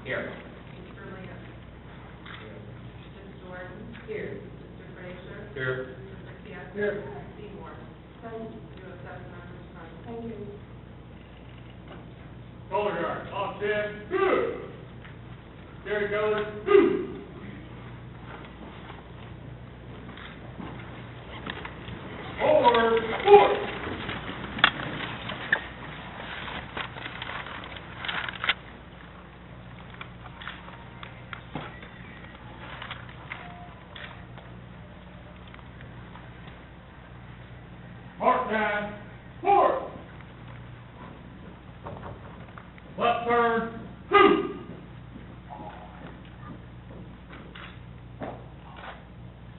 Here. Mr. Lance. Ms. Jordan. Here. Mr. Frazier. Here. Mr. McCann. Here. Seymour. Thank you. You have 7 members present. Thank you. Color guard, off 10, good. Gary colors, good. Over, 4. Mark time, 4. Left turn, 2.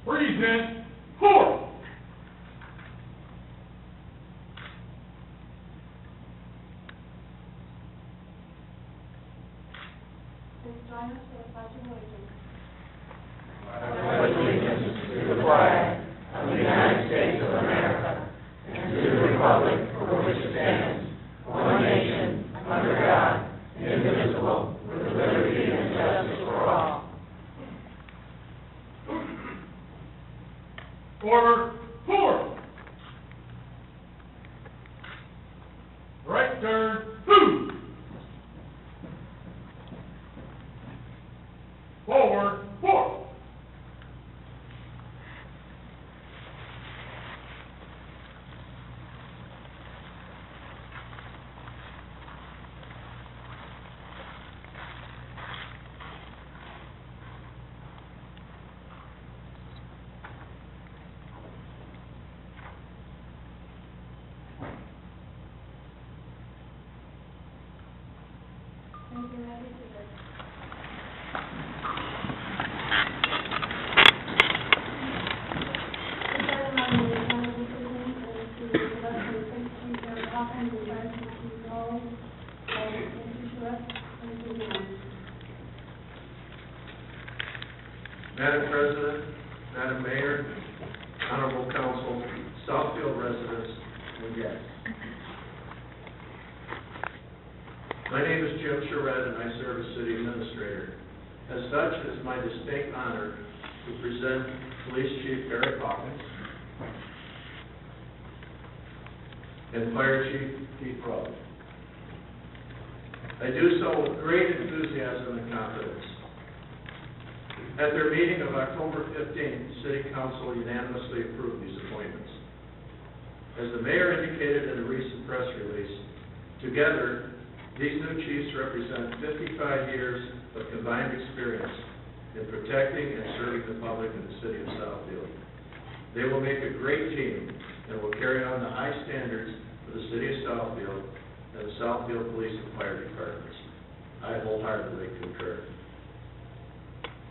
Freeze in, 4. Please join us for the Pledge of Allegiance. I pledge allegiance to the flag of the United States of America and to the republic for which it stands, one nation, under God, indivisible, with liberty and justice for all. Order, 4. Right turn, 2. Forward, 4. Thank you, Maggie. Hawkins and Fire Chief Rowley, Madam President, Madam Mayor, Honorable Council, Southfield residents, and guests. My name is Jim Charette, and I serve as City Administrator. As such, it is my distinct honor to present Police Chief Eric Hawkins and Fire Chief Pete Rowley. I do so with great enthusiasm and confidence. At their meeting of October 15th, City Council unanimously approved these appointments. As the Mayor indicated in a recent press release, together, these new chiefs represent 55 years of combined experience in protecting and serving the public in the City of Southfield. They will make a great team and will carry on the high standards for the City of Southfield and the Southfield Police and Fire Departments. I wholeheartedly concur.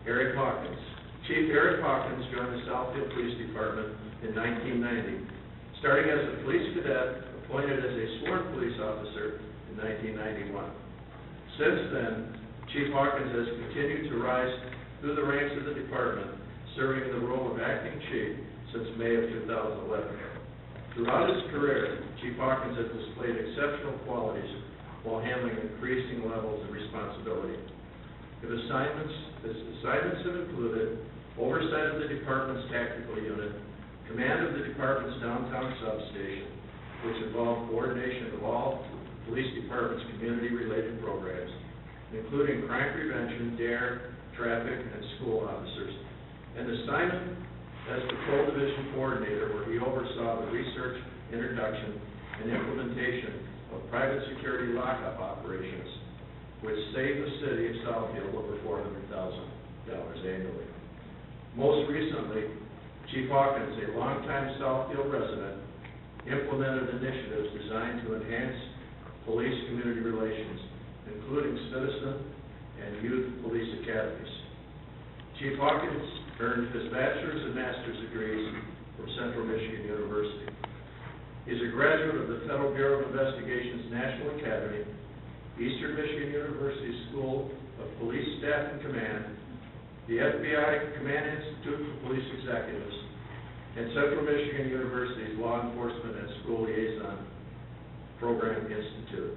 Eric Hawkins. Chief Eric Hawkins joined the Southfield Police Department in 1990, starting as a police cadet, appointed as a sworn police officer in 1991. Since then, Chief Hawkins has continued to rise through the ranks of the department, serving in the role of acting chief since May of 2011. Throughout his career, Chief Hawkins has displayed exceptional qualities while handling increasing levels of responsibility. His assignments have included oversight of the department's tactical unit, command of the department's downtown substation, which involved coordination of all police department's community-related programs, including crime prevention, DARE, traffic, and school officers, and assignment as Patrol Division Coordinator, where he oversaw the research, introduction, and implementation of private security lockup operations, which saved the City of Southfield over $400,000 annually. Most recently, Chief Hawkins, a longtime Southfield resident, implemented initiatives designed to enhance police-community relations, including citizen and youth police academies. Chief Hawkins earned his bachelor's and master's degrees from Central Michigan University. He's a graduate of the Federal Bureau of Investigation's National Academy, Eastern Michigan University School of Police Staff and Command, the FBI Command Institute for Police Executives, and Central Michigan University's Law Enforcement and School Liaison Program Institute.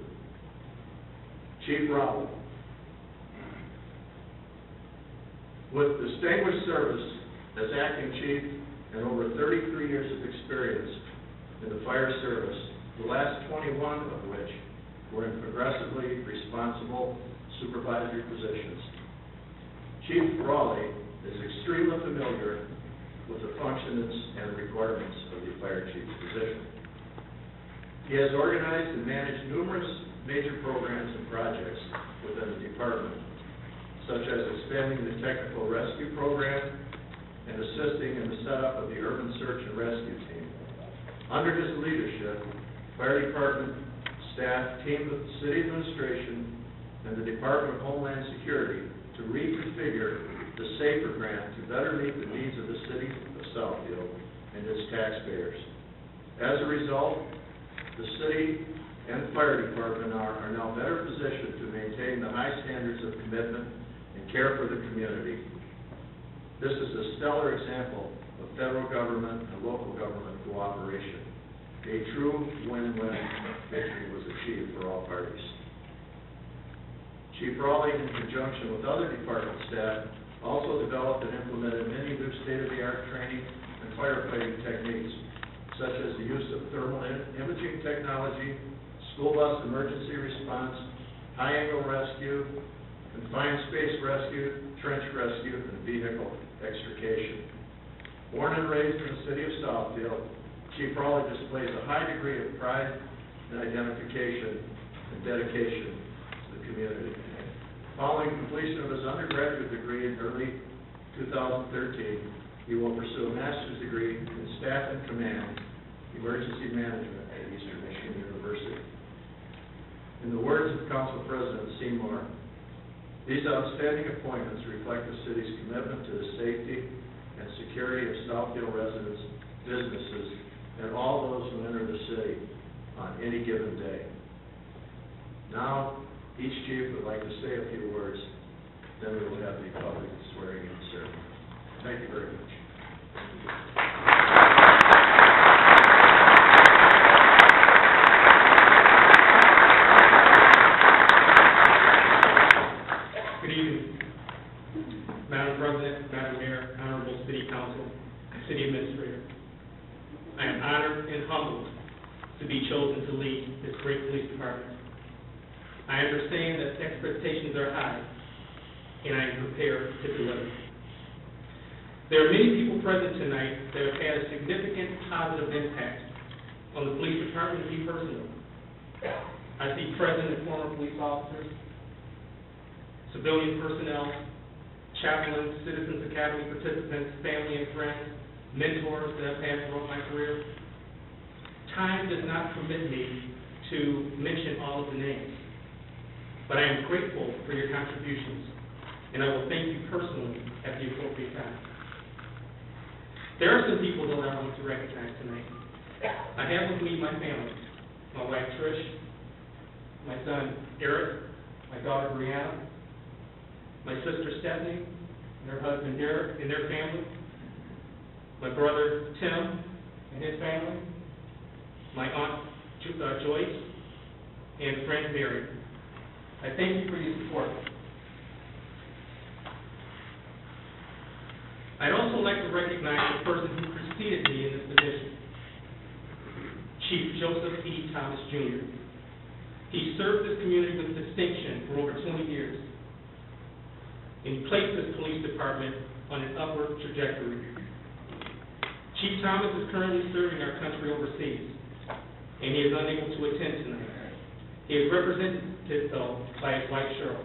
Chief Rowley. With distinguished service as acting chief and over 33 years of experience in the fire service, the last 21 of which were in progressively responsible supervisory positions, Chief Rowley is extremely familiar with the functions and requirements of the fire chief's position. He has organized and managed numerous major programs and projects within the department, such as expanding the technical rescue program and assisting in the setup of the urban search and rescue team. Under his leadership, fire department staff teamed with the city administration and the Department of Homeland Security to reconfigure the SAFER grant to better meet the needs of the city of Southfield and its taxpayers. As a result, the city and fire department are now better positioned to maintain the high standards of commitment and care for the community. This is a stellar example of federal government and local government cooperation. A true win-win victory was achieved for all parties. Chief Rowley, in conjunction with other department staff, also developed and implemented many new state-of-the-art training and firefighting techniques, such as the use of thermal imaging technology, school bus emergency response, high-angle rescue, confined space rescue, trench rescue, and vehicle extrication. Born and raised in the city of Southfield, Chief Rowley displays a high degree of pride and identification and dedication to the community. Following completion of his undergraduate degree in early 2013, he will pursue a master's degree in Staff and Command, Emergency Management at Eastern Michigan University. In the words of Council President Seymour, these outstanding appointments reflect the city's commitment to the safety and security of Southfield residents, businesses, and all those who enter the city on any given day. Now, each chief would like to say a few words, then we will have the public swearing-in ceremony. Thank you very much. Good evening, Madam President, Madam Mayor, Honorable City Council, City Administrator. I am honored and humbled to be chosen to lead this great police department. I understand that expectations are high, and I am prepared to deliver. There are many people present tonight that have had a significant positive impact on the police department and me personally. I see present and former police officers, civilian personnel, chaplains, Citizens Academy participants, family and friends, mentors that I've had throughout my career. Time does not permit me to mention all of the names, but I am grateful for your contributions, and I will thank you personally at the appropriate time. There are some people that I want to recognize tonight. I have with me my family, my wife Trish, my son Eric, my daughter Brianna, my sister Stephanie, and her husband Derek and their family, my brother Tim and his family, my aunt Joyce, and friend Mary. I thank you for your support. I'd also like to recognize the person who preceded me in this position, Chief Joseph E. Thomas, Jr. He served this community with distinction for over 20 years, and he placed this police department on an upward trajectory. Chief Thomas is currently serving our country overseas, and he is unable to attend tonight. He is represented, though, by his wife, Cheryl.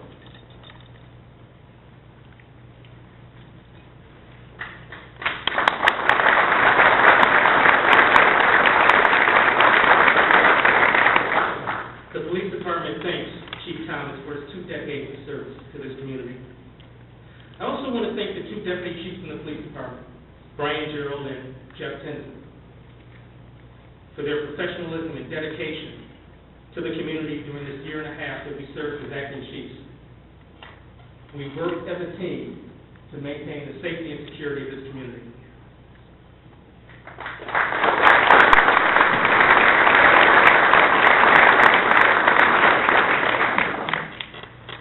The police department thanks Chief Thomas for his 2 decades of service to this community. I also want to thank the 2 deputy chiefs in the police department, Brian Gerald and Jeff Tinsley, for their professionalism and dedication to the community during this 1.5 years that we served as acting chiefs. We worked as a team to maintain the safety and security of this community.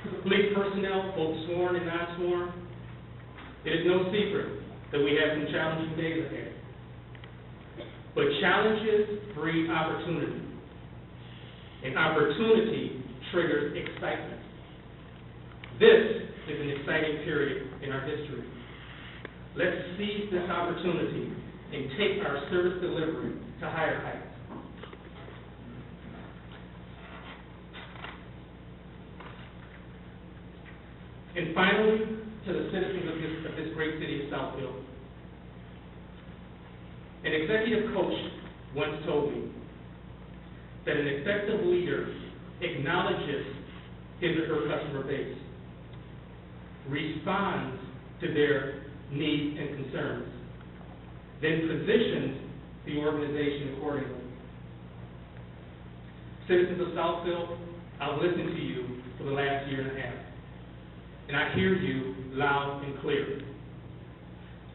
To the police personnel, both sworn and non-sworn, It is no secret that we have some challenging days ahead. But challenges breed opportunity, and opportunity triggers excitement. This is an exciting period in our history. Let's seize this opportunity and take our service delivery to higher heights. And finally, to the citizens of this great city of Southfield. An executive coach once told me that an effective leader acknowledges his or her customer base, responds to their needs and concerns, then positions the organization accordingly. Citizens of Southfield, I've listened to you for the last year and a half, and I hear you loud and clear.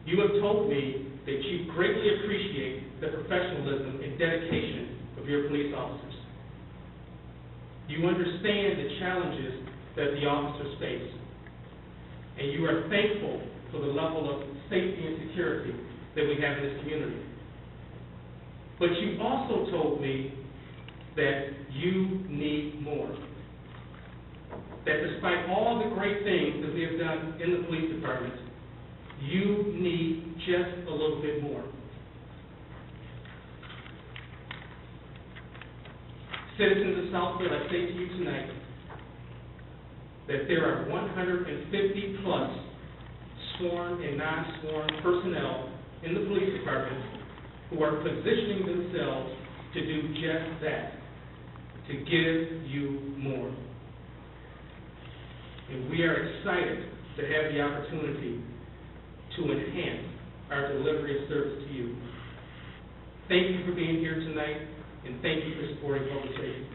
You have told me that you greatly appreciate the professionalism and dedication of your police officers. You understand the challenges that the officers face, and you are thankful for the level of safety and security that we have in this community. But you also told me that you need more. That despite all the great things that we have done in the police department, you need just a little bit more. Citizens of Southfield, I say to you tonight that there are 150 plus sworn and non-sworn personnel in the police department who are positioning themselves to do just that, to give you more. And we are excited to have the opportunity to enhance our delivery of service to you. Thank you for being here tonight, and thank you for supporting public safety.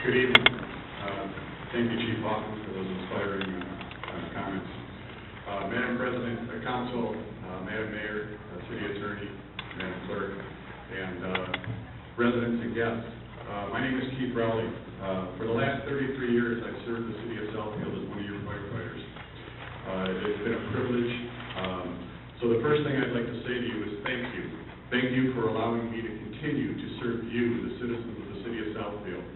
Good evening. Thank you, Chief Hawkins, for those inspiring comments. Madam President, Council, Madam Mayor, City Attorney, Madam Clerk, and residents and guests. My name is Chief Rowley. For the last 33 years, I've served the City of Southfield as one of your firefighters. It's been a privilege. So the first thing I'd like to say to you is thank you. Thank you for allowing me to continue to serve you, the citizens of the City of Southfield,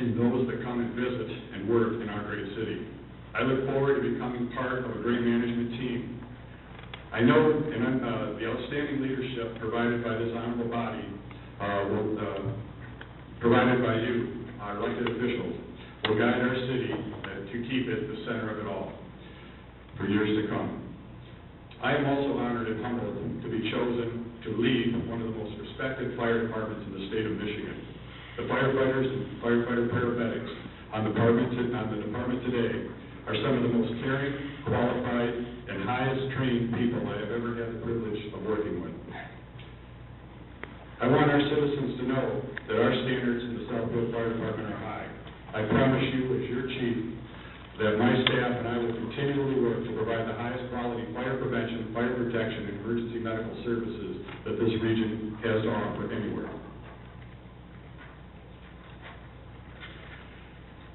and those that come and visit and work in our great city. I look forward to becoming part of a great management team. I know the outstanding leadership provided by this honorable body, provided by you, our elected officials, will guide our city to keep it the center of it all for years to come. I am also honored and humbled to be chosen to lead one of the most respected fire departments in the state of Michigan. The firefighters and firefighter paramedics on the department today are some of the most caring, qualified, and highest trained people I have ever had the privilege of working with. I want our citizens to know that our standards in the Southfield Fire Department are high. I promise you, as your chief, that my staff and I will continually work to provide the highest quality fire prevention, fire protection, and emergency medical services that this region has to offer anywhere.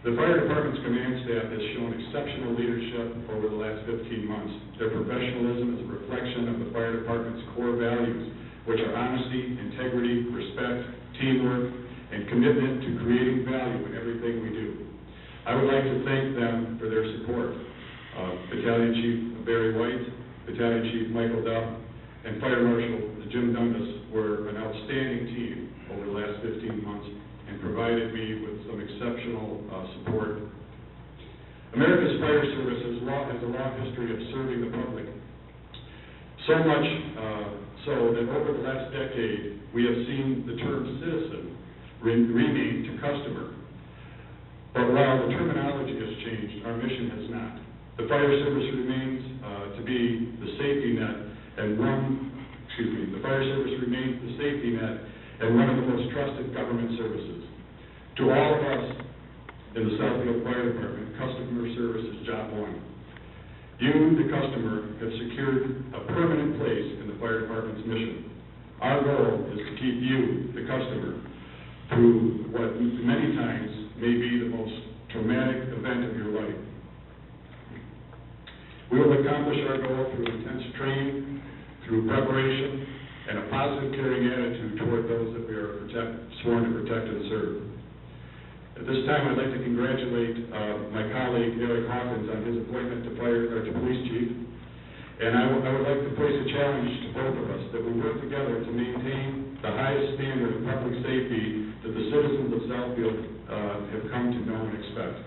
The fire department's command staff has shown exceptional leadership over the last 15 months. Their professionalism is a reflection of the fire department's core values, which are honesty, integrity, respect, teamwork, and commitment to creating value in everything we do. I would like to thank them for their support. Battalion Chief Barry White, Battalion Chief Michael Duff, and Fire Marshal Jim Dundas were an outstanding team over the last 15 months and provided me with some exceptional support. America's fire service has a long history of serving the public. So much so that over the last decade, we have seen the term citizen renamed to customer. But while the terminology has changed, our mission has not. The fire service remains to be the safety net, the fire service remains the safety net and one of the most trusted government services. To all of us in the Southfield Fire Department, customer service is job one. You, the customer, have secured a permanent place in the fire department's mission. Our goal is to keep you, the customer, through what many times may be the most traumatic event of your life. We will accomplish our goal through intense training, through preparation, and a positive, caring attitude toward those that we are sworn to protect and serve. At this time, I'd like to congratulate my colleague, Eric Hawkins, on his appointment to police chief. And I would like to place a challenge to both of us that we work together to maintain the highest standard of public safety that the citizens of Southfield have come to know and expect.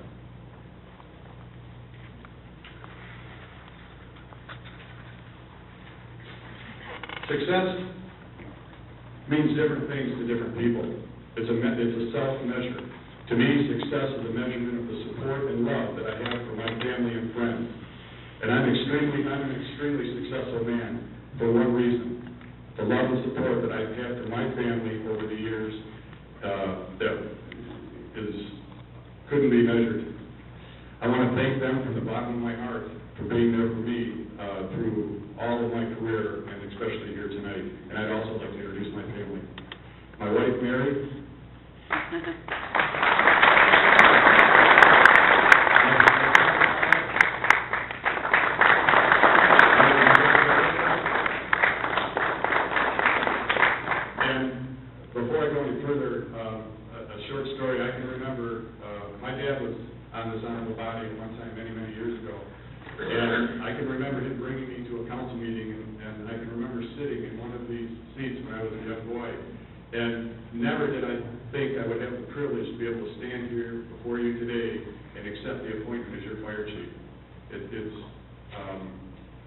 Success means different things to different people. It's a self-measure. To me, success is a measurement of the support and love that I have for my family and friends. And I'm an extremely successful man for one reason: the love and support that I've had for my family over the years couldn't be measured. I want to thank them from the bottom of my heart for being there for me through all of my career, and especially here tonight. And I'd also like to introduce my family. My wife, Mary. It's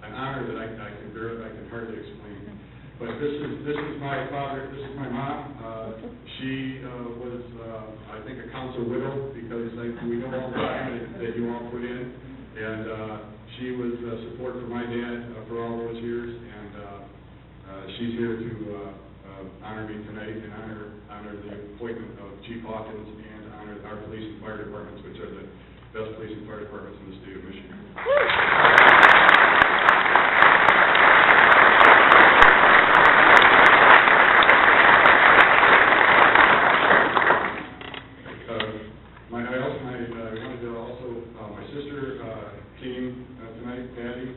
an honor that I can hardly explain. But this is my father. This is my mom. She was, I think, a council widow, because we know all the time that you all put in, and she was support for my dad for all those years, and she's here to honor me tonight and honor the appointment of Chief Hawkins, and honor our police and fire departments, which are the best police and fire departments in the state of Michigan. My sister came tonight, Patty.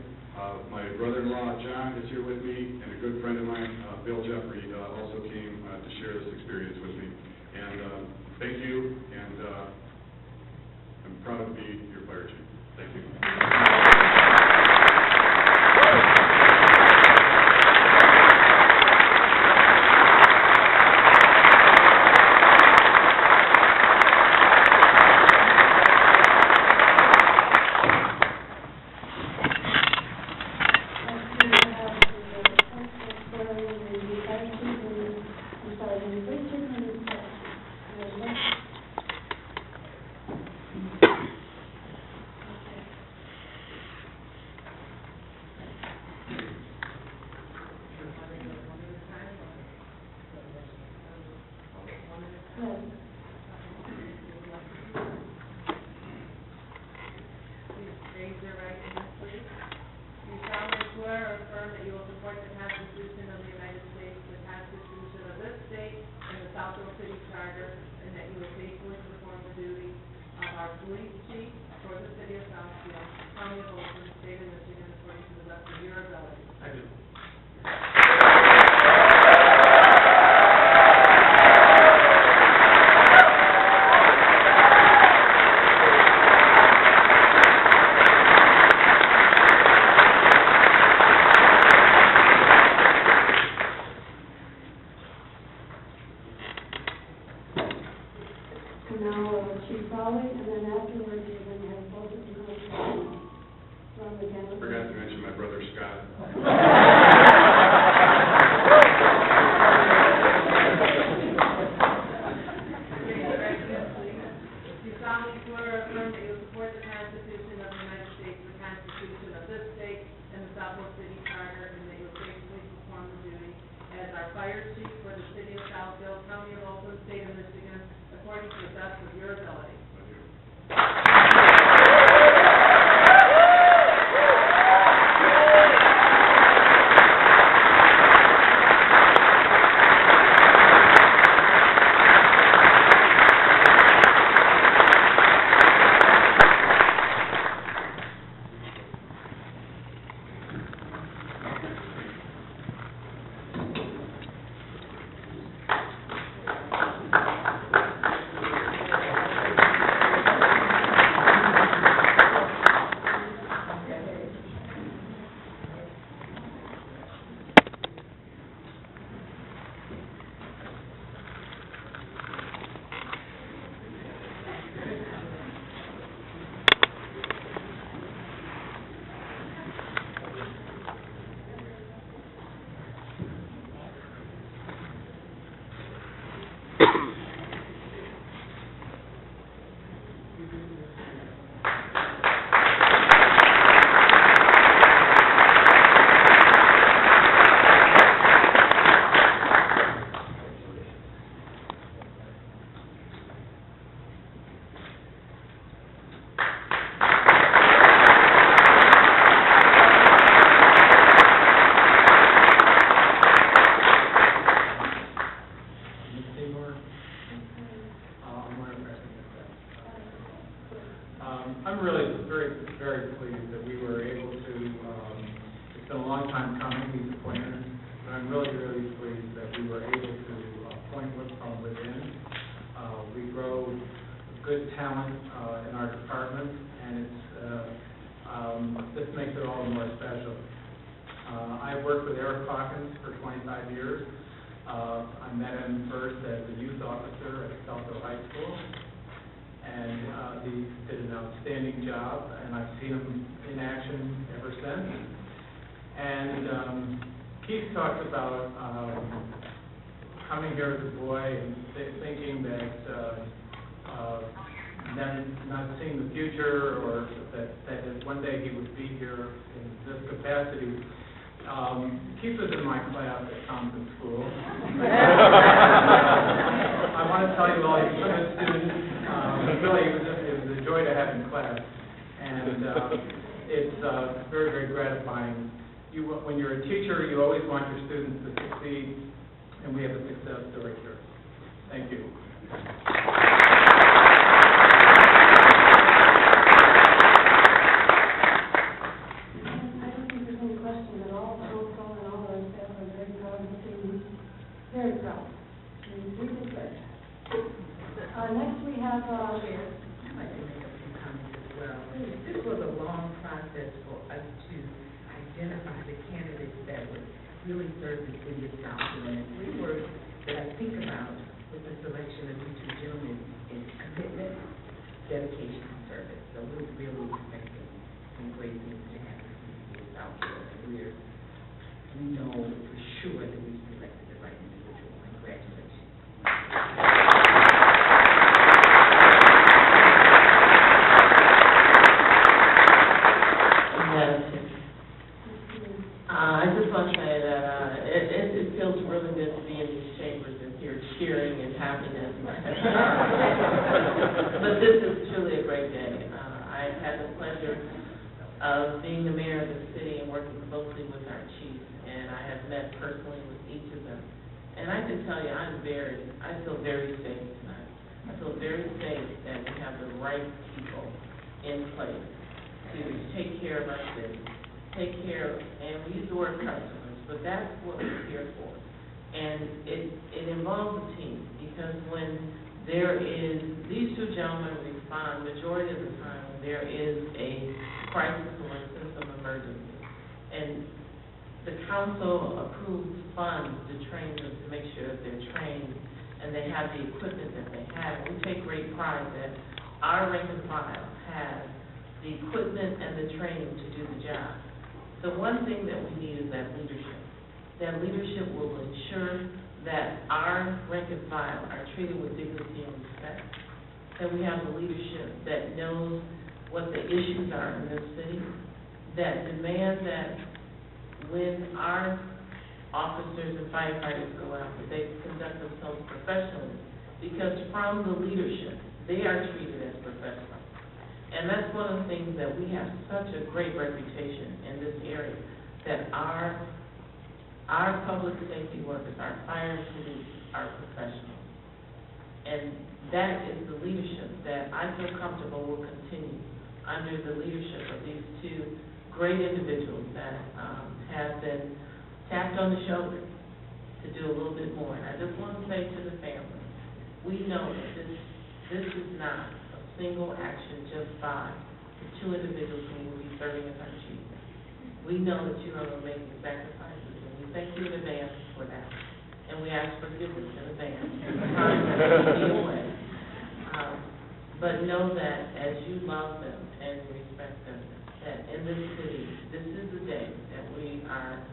My brother-in-law, John, is here with me, and a good friend of mine, Bill Jeffrey, also came to share this experience with me. And thank you, and I'm proud to be your fire chief. Thank you. Police chief for the city of Southfield, county of Oakland, state of Michigan, according to the best of your ability. I do. Chief Rowley, and then afterwards you're going to have both of you from the Forgot to mention my brother Scott. Fire Chief for the City of Southfield, County of Oakland, State of Michigan, according to the best of your ability. I'm really very pleased that we were able to, it's been a long time coming, these appointments, but I'm really pleased that we were able to appoint from within. We grow good talent in our department, and this makes it all the more special. I worked with Eric Hawkins for 25 years. I met him first as a youth officer at Southfield High School, and he did an outstanding job, and I've seen him in action ever since. And Keith talked about coming here as a boy and thinking that not seeing the future, or that one day he would be here in this capacity. Keith was in my class at Thompson School. I want to tell you all, he's a good student. Really, it was a joy to have him in class. And it's very gratifying. When you're a teacher, you always want your students to succeed, and we have a success story here. Thank you. Very proud. Next we have, I'd like to make a few comments as well. This was a long process for us to identify the candidates that would really serve the city of Southfield. And three words that I think about with the selection of these two gentlemen is commitment, dedication, and service. So we're really expecting some great things to happen in the city of Southfield. And we know for sure that we selected the right individual. Congratulations. I just want to say that it feels really good to be in these chambers and hear cheering and happiness. But this is truly a great day. I've had the pleasure of being the mayor of the city and working closely with our chief, and I have met personally with each of them. And I can tell you, I feel very safe tonight. I feel very safe that we have the right people in place to take care of our city, and we use the word customers, but that's what we're here for. And it involves a team, because when there is, these two gentlemen respond majority of the time when there is a crisis or a sense of emergency. And the council approves funds to train them, to make sure that they're trained and they have the equipment that they have. We take great pride that our rank and file has the equipment and the training to do the job. The one thing that we need is that leadership. That leadership will ensure that our rank and file are treated with dignity and respect. That we have the leadership that knows what the issues are in this city, that demand that when our officers and firefighters go out, that they conduct themselves professionally, because from the leadership, they are treated as professionals. And that's one of the things that we have such a great reputation in this area, that our public safety workers, our fire and police are professionals. And that is the leadership that I feel comfortable will continue under the leadership of these two great individuals that have been tapped on the shoulder to do a little bit more. And I just want to say to the family, we know that this is not a single action just by the two individuals who will be serving as our chief. We know that you are making sacrifices, and we thank you in advance for that. And we ask forgiveness in advance for the time that will be away. But know that as you love them and respect them, that in this city, this is the day that we are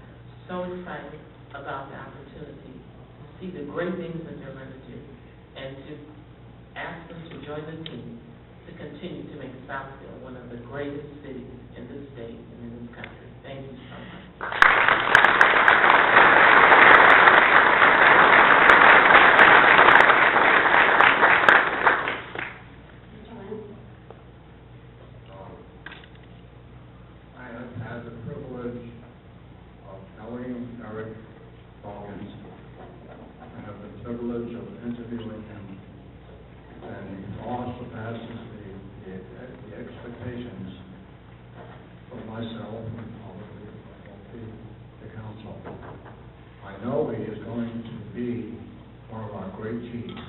so excited about the opportunity to see the great things that they're going to do, and to ask them to join the team to continue to make Southfield one of the greatest cities in this state and in this country. Thank you so much. I have had the privilege of knowing Eric Hawkins. I have the privilege of interviewing him, and he far surpasses the expectations of myself and probably the council. I know he is going to be one of our great chiefs.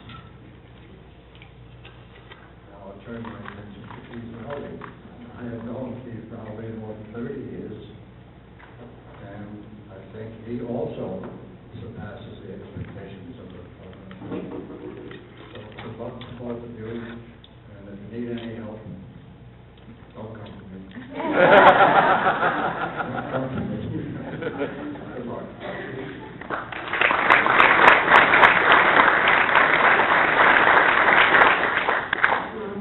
Now I'll turn my attention to Chief Rowley. I have known Chief Rowley more than 30 years, and I think he also surpasses the expectations of the So good luck to both of you, and if you need any help, don't come to me. Don't come to me. Good luck.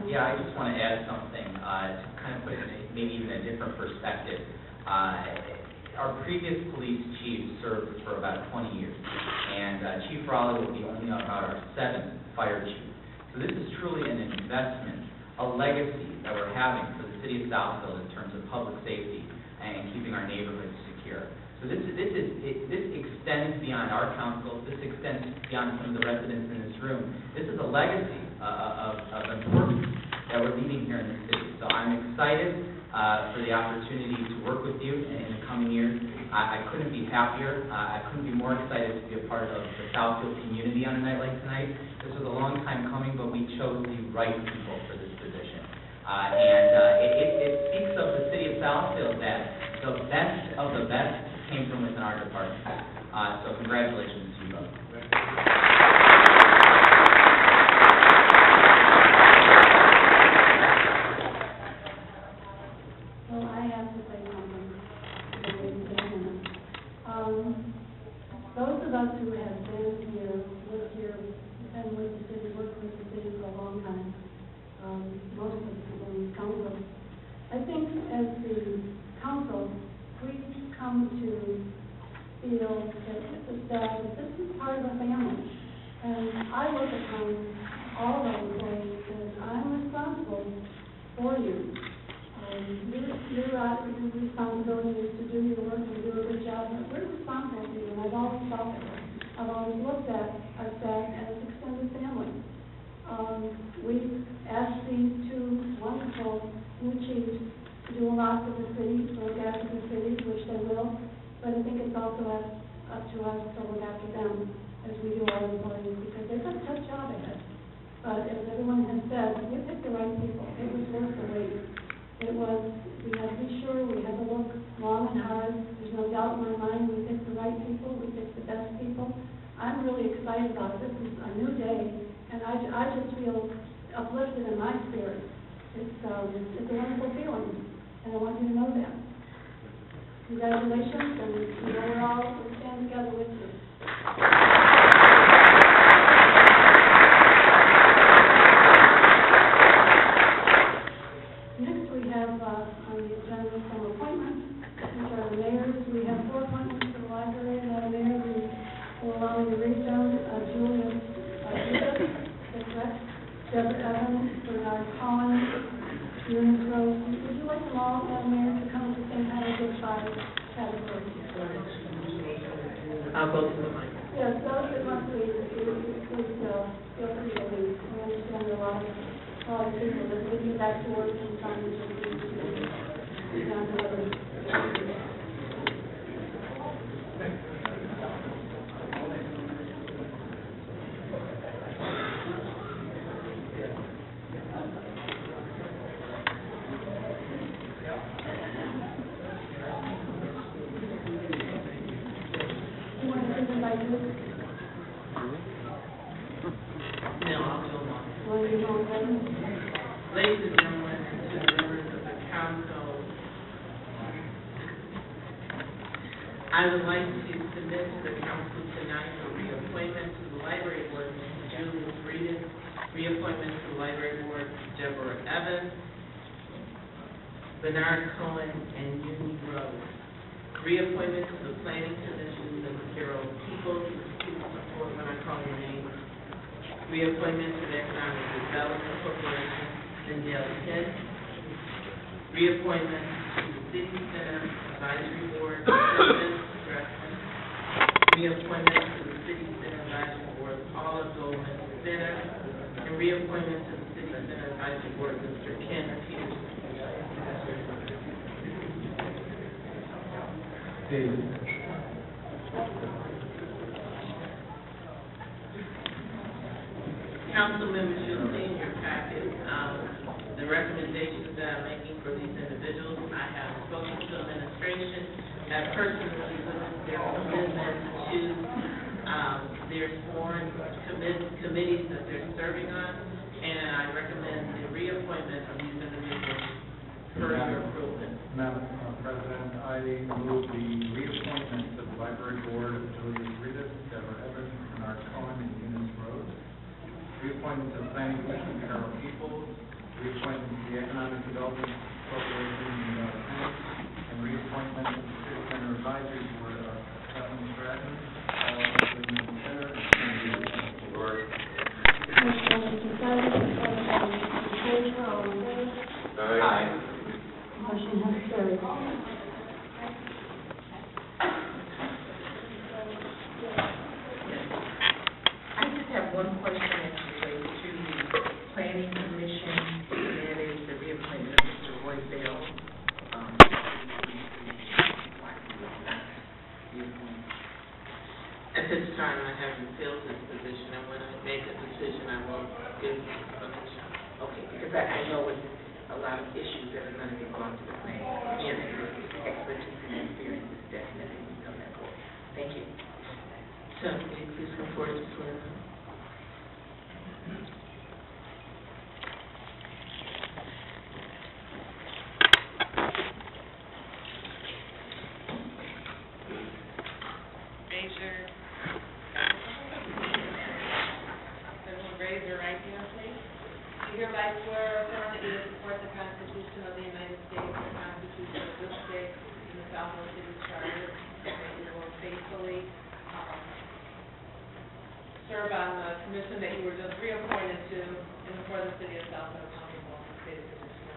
Yeah, I just want to add something to kind of put it in maybe even a different perspective. Our previous police chief served for about 20 years, and Chief Rowley will be only about our 7th fire chief. So this is truly an investment, a legacy that we're having for the city of Southfield in terms of public safety and keeping our neighborhoods secure. So this extends beyond our council. This extends beyond some of the residents in this room. This is a legacy of importance that we're leaving here in the city. So I'm excited for the opportunity to work with you in the coming years. I couldn't be happier. I couldn't be more excited to be a part of the Southfield community on a night like tonight. This was a long time coming, but we chose the right people for this position. It speaks of the city of Southfield that the best of the best came from within our department. So congratulations to you both. Well, I have to say something. Those of us who have been here, lived here, been with the city, worked with the city for a long time, most of the people in the council, I think as the council, we come to feel that this is part of a family. And I look upon all the employees as I'm responsible for you. Your responsibility is to do your work and do a good job, but we're responsible for you, and I've always felt that. I've always looked at our staff as extended family. We've asked these two wonderful new chiefs to do a lot for the city, to look after the city, which they will, but I think it's also up to us to look after them as we do our employees, because they've got a tough job ahead. But as everyone has said, we picked the right people. It was worth the wait. We had to be sure, we had to look long and hard. There's no doubt in my mind we picked the right people, we picked the best people. I'm really excited about it. This is a new day, and I just feel uplifted in my spirit. It's a wonderful feeling, and I want you to know that. Congratulations, and we'll stand together with you. Next, we have on the agenda some appointments, which are the mayors. We have 4 appointments for the library, and the mayor. Deborah Evans, Bernard Cohen, Eunice Rose. Would you like them all, Madam Mayor, to come at the same time as those five categories? I'll go to the mic. Yes, those that want to leave, please feel free to leave. We understand there are a lot of people that will be back to work and trying to do down to others. You want to do them by group? No, I'll do them all. Want to do all of them? Ladies and gentlemen, to the members of the council, I would like to submit to the council tonight a reappointment to the library board, Mr. Julius Reedus, reappointment to the library board, Deborah Evans, Bernard Cohen, and Eunice Rose. Reappointment to the planning commission, Mr. Carol Peoples, please support when I call your name. Reappointment to the economic development corporation, Lindell Kent. Reappointment to the city center advisory board, Reconstruction. Reappointment to the city center advisory board, Paula Goldman Center. And reappointment to the city center advisory board, Mr. Ken Peterson. Council members, you'll see in your packet, the recommendations that I'm making for these individuals. I have spoken to administration, have personally looked at their commitment to, their sworn committees that they're serving on, and I recommend the reappointment of these individuals per your approval. Madam President, I move the reappointment to the library board of Julius Reedus, Deborah Evans, Bernard Cohen, and Eunice Rose. Reappointment to the planning commission, Carol Peoples. Reappointment to the economic development corporation, Lindell Kent. And reappointment to the city center advisory board of Kathleen Stratton, Paula Goodman Center, and Ken Peterson. Aye. Motion has carried. I just have one question that relates to the planning commission, and that is the reappointment of Mr. Roy Bell. At this time, I haven't filled this position, and when I make a decision, I will give explanation. Okay, because I know it's a lot of issues that are going to be brought to the planning. Yes, expertise and experience is definitely on that board. Thank you. So, will you please come forward to swear? Raise your right hand, please. You hereby swear or affirm that you will support the Constitution of the United States, the Constitution of this state, and the Southfield City Charter, and that you will faithfully serve on the commission that you were just reappointed to in the for the city of Southfield, County of Baltimore, State of Michigan.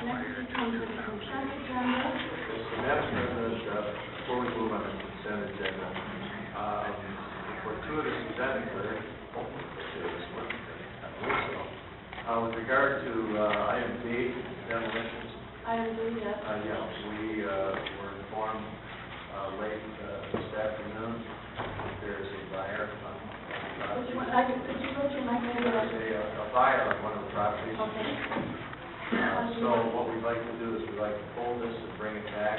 Next, we come to the consent agenda. Madam President, before we move on to the consent agenda, fortuitous event occurred, this one, I believe so. With regard to item D, demolitions, Item D, yes. we were informed late this afternoon that there is a buyer on Which one, could you go to my computer? there's a buyer on one of the properties. Okay. So what we'd like to do is we'd like to pull this and bring it back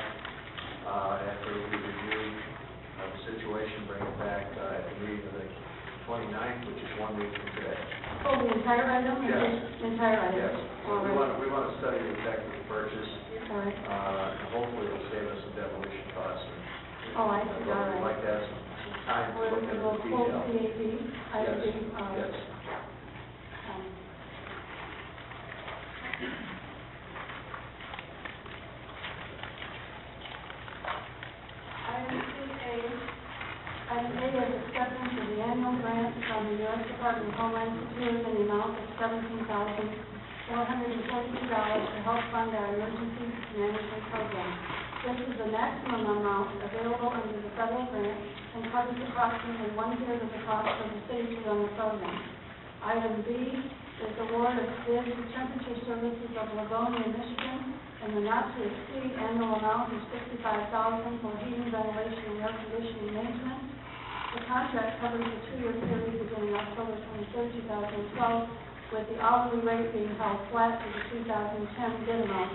after we review the situation, bring it back at the meeting of the 29th, which is 1 week from today. Oh, the entire item? Yes. The entire item? Yes. All We right. want to study the effect of the purchase. All right. And hopefully it'll save us some demolition costs. Oh, I see, all We'd right. like to have some time to We're look going to into go the full detail. CAD, item D. Yes. Item A is acceptance of the annual grant from the U.S. Department of Homeland Security in the amount of $17,442 to help fund our emergency management program. This is the maximum amount available under the federal grant and covers approximately 1/3 of the cost of the city to run the program. Item B is award of bid to Temperature Services of Livonia, Michigan, and the not-to-exceed annual amount of $65,000 for heating, ventilation, and air conditioning maintenance. The contract covers a 2-year period beginning October 23, 2012, with the hourly rate being held flat to the 2010 bid amount.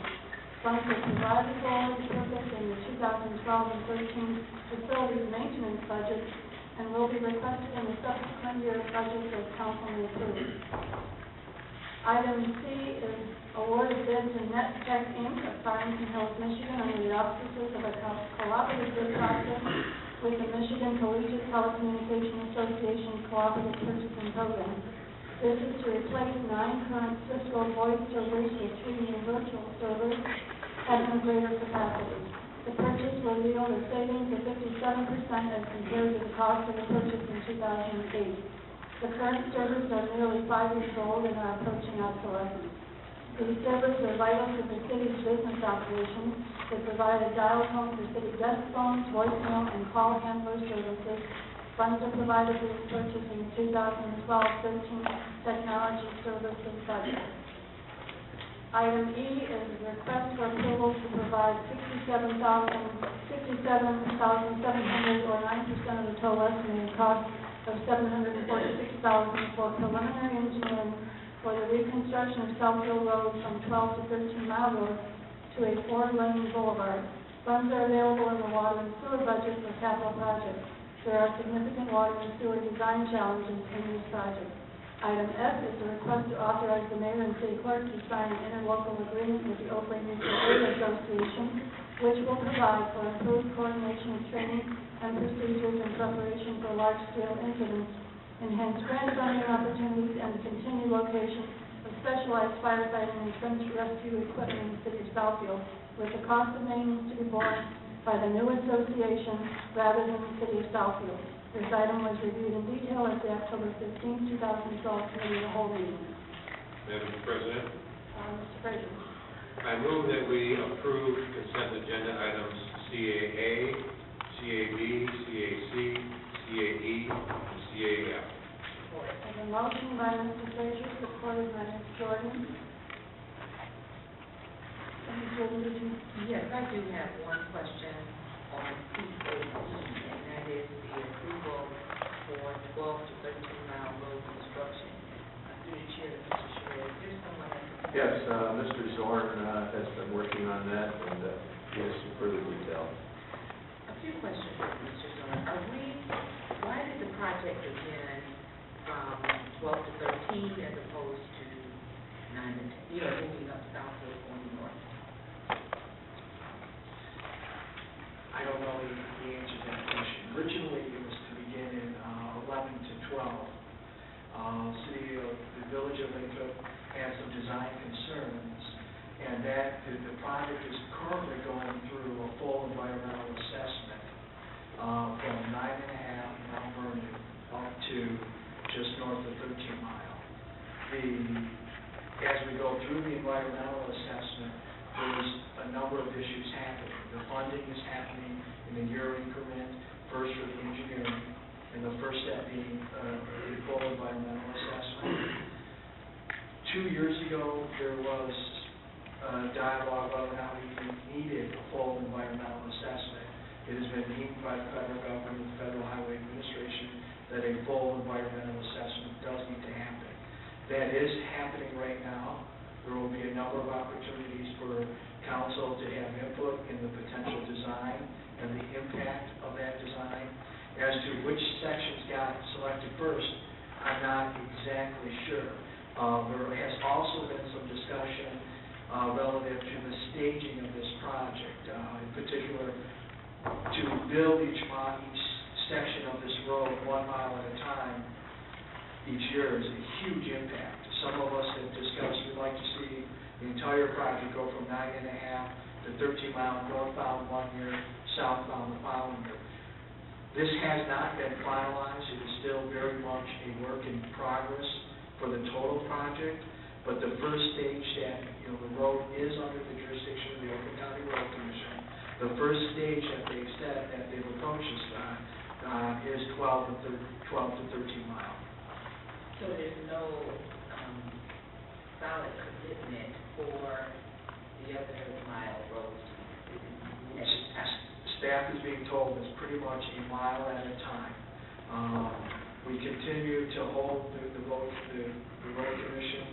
Funds are provided for this purpose in the 2012 and 13 facilities maintenance budget and will be requested in the subsequent year budget as council may approve. Item C is award of bid to NetTech Inc. of Farmington Hills, Michigan, under the auspices of a cooperative bid process with the Michigan Collegiate Telecommunication Association Cooperative Purchasing Program. This is to replace 9 current Cisco voice servers with 3 new virtual servers having greater capacity. The purchase will yield a savings of 57% as compared to the cost of the purchase in 2008. The current servers are nearly 5 years old and are approaching obsolescence. These servers are vital to the city's business operations. They provide a dial tone for city desk phones, voicemail, and call handler services. Funds are provided for this purchase in the 2012-13 technology services budget. Item E is a request for approval to provide $67,700 or 9% of the total estimated cost of $746,000 for preliminary engineering for the reconstruction of Southfield Road from 12 to 13 Mile Road to a 4-lane boulevard. Funds are available in the water and sewer budget for capital projects. There are significant water and sewer design challenges in this project. Item F is a request to authorize the mayor and city clerk to sign an interlocal agreement with the Oakley Mutual Aid Association, which will provide for improved coordination of training and procedures in preparation for large-scale incidents, enhanced grant funding opportunities, and the continued location of specialized firefighting and trench rescue equipment in the city of Southfield, with the cost of maintenance to be borne by the new association rather than the city of Southfield. This item was reviewed in detail at the October 15, 2012 committee of the whole meeting. Madam President, Mr. Frazier. I move that we approve consent agenda items CAA, CAB, CAC, CAE, and CAF. There's a motion by Mr. Frazier, supported by Ms. Jordan. Ms. Jordan, did you? Yes, I do have one question on CAE, and that is the approval for 12 to 13 Mile Road construction. Through the chair, Mr. Sherrill, is there someone that can... Yes, Mr. Zorn has been working on that, and he has some further detail. A few questions, Mr. Zorn. Why did the project begin from 12 to 13 as opposed to 9 to 10? Moving up Southfield going north. I don't know the answer to that question. Originally, it was to begin in 11 to 12. The village of Lakeville has some design concerns, and that the project is currently going through a full environmental assessment from 9.5 Mount Vernon up to just north of 13 Mile. As we go through the environmental assessment, in a year increment, first for the engineering, and the first step being a full environmental assessment. 2 years ago, there was dialogue whether or not we even needed a full environmental assessment. It has been deemed by the federal government, the Federal Highway Administration, that a full environmental assessment does need to happen. That is happening right now. There will be a number of opportunities for council to have input in the potential design and the impact of that design. As to which sections got selected first, I'm not exactly sure. There has also been some discussion relative to the staging of this project. In particular, to build each section of this road 1 mile at a time each year is a huge impact. Some of us have discussed we'd like to see the entire project go from 9.5 to 13 miles northbound 1 year, southbound the following year. This has not been finalized. It is still very much a work in progress for the total project, but the first stage that, the road is under the jurisdiction of the Oakland County Road Commission. The first stage that they've said that they've approached us on is 12 to 13 miles. So there's no solid commitment for the other mile roads at this time? Staff is being told it's pretty much a mile at a time. We continue to hold the road commission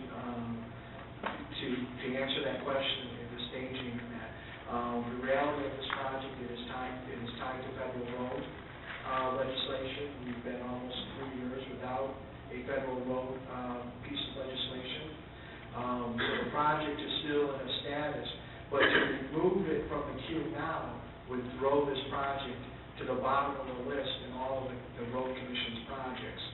to answer that question in the staging of that. The reality of this project is tied to federal road legislation. We've been almost 3 years without a federal road piece of legislation. So the project is still in a status, but to remove it from the queue now would throw this project to the bottom of the list in all of the road commission's projects.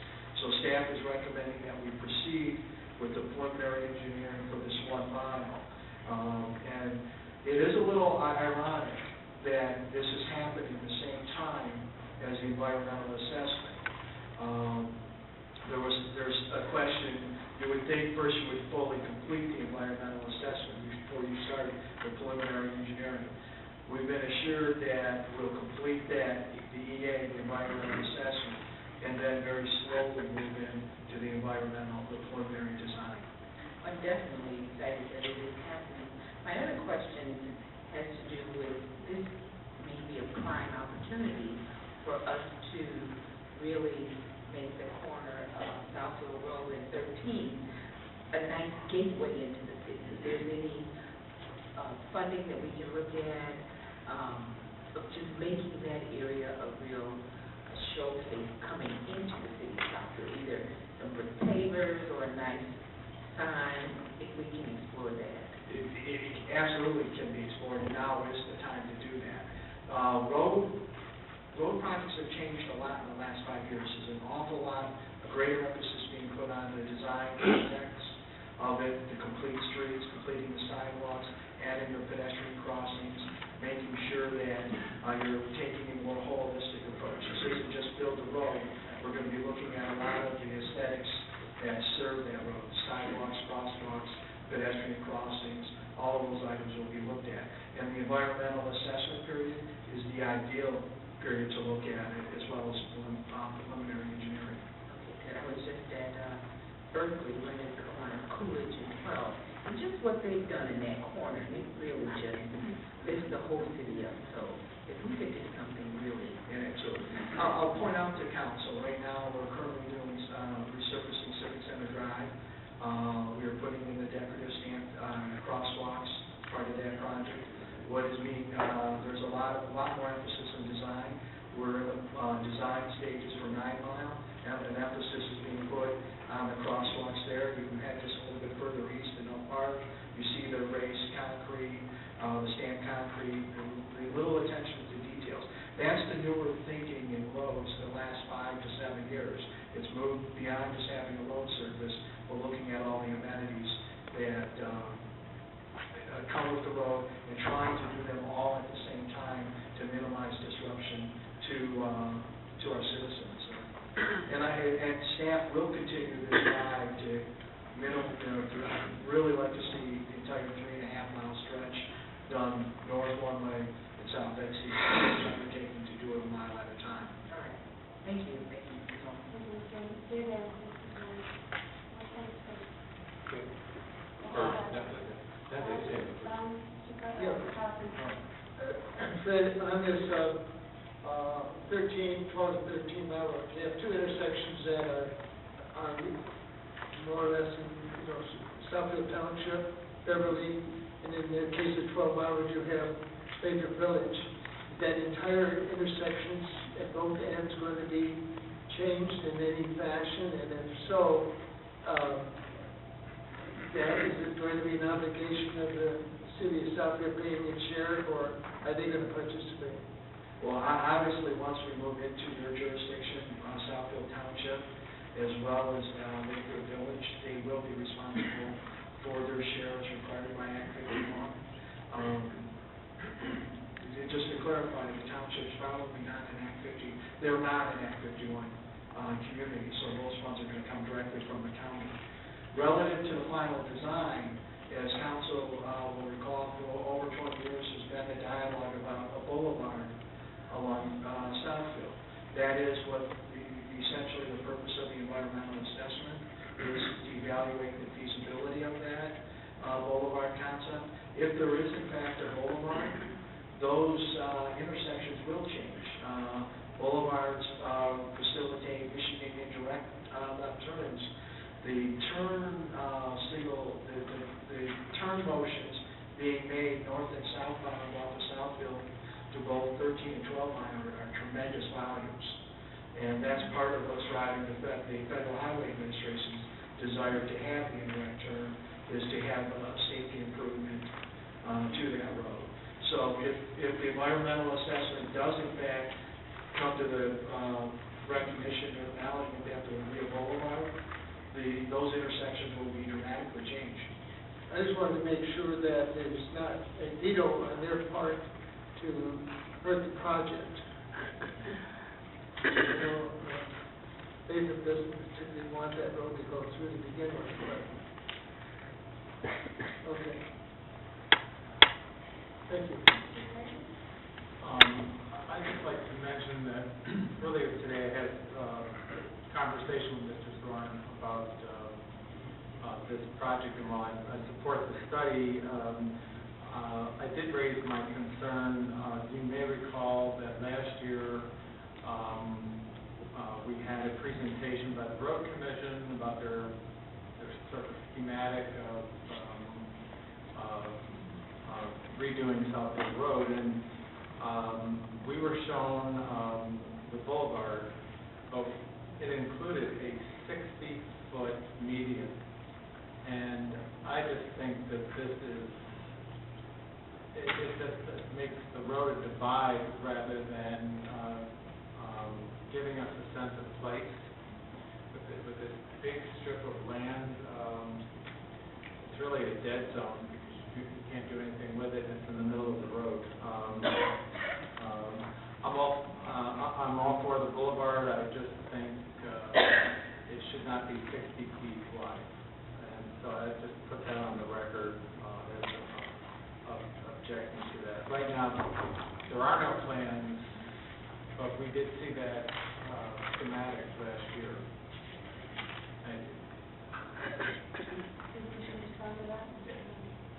So staff is recommending that we proceed with the preliminary engineering for this 1 mile. And it is a little ironic that this is happening at the same time as the environmental assessment. There's a question, you would think first you would fully complete the environmental assessment before you start the preliminary engineering. We've been assured that we'll complete that, the EA, the environmental assessment, and then very slowly move into the preliminary design. I'm definitely excited that it is happening. My other question has to do with this may be a prime opportunity for us to really make the corner of Southfield Road and 13 a nice gateway into the city. If there's any funding that we can look at, just making that area a real showcase coming into the city of Southfield, either some good pavers or a nice sign, if we can explore that. It absolutely can be explored, and now is the time to do that. Road projects have changed a lot in the last 5 years. There's an awful lot, a greater emphasis being put on the design aspects of it, the complete streets, completing the sidewalks, adding the pedestrian crossings, making sure that you're taking a more holistic approach. This isn't just build the road. We're going to be looking at a lot of the aesthetics that serve that road, sidewalks, crosswalks, pedestrian crossings, all of those items will be looked at. And the environmental assessment period is the ideal period to look at it, as well as preliminary engineering. Okay, I was just at Berkeley, right at the corner of Coolidge and 12, and just what they've done in that corner, it really just lifts the whole city up. So if we could do something really... Yeah, absolutely. I'll point out to council, right now we're currently doing resurfacing Civic Center Drive. We are putting in the decorative stamp crosswalks as part of that project. What is being, there's a lot more emphasis on design. We're in the design stages for 9 Mile, and an emphasis is being put on the crosswalks there. You can head just a little bit further east in Oak Park. You see the raised concrete, the stamped concrete, the little attention to details. That's the newer thinking in roads the last 5 to 7 years. It's moved beyond just having a road surface. We're looking at all the amenities that come with the road and trying to do them all at the same time to minimize disruption to our citizens. And staff will continue to strive to really like to see the entire 3.5 mile stretch done north one way and south exit, undertaking Fred, on this 12 to 13 mile road, you have two intersections that are more or less in, Southfield Township, Beverly, and in the case of 12 mile road, you have Baker Village. That entire intersections at both ends going to be changed in any fashion, and if so, is it going to be an obligation of the city of Southfield paying its share, or are they going to participate? Well, obviously, once we move into your jurisdiction, Southfield Township, as well as Lakewood Village, they will be responsible for their share as required by Act 51. Just to clarify, the township's probably not an Act 50, they're not an Act 51 community, so those funds are going to come directly from the county. Relative to the final design, as council will recall, for over 20 years has been a dialogue about a boulevard along Southfield. That is what essentially the purpose of the environmental assessment is, to evaluate the feasibility of that boulevard concept. If there is in fact a boulevard, those intersections will change. Boulevards facilitate issuing indirect left turns. The turn the turn motions being made north and southbound off of Southfield to both 13 and 12 mile are tremendous volumes. And that's part of what's driving the Federal Highway Administration's desire to have the indirect turn, is to have safety improvement to that road. So if the environmental assessment does in fact come to the recognition or acknowledgement that there will be a boulevard, those intersections will be dramatically changed. I just wanted to make sure that there's not a veto on their part to hurt the project. Baker doesn't particularly want that road to go through to begin with, but okay. Thank you. I'd just like to mention that earlier today I had a conversation with Mr. Thorne about this project, and while I support the study, I did raise my concern. You may recall that last year we had a presentation by the Road Commission about their sort of schematic of redoing Southfield Road, and we were shown the boulevard, but it included a 60-foot median, and I just think that this is, it just makes the road a divide rather than giving us a sense of place. With this big strip of land, it's really a dead zone because you can't do anything with it, and it's in the middle of the road. I'm all for the boulevard. I just think it should not be 60 feet wide. And so I just put that on the record as objecting to that. Right now, there are no plans, but we did see that schematic last year. Thank you.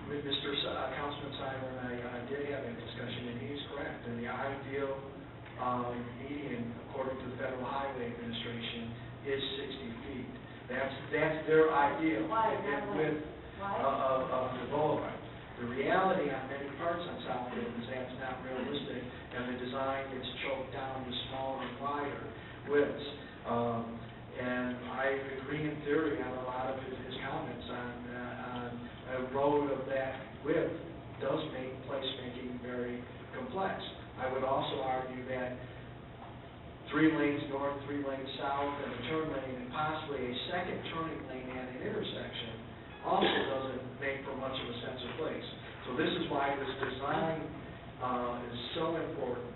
With Mr. Councilman Simon, I did have that discussion, and he's correct. And the ideal median, according to the Federal Highway Administration, is 60 feet. That's their ideal width of the boulevard. The reality on many parts on Southfield is that's not realistic, and the design gets choked down to smaller and wider widths. And I agree in theory on a lot of his comments on a road of that width does make placemaking very complex. I would also argue that 3 lanes north, 3 lanes south, and a turn lane, and possibly a second turning lane at an intersection also doesn't make for much of a sense of place. So this is why this design is so important.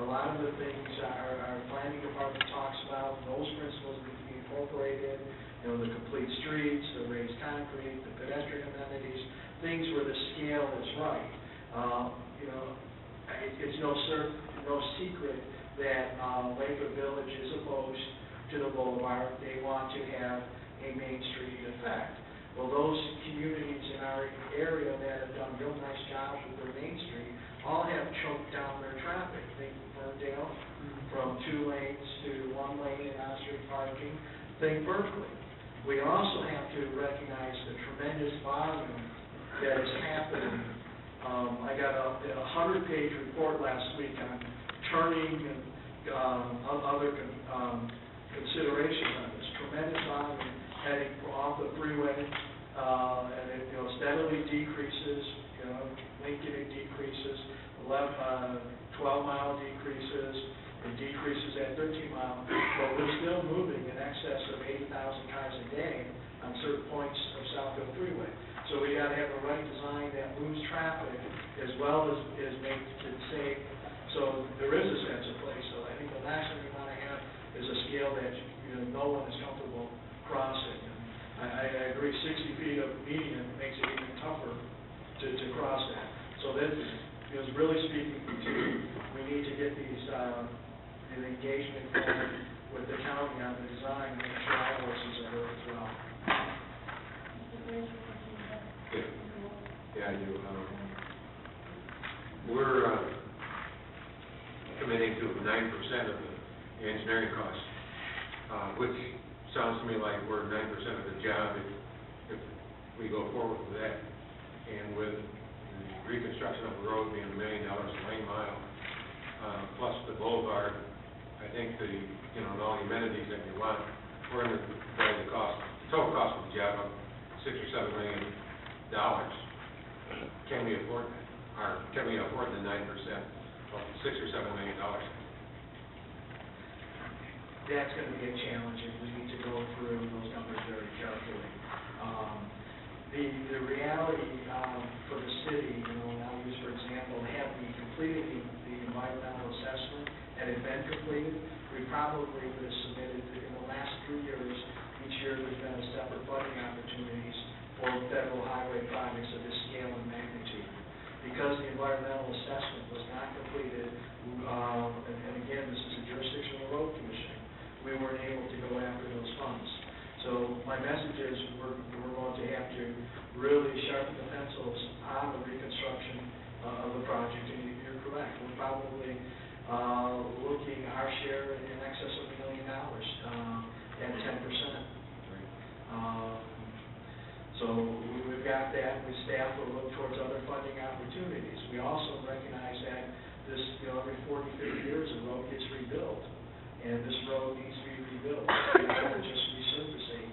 A lot of the things our planning department talks about, those principles need to be incorporated. The complete streets, the raised concrete, the pedestrian amenities, things where the scale is right. It's no secret that Lakewood Village is opposed to the boulevard. They want to have a Main Street effect. Well, those communities in our area that have done real nice jobs with their Main Street all have choked down their traffic. Think Ferndale, from 2 lanes to 1 lane in on-street parking. Think Berkeley. We also have to recognize the tremendous volume that is happening. I got a 100-page report last week on turning and other considerations on this tremendous volume heading off the freeway, and it steadily decreases. Lincoln it decreases, 12-mile decreases, it decreases at 13-mile, but we're still moving in excess of 80,000 cars a day on certain points of Southfield Freeway. So we got to have the right design that moves traffic as well as makes it safe. So there is a sense of place. So I think the last thing we want to have is a scale that no one is comfortable crossing. I agree, 60 feet of median makes it even tougher to cross that. So that is really speaking to, we need to get these, the engagement going with the county on the design and make sure our voices are heard as well. Yeah, I do. We're committing to 9% of the engineering costs, which sounds to me like we're 9% of the job if we go forward with that. And with the reconstruction of the road being $1 million a lane mile, plus the boulevard, I think and all the amenities that we want, we're going to drive the total cost of the job up $6 or $7 million. Can we afford that? Or can we afford the 9% of $6 or $7 million? That's going to be a challenge, and we need to go through those numbers very carefully. The reality for the city, and I'll use for example, had we completed the environmental assessment and it been completed, we probably would have submitted in the last 3 years. Each year there's been a separate funding opportunities for federal highway projects of this scale and magnitude. Because the environmental assessment was not completed, and again, this is a jurisdiction of the road commission, we weren't able to go after those funds. So my message is we're going to have to really sharpen the pencils on the reconstruction of the project, and you're correct. We're probably looking our share in excess of $1 million at 10%. So we've got that. We staff will look towards other funding opportunities. We also recognize that this, every 40, 50 years a road gets rebuilt, and this road needs to be rebuilt. It's not just resurfacing.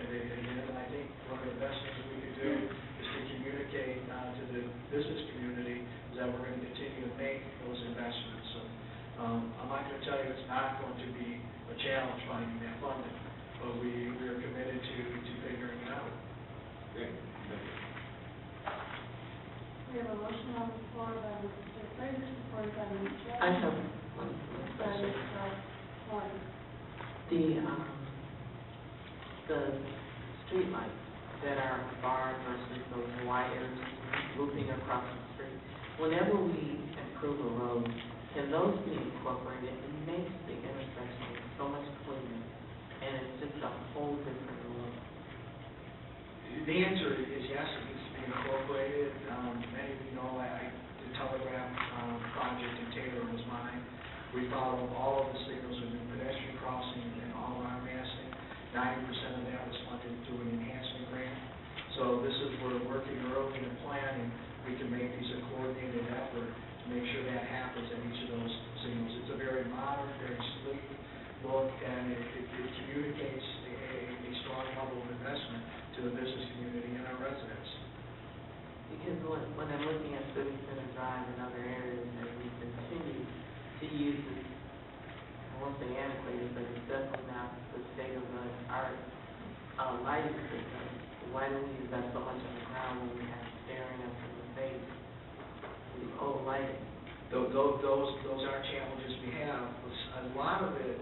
And I think one of the best things we could do is to communicate to the business community is that we're going to continue to make those investments. So I'm not going to tell you it's not going to be a challenge finding that funding, but we are committed to figuring it out. Okay. We have a motion on the floor by Mr. Fraser, supported by Ms. Jones. I have one By question. Ms. Morgan. The streetlights that are barred versus those wires looping across the street, whenever we improve a road, can those be incorporated? It makes the intersection so much cleaner, and it's just a whole different look. The answer is yes, it needs to be incorporated. Many of you know the telegraph project in Taylor was mine. We follow all of the signals with new pedestrian crossing and all of our massing. 90% of that was funded through an enhancement grant. So this is where we're working early in planning. We can make these a coordinated effort to make sure that happens at each of those signals. It's a very modern, very sleek look, and it communicates a strong level of investment to the business community and our residents. Because when I'm looking at City Center Drive and other areas that we continue to use it, I won't say antiquated, but it's definitely not the state of the art lighting system. Why do we invest so much on the ground when we have staring us in the face with old lighting? Those are challenges we have. A lot of it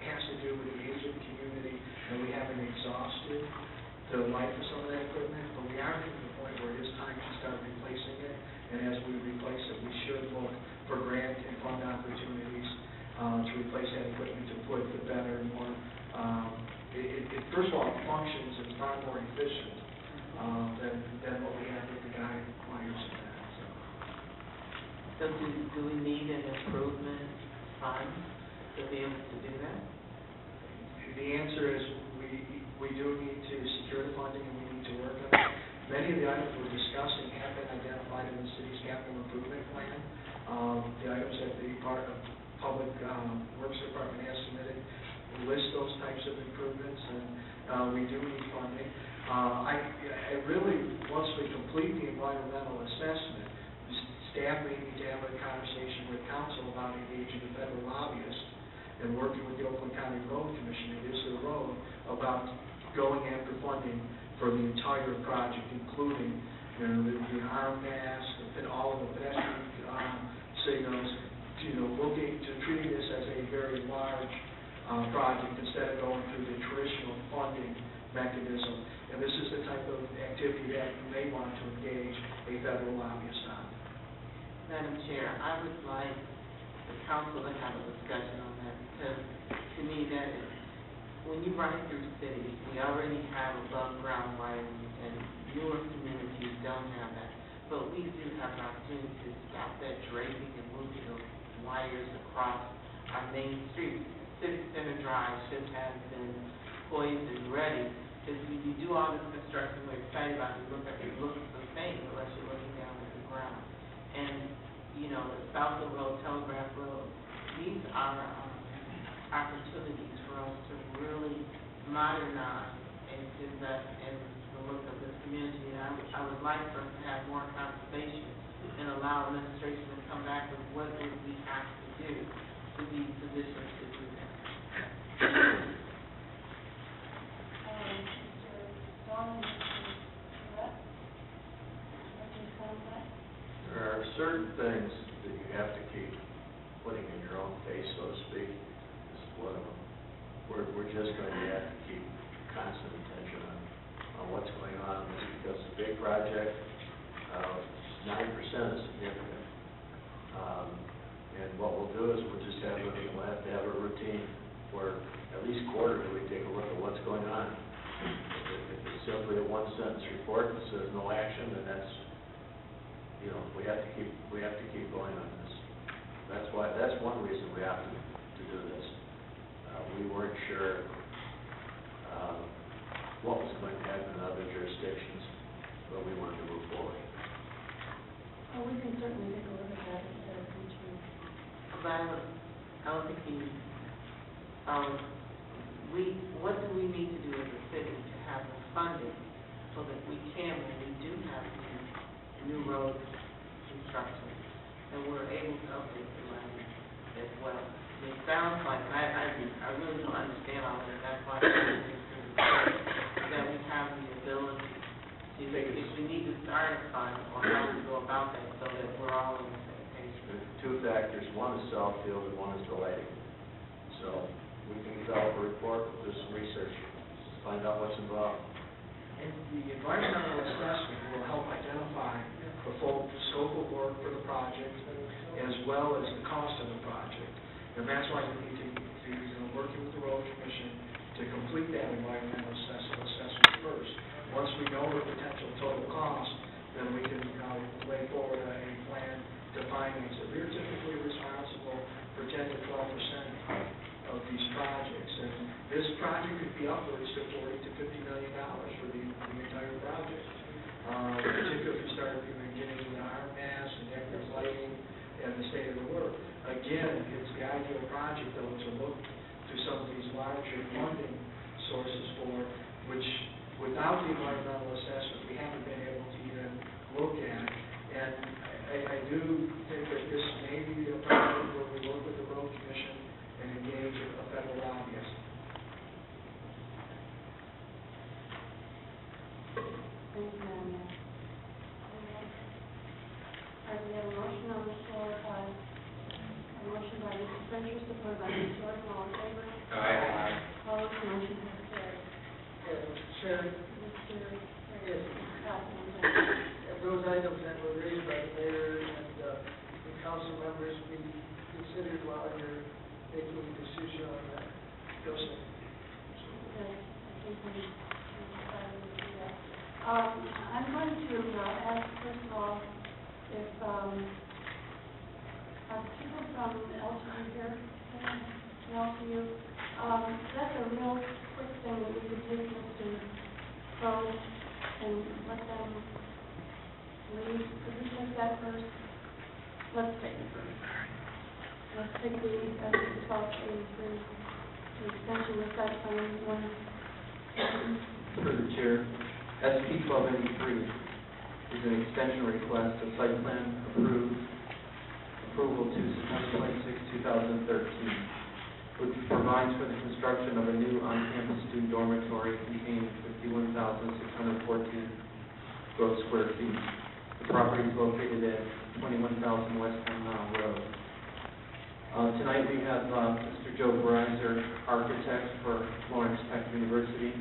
has to do with the age of the community, and we haven't exhausted the life of some of that equipment, but we are getting to the point where it is time to start replacing it, and as we replace it, we should look for grant and fund opportunities to replace that equipment to put the better and more, first of all, it functions and it's far more efficient So do we need an improvement fund to be able to do that? The answer is we do need to secure the funding and we need to work on it. Many of the items we're discussing have been identified in the city's capital improvement plan. The items that the Public Works Department has submitted list those types of improvements, and we do need funding. I really, once we complete the environmental assessment, staff may need to have a conversation with council about engaging a federal lobbyist and working with the Oakland County Road Commission, it is their road, about going after funding for the entire project, including, the arm mass, and all of the pedestrian signals, looking to treating this as a very large project instead of going through the traditional funding mechanism. And this is the type of activity that you may want to engage a federal lobbyist on. Madam Chair, I would like the council to have a discussion on that, because to me that is, when you ride through cities, we already have above ground wiring, and newer communities don't have that. But we do have an opportunity to stop that draping and moving of wires across our main streets. Civic Center Drive should have been poised and ready, because when you do all this construction, we're excited about it, it looks the same unless you're looking down at the ground. And, the Southfield Road, Telegraph Road, these are opportunities for us to really modernize and invest in the look of this community. And I would like for us to have more conversation and allow administration to come back with what would we have to do to be positioned to do that. There are certain things that you have to keep putting in your own face, so to speak. This is one of them. We're just going to have to keep constant attention on what's going on, because the big project, 9% is significant. And what we'll do is we'll have to have a routine where at least quarterly we take a look at what's going on. If it's simply a one-sentence report that says no action, then that's, we have to keep going on this. That's one reason we have to do this. We weren't sure what was going to happen in other jurisdictions, but we wanted to move forward. Well, we can certainly take a look at that instead of reaching. But I don't think what do we need to do as a city to have the funding so that we can, when we do have new road construction, and we're able to update the money as well. It sounds like, I really don't understand all of it, that's why I'm that we have the ability to, if we need to start a fund, or how to go about that so that we're all on the same page. There's two factors. One is Southfield and one is the lighting. So we can develop a report, do some research, find out what's involved. And the environmental assessment will help identify the full scope of work for the project as well as the cost of the project. And that's why we need to working with the Road Commission to complete that environmental assessment first. Once we know the potential total cost, then we can lay forward a plan to finance it. We're typically responsible for 10 to 12% of these projects, and this project could be upwards to $40 to $50 million for the entire project. Particularly if you start getting into the arm mass and decorative lighting and the state of the work. Again, it's the ideal project though to look to some of these larger funding sources for, which without the environmental assessment we haven't been able to even look at. And I do think that this may be a project where we work with the Road Commission and engage a federal lobbyist. Thank you, Madam Mayor. We have a motion on the floor by, a motion by Mr. Spencer, supported by Mr. Jordan. All in favor? Aye. Opposed? Motion has carried. Mr. Chairman, Mr. Yes. Councilman. and those items that were raised by the mayor and the council members be considered while you're making a decision on that. Joseph? Yes, I think we decided to do that. I'm going to ask, first of all, if people from LTU here, LTU, that's a real quick thing that we could take Mr. Crowe and let them leave. Could we take that first? Let's take it first. Let's take the SB 1283, the extension of site plan one. Through the chair, SB 1283 is an extension request of site plan approval to September 26, 2013, which provides for the construction of a new on-campus student dormitory containing 51,614 gross square feet. The property is located at 21,000 West 10 Mile Road. Tonight we have Mr. Joe Breiser, architect for Florence Tech University.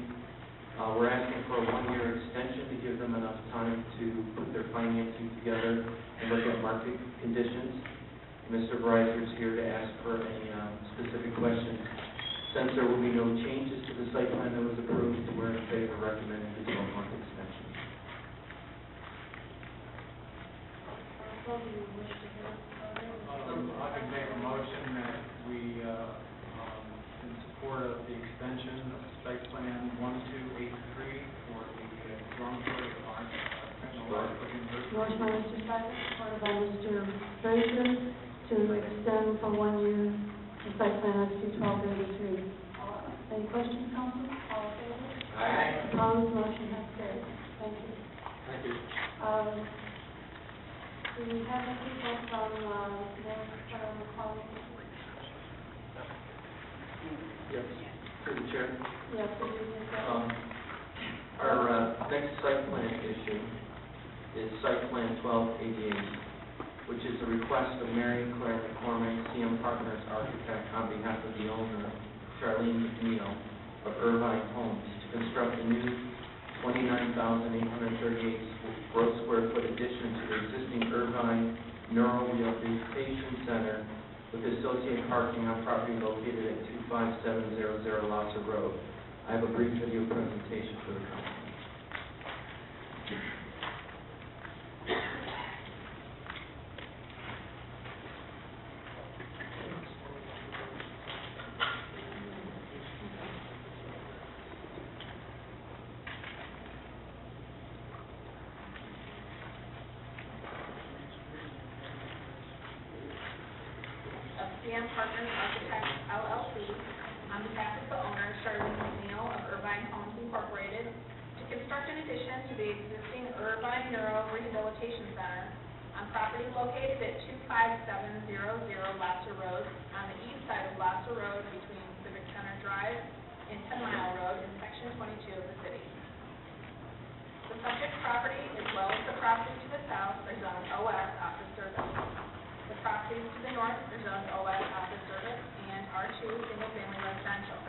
We're asking for a one-year extension to give them enough time to put their financing together and look at market conditions. Mr. Breiser is here to ask for any specific questions. Since there will be no changes to the site plan that was approved, we're in favor of recommending the 12-month extension. I can make a motion that we, in support of the extension of site plan 1283 for the dormitory of Art University. Motion by Mr. Cypress, supported by Mr. Frazier, to extend for 1 year the site plan SB 1283. Any questions, council? All in favor? Aye. Opposed? Motion has carried. Thank you. Thank you. Do we have any people from the college? Yes. Through the chair. Yes, we do take that. Our next site plan issue is site plan 1288, which is a request of Mary Claire McCormick, CM Partners Architect, on behalf of the owner, Charlene McNeil, of Irvine Homes, to construct a new 29,838 gross square foot addition to the existing Irvine Neuro Rehabilitation Center with associated parking on property located at 25700 Lasser Road. I have a brief video presentation for the council. CM Partners Architects LLC, on behalf of the owner, Charlene McNeil of Irvine Homes Incorporated, to construct an addition to the existing Irvine Neuro Rehabilitation Center on property located at 25700 Lasser Road, on the east side of Lasser Road between Civic Center Drive and 10 Mile Road in Section 22 of the city. The subject property, as well as the property to the south, are zoned OS Office Service. The properties to the north are zoned OS Office Service and R2 Single Family Residential.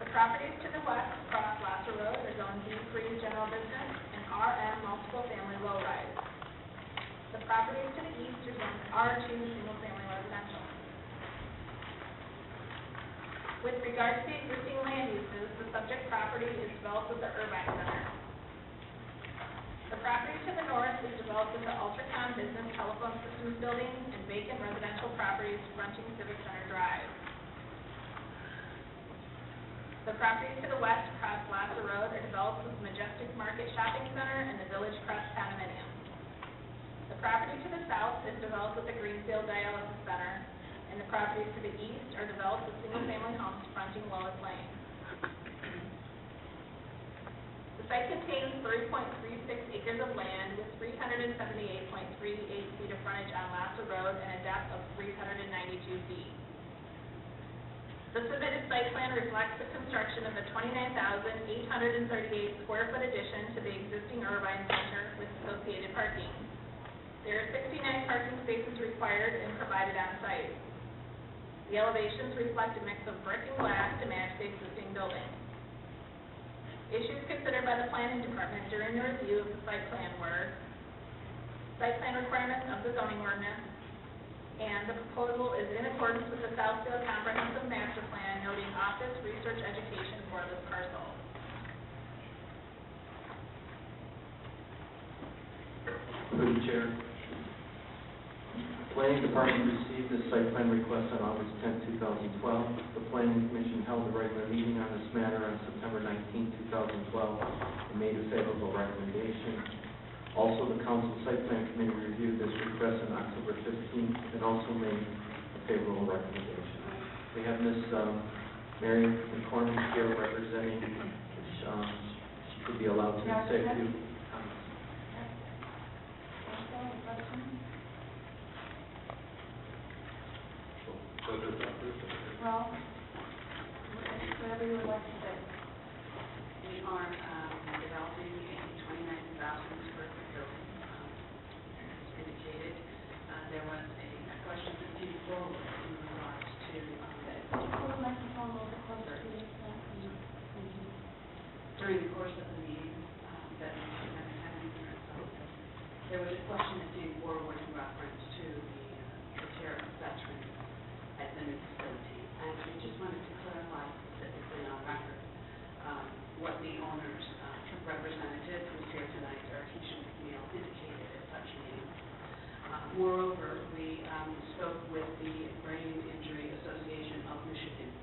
The properties to the west across Lasser Road are zoned B3 General Business and RM Multiple Family Low Rise. The properties to the east are zoned R2 Single Family Residential. With regard to the existing land uses, the subject property is developed with the Irvine Center. The property to the north is developed with the Ultracom Business Telephone Systems Building and vacant residential properties fronting Civic Center Drive. The properties to the west across Lasser Road are developed with Majestic Market Shopping Center and the Village Crest Condominium. The property to the south is developed with the Greenfield Dialysis Center, and the properties to the east are developed with single-family homes fronting Lois Lane. The site contains 3.36 acres of land with 378.38 feet of frontage on Lasser Road and a depth of 392 feet. The submitted site plan reflects the construction of a 29,838 square foot addition to the existing Irvine Center with associated parking. There are 69 parking spaces required and provided on site. The elevations reflect a mix of brick and glass to match the existing building. Issues considered by the planning department during the review of the site plan were site plan requirements of the zoning ordinance, and the proposal is in accordance with the Southfield Comprehensive Master Plan noting office research education for this parcel. Through the chair. The Planning Department received the site plan request on August 10, 2012. The Planning Commission held a regular meeting on this matter on September 19, 2012, and made a favorable recommendation. Also, the Council Site Plan Committee reviewed this request on October 15th and also made a favorable recommendation. We have Ms. Mary McCormick here representing, she could be allowed to say a few comments. Well, whatever you would like to say. We are developing a 29,000 square foot building. As indicated, there was a question that came forward in regards to during the course of the meeting that we have been having here at Southfield. There was a question that came forward in reference to the care of veterans at the new facility. And we just wanted to clarify specifically on record what the owner's representative who's here tonight, Keisha McNeil, indicated at such meeting. Moreover, we spoke with the Brain Injury Association of Michigan,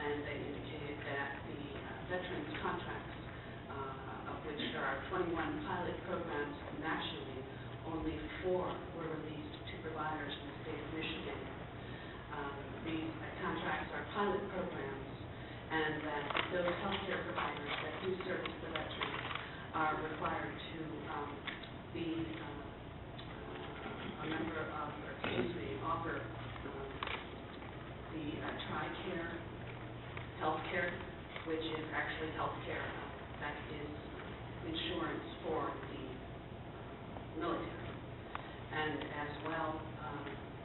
and they indicated that the veterans contracts, of which there are 21 pilot programs nationally, only 4 were released to providers in the state of Michigan. These contracts are pilot programs, and that those healthcare providers that do service the veterans are required to be a member of, offer the TRICARE healthcare, which is actually healthcare that is insurance for the military, and as well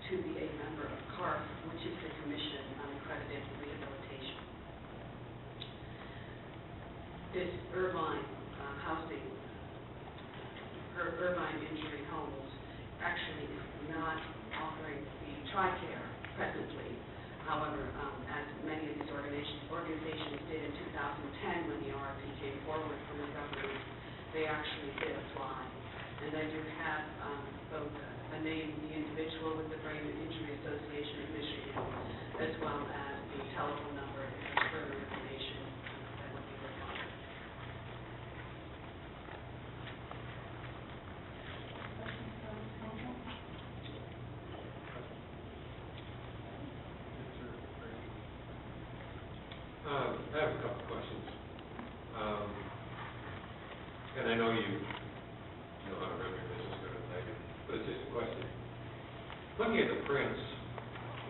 to be a member of CARF, which is the Commission on Accredited Rehabilitation. This Irvine housing, Irvine Injury Homes, actually is not offering the TRICARE presently. However, as many of these organizations did in 2010 when the RFP came forward from the government, they actually did apply. And I do have both the name, the individual with the Brain Injury Association of Michigan, as well as the telephone number if there's further information that would be required. I have a couple questions. And I know you know how to run your business better than I do, but it's just a question. Looking at the prints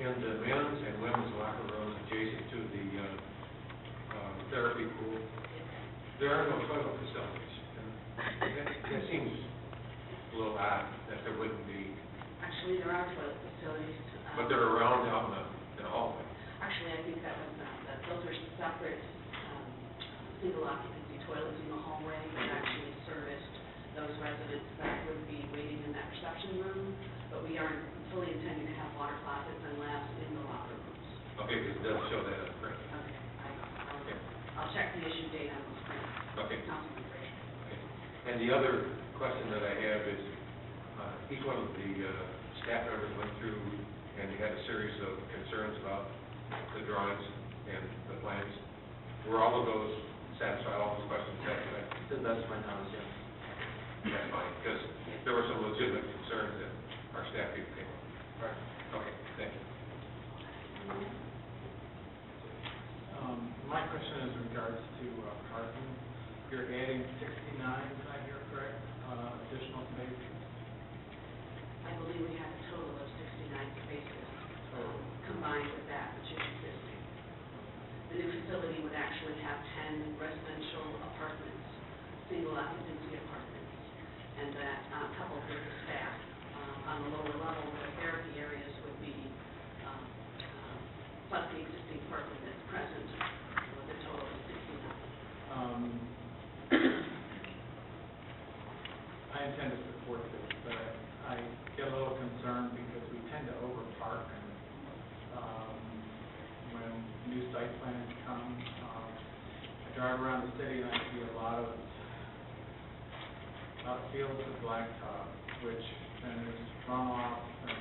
in the men's and women's locker rooms adjacent to the therapy pool, there are no toilet facilities. And that seems a little odd that there wouldn't be. Actually, there are toilet facilities. But they're around out in the hallway. Actually, I think that was those are separate single occupancy toilets in the hallway that actually serviced those residents that would be waiting in that reception room. But we aren't fully intending to have water closets and labs in the locker rooms. Okay, because it doesn't show that on the print. Okay, I'll check the issue date on those prints. Okay. Councilman Frazier. Okay. And the other question that I have is, each one of the staff members went through and had a series of concerns about the drawings and the plans. Were all of those satisfied, all those questions satisfied? To the best of my knowledge, yes. That's fine, because there were some legitimate concerns that our staff people came up with. Right. Okay, thank you. My question is in regards to parking. You're adding 69, if I hear correct, additional spaces? I believe we have a total of 69 spaces combined with that which is existing. The new facility would actually have 10 residential apartments, single occupancy apartments, and that coupled with the staff on the lower level where the therapy areas would be, plus the existing parking that's present, with a total of 69. I intend to support this, but I get a little concerned because we tend to overpark when new site plans come. I drive around the city and I see a lot of fields of blacktop, which then is runoff and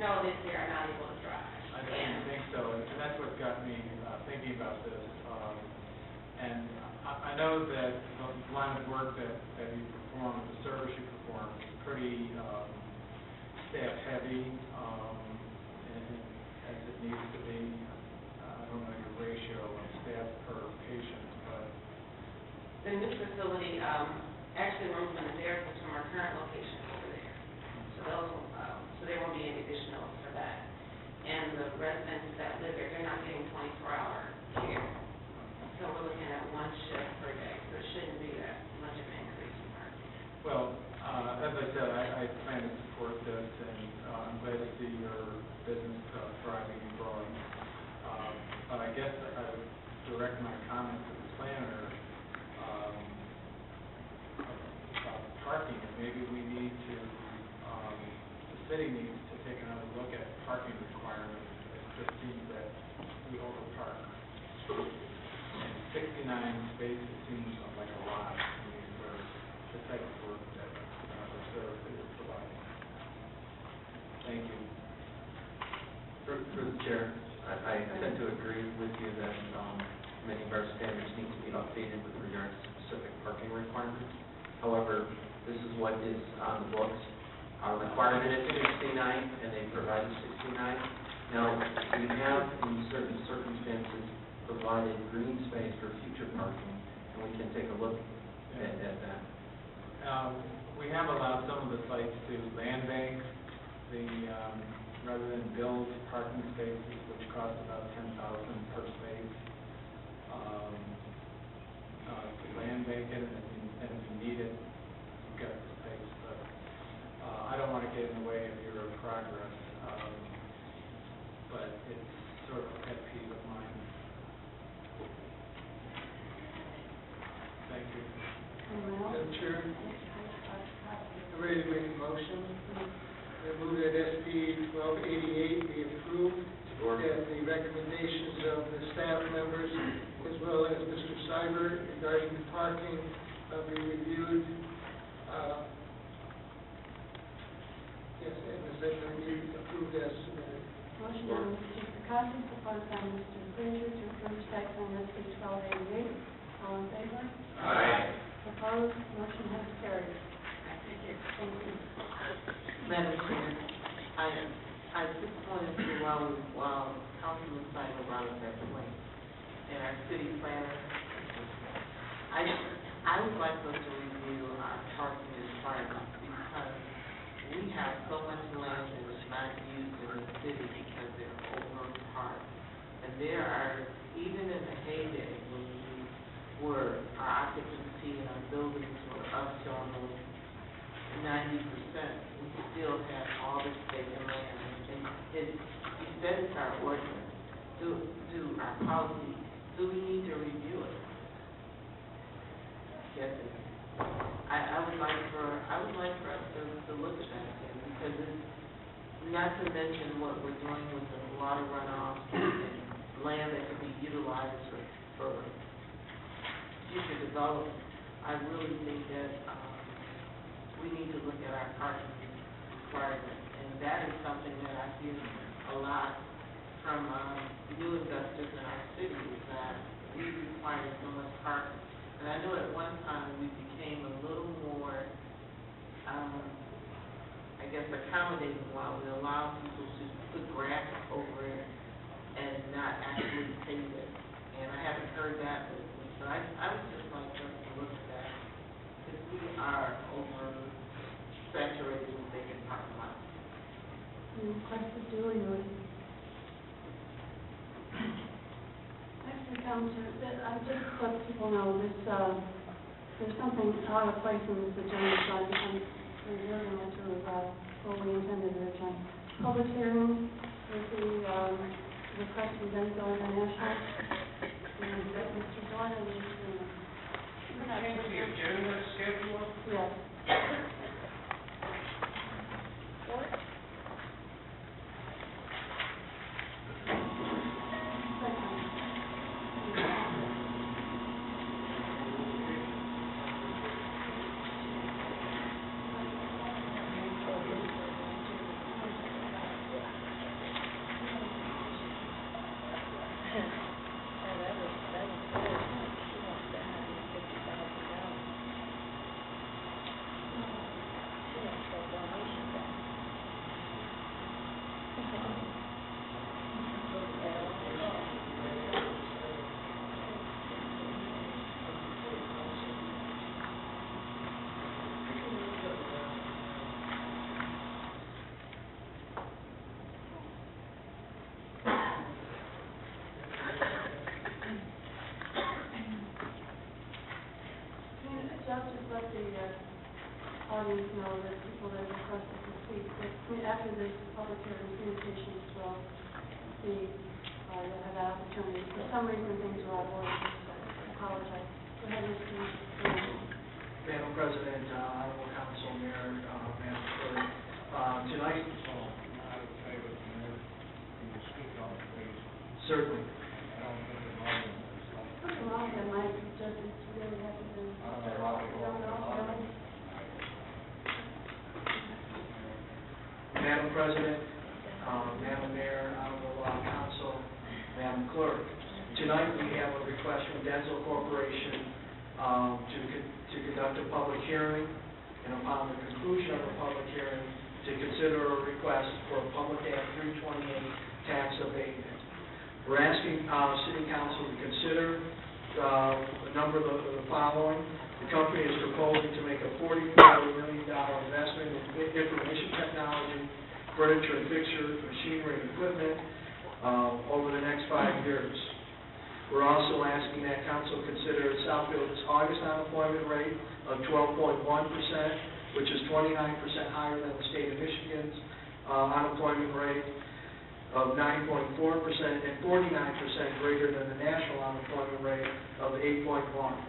know that they are not able to drive. I didn't think so, and that's what got me thinking about this. And I know that the line of work that you perform, the service you perform, is pretty staff-heavy, and as it needs to be. I don't know your ratio of staff per patient, but... The new facility, actually rooms in the therapists from our current location over there. So there won't be any additional for that. And the residents that live there, they're not getting 24-hour care. So we're looking at one shift per day, so it shouldn't be that much of an increase in parking. Well, as I said, I plan to support this, and I'm glad to see your business thriving and growing. But I guess I would direct my comments to the planner about parking, and maybe we need to, the city needs to take another look at parking requirements. It just seems that we overpark. And 69 spaces seems like a lot to me for the type of work that the service is providing. Thank you. Through the chair, I tend to agree with you that many of our standards need to be updated with regards to specific parking requirements. However, this is what is on the books. Our requirement is 69, and they provide 69. Now, we have, in certain circumstances, provided green space for future parking, and we can take a look at that. We have allowed some of the sites to land bank rather than build parking spaces, which cost about $10,000 per space. To land bank it, and if you need it, you've got the space. But I don't want to get in the way of your progress, but it's sort of a pet peeve of mine. Thank you. Madam Chair, I'm ready to make a motion. I move that SB 1288 be approved, that the recommendations of the staff members, as well as Mr. Seibert regarding the parking, be reviewed. Yes, and the second be approved as submitted. Motion by Mr. Perkins, supported by Mr. Frazier to approve text on SB 1288. All in favor? Aye. Opposed? Motion has carried. Thank you. Thank you. Madam Chair, I just wanted to, while Councilman Seibert brought up that point, and our city planner, I would like us to review our parking requirements, because we have so much land that is not used in the city because they're overparked. And there are, even in the heyday, when our occupancy in our buildings were up to almost 90%, we still have all this vacant land. And you said it's our ordinance, our policy, do we need to review it? Yes, it is. I would like for us to look at that again, because it's, not to mention what we're doing with the water runoff and land that could be utilized for future development. I really think that we need to look at our parking requirements, and that is something that I hear a lot from new investors in our city, is that we require so much parking. And I know at one time we became a little more, accommodating, while we allow people to put grass over it and not actually pave it. And I haven't heard that lately. So I would just like us to look at that, because we are over-saturated with vacant parking lots. Requested duly noted. Next encounter, I just let people know this, there's something out of place in this agenda, so I'm reserving it to what we intended originally. Public hearing with the request from DENSO International. And Mr. Jordan is Change the agenda schedule? Yes. just let the audience know that people that requested to speak, that after this public hearing, communications will be, you'll have that opportunity. For some reason, things are out of order, so I apologize. Go ahead, Mr. Madam President, Honorable Council, Mayor, Madam Clerk, tonight, certainly. Well, that might just, it's really hasn't been. Madam President, Madam Mayor, Honorable Council, Madam Clerk, tonight we have a request from DENSO Corporation to conduct a public hearing, and upon the conclusion of the public hearing, to consider a request for a Public Act 328 tax abatement. We're asking City Council to consider a number of the following. The company is proposing to make a $44 million investment in information technology, furniture and fixtures, machinery and equipment over the next 5 years. We're also asking that Council consider Southfield's August unemployment rate of 12.1%, which is 29% higher than the state of Michigan's unemployment rate of 9.4% and 49% greater than the national unemployment rate of 8.1%.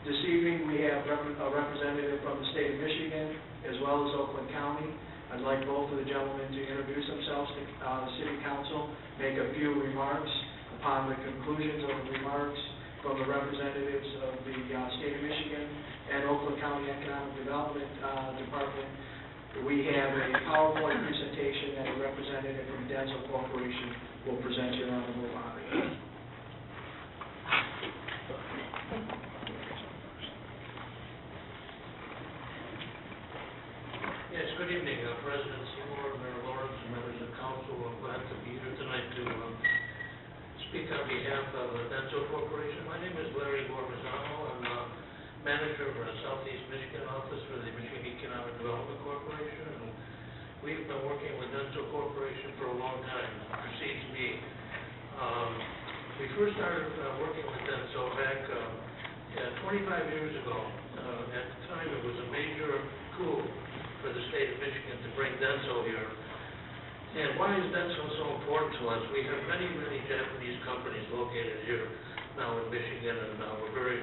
This evening we have a representative from the state of Michigan as well as Oakland County. I'd like both of the gentlemen to introduce themselves to the City Council, make a few remarks. Upon the conclusions of the remarks from the representatives of the state of Michigan and Oakland County Economic Development Department, we have a PowerPoint presentation that a representative from DENSO Corporation will present to your honorable body. Yes, good evening, President Seymour, Mayor Lawrence, and members of council. I'm glad to be here tonight to speak on behalf of the DENSO Corporation. My name is Larry Gormazano. I'm manager of our Southeast Michigan office for the Michigan Economic Development Corporation. And we've been working with DENSO Corporation for a long time. It precedes me. We first started working with DENSO back 25 years ago. At the time, it was a major coup for the state of Michigan to bring DENSO here. And why is DENSO so important to us? We have many, many Japanese companies located here now in Michigan, and we're very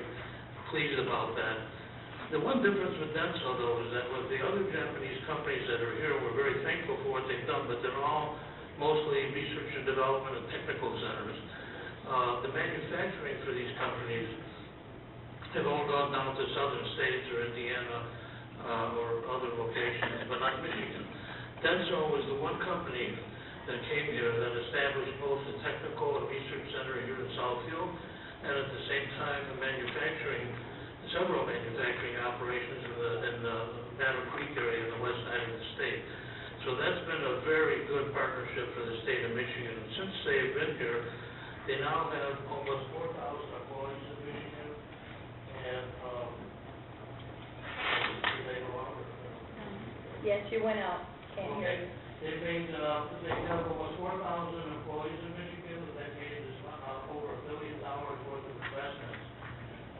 pleased about that. The one difference with DENSO, though, is that with the other Japanese companies that are here, we're very thankful for what they've done, but they're all mostly research and development and technical centers. The manufacturing for these companies have all gone down to southern states or Indiana or other locations, but not Michigan. DENSO was the one company that came here that established both the technical and research center here in Southfield, and at the same time several manufacturing operations in the Battle Creek area in the west side of the state. So that's been a very good partnership for the state of Michigan. And since they've been here, they now have almost 4,000 employees in Michigan, and did they go out? Yes, you went out. Can't hear you. They have almost 4,000 employees in Michigan, and they made over $1 billion worth of investments.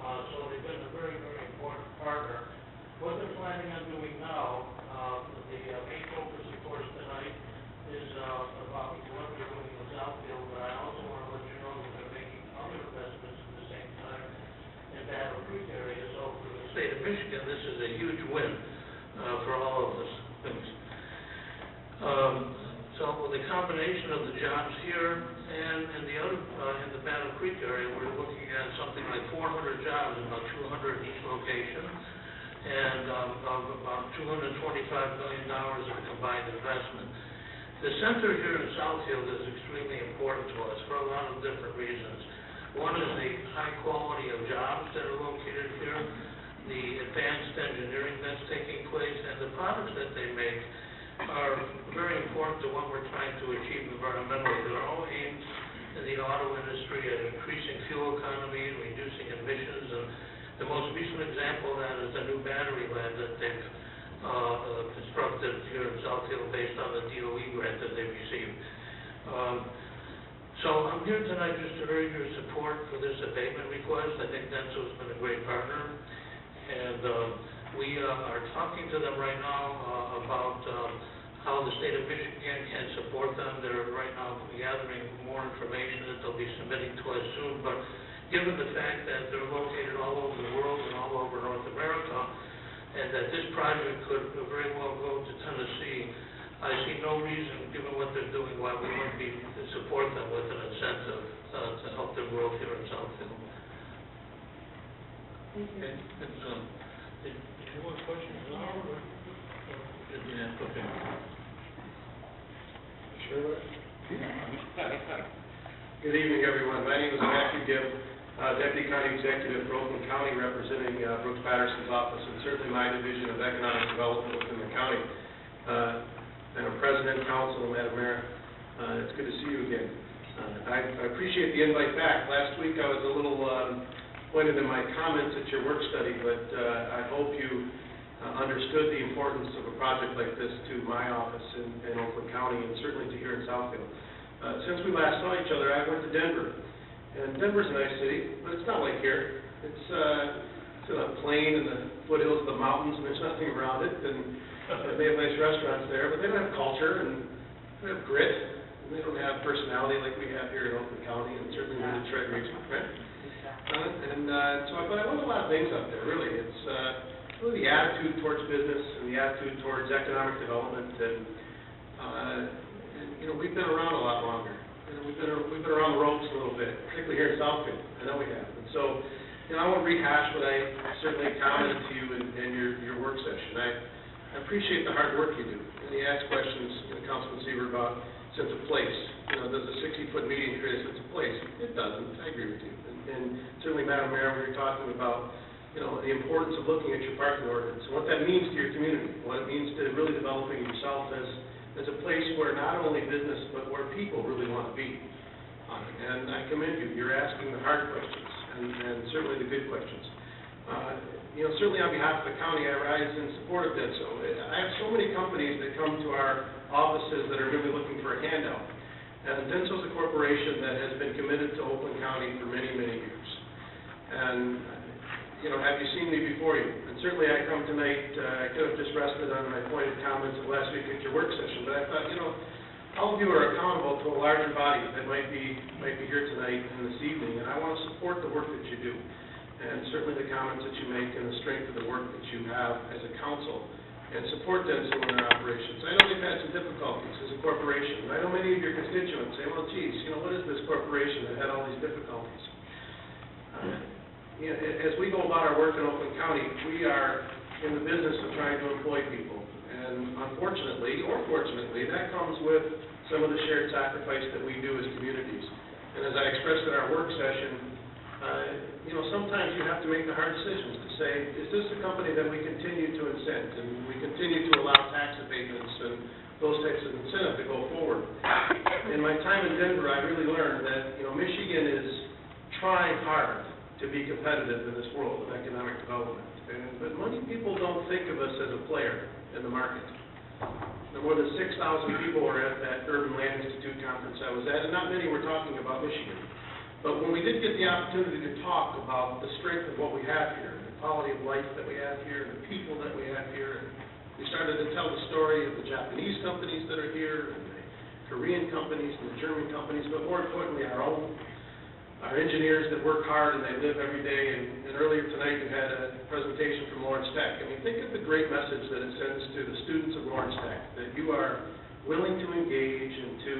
So they've been a very, very important partner. What they're planning on doing now, the main focus, of course, tonight is about what they're doing in Southfield, but I also want to let you know that they're making other investments at the same time in Battle Creek area. So for the state of Michigan, this is a huge win for all of us. So with the combination of the jobs here and in the Battle Creek area, we're looking at something like 400 jobs, about 200 in each location, and about $225 million of combined investment. The center here in Southfield is extremely important to us for a lot of different reasons. One is the high quality of jobs that are located here, the advanced engineering that's taking place, and the products that they make are very important to what we're trying to achieve environmentally. They're all aimed in the auto industry at increasing fuel economy and reducing emissions. And the most recent example of that is the new battery lab that they've constructed here in Southfield based on the DOE grant that they've received. So I'm here tonight just to urge your support for this abatement request. I think DENSO's been a great partner, and we are talking to them right now about how the state of Michigan can support them. They're right now gathering more information that they'll be submitting to us soon, but given the fact that they're located all over the world and all over North America, and that this project could very well go to Tennessee, I see no reason, given what they're doing, why we wouldn't be to support them with an incentive to help their growth here in Southfield. Thank you. Did you want questions now, or? Yeah, okay. Sure. Good evening, everyone. My name is Matthew Gibb, Deputy County Executive for Oakland County, representing Brooks Patterson's office, and certainly my division of economic development within the county. Madam President, Council, Madam Mayor, it's good to see you again. I appreciate the invite back. Last week I was a little pointed in my comments at your work study, but I hope you understood the importance of a project like this to my office in Oakland County, and certainly to here in Southfield. Since we last saw each other, I went to Denver. And Denver's a nice city, but it's not like here. It's in a plain in the foothills of the mountains, and there's nothing around it. And they have nice restaurants there, but they don't have culture, and they have grit, and they don't have personality like we have here in Oakland County, and certainly in the Detroit region, right? But I learned a lot of things up there, really. It's really the attitude towards business and the attitude towards economic development, and you know, we've been around a lot longer. You know, we've been around the ropes a little bit, particularly here in Southfield. I know we have. And so, you know, I won't rehash what I certainly commented to you in your work session. I appreciate the hard work you do. And you ask questions, you know, Councilman Seaver, about sense of place. You know, does a 60-foot median create a sense of place? It doesn't. I agree with you. And certainly, Madam Mayor, we were talking about, you know, the importance of looking at your parking ordinance and what that means to your community, what it means to really developing yourself as a place where not only business, but where people really want to be. And I commend you. You're asking the hard questions and certainly the good questions. You know, certainly on behalf of the county, I rise in support of DENSO. I have so many companies that come to our offices that are really looking for a handout. And DENSO is a corporation that has been committed to Oakland County for many, many years. And, you know, have you seen me before you? And certainly I come tonight, I could have just rested on my pointed comments of last week at your work session, but I thought, you know, all of you are accountable to a larger body that might be here tonight and this evening, and I want to support the work that you do. And certainly the comments that you make and the strength of the work that you have as a council, and support DENSO in their operations. I know they've had some difficulties as a corporation, and I know many of your constituents say, well, geez, you know, what is this corporation that had all these difficulties? You know, as we go about our work in Oakland County, we are in the business of trying to employ people. And unfortunately, or fortunately, that comes with some of the shared sacrifice that we do as communities. And as I expressed in our work session, you know, sometimes you have to make the hard decisions to say, is this a company that we continue to incent and we continue to allow tax abatements and those types of incentive to go forward? In my time in Denver, I really learned that, you know, Michigan is trying hard to be competitive in this world of economic development. But many people don't think of us as a player in the market. More than 6,000 people were at that Urban Land Institute conference I was at, and not many were talking about Michigan. But when we did get the opportunity to talk about the strength of what we have here, the quality of life that we have here, and the people that we have here, and we started to tell the story of the Japanese companies that are here, and the Korean companies, and the German companies, but more importantly, our own. Our engineers that work hard and they live every day, and earlier tonight you had a presentation from Lawrence Tech. I mean, think of the great message that it sends to the students of Lawrence Tech, that you are willing to engage and to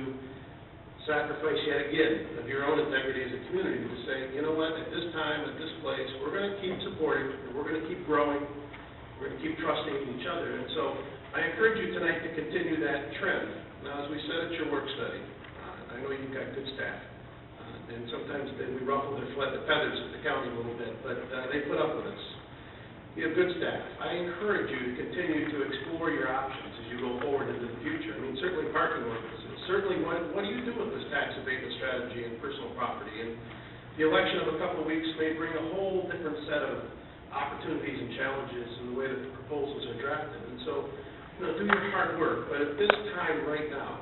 sacrifice yet again of your own integrity as a community to say, you know what, at this time, at this place, we're going to keep supporting, and we're going to keep growing, we're going to keep trusting in each other. And so I encourage you tonight to continue that trend. Now, as we said at your work study, I know you've got good staff. And sometimes we ruffle their feathers at the county a little bit, but they put up with us. You have good staff. I encourage you to continue to explore your options as you go forward into the future. I mean, certainly parking ordinances. Certainly, what do you do with this tax abatement strategy and personal property? And the election of a couple of weeks may bring a whole different set of opportunities and challenges in the way that the proposals are drafted. And so, you know, do your hard work. But at this time right now,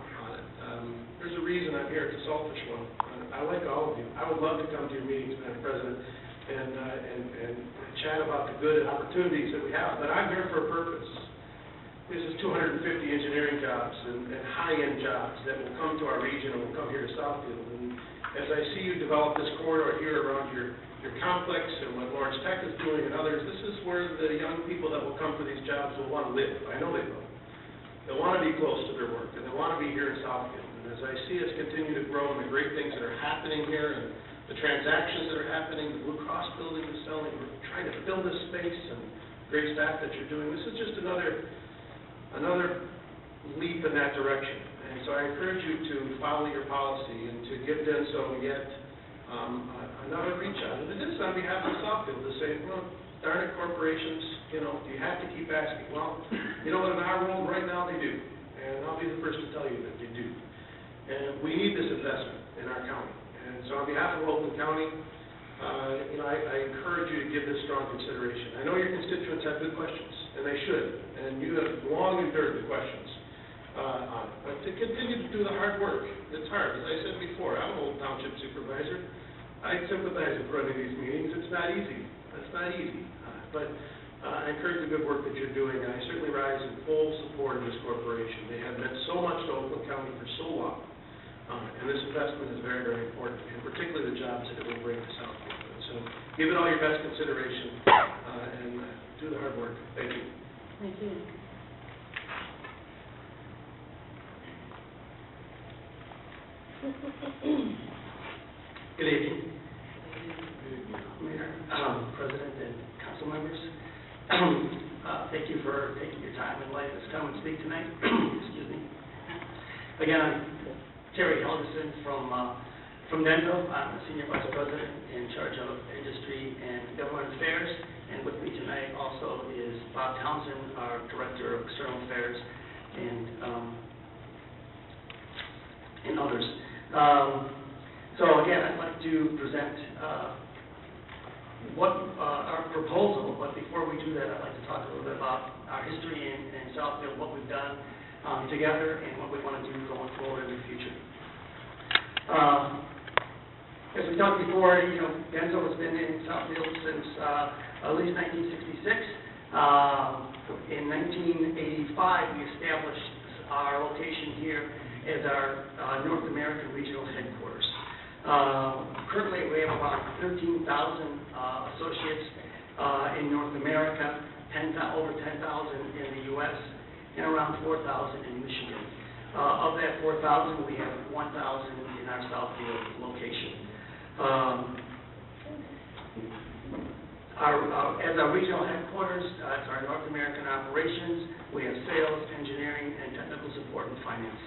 there's a reason I'm here. It's a selfish one. I like all of you. I would love to come to your meetings, Madam President, and chat about the good opportunities that we have, but I'm here for a purpose. This is 250 engineering jobs and high-end jobs that will come to our region and will come here to Southfield. And as I see you develop this corridor here around your complex and what Lawrence Tech is doing and others, this is where the young people that will come for these jobs will want to live. I know they will. They'll want to be close to their work, and they want to be here in Southfield. And as I see us continue to grow and the great things that are happening here and the transactions that are happening, the Blue Cross building is selling, we're trying to fill this space and great staff that you're doing. This is just another leap in that direction. And so I encourage you to follow your policy and to give DENSO yet another reach out. And it is on behalf of Southfield to say, well, darn it, corporations, you know, do you have to keep asking? Well, you know what, in our world right now they do. And I'll be the first to tell you that they do. And we need this investment in our county. And so on behalf of Oakland County, I encourage you to give this strong consideration. I know your constituents have good questions, and they should, and you have long endured the questions on it. But to continue to do the hard work, it's hard. As I said before, I'm an old township supervisor. I sympathize with running these meetings. It's not easy. It's not easy. But I encourage the good work that you're doing, and I certainly rise in full support of this corporation. They have meant so much to Oakland County for so long. And this investment is very, very important, and particularly the jobs that it will bring to Southfield. And so give it all your best consideration and do the hard work. Thank you. Thank you. Good evening. Mayor, President, and council members. Thank you for taking your time in life to come and speak tonight. Excuse me. Again, I'm Terry Helgeson from DENSO. I'm the Senior Vice President in charge of Industry and Government Affairs. And with me tonight also is Bob Townsend, our Director of External Affairs, and others. So again, I'd like to present our proposal, but before we do that, I'd like to talk a little bit about our history in Southfield, what we've done together, and what we want to do going forward in the future. As we talked before, DENSO has been in Southfield since at least 1966. In 1985, we established our location here as our North American Regional Headquarters. Currently, we have about 13,000 associates in North America, over 10,000 in the U.S., and around 4,000 in Michigan. Of that 4,000, we have 1,000 in our Southfield location. As our regional headquarters, it's our North American operations. We have sales, engineering, and technical support and finance.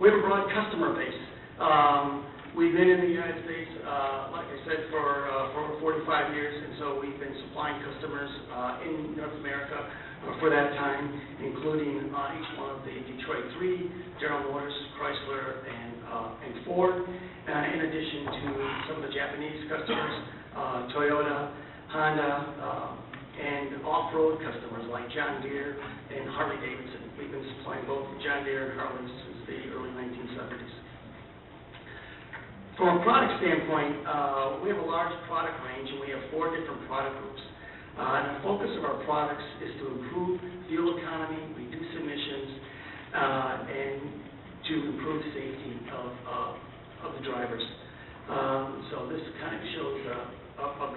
We have a broad customer base. We've been in the United States, like I said, for over 45 years, and so we've been supplying customers in North America for that time, including each one of the Detroit 3, General Motors, Chrysler, and Ford, in addition to some of the Japanese customers, Toyota, Honda, and off-road customers like John Deere and Harley-Davidson. We've been supplying both John Deere and Harley since the early 1970s. From a product standpoint, we have a large product range, and we have 4 different product groups. And the focus of our products is to improve fuel economy, reduce emissions, and to improve safety of the drivers. So this kind of shows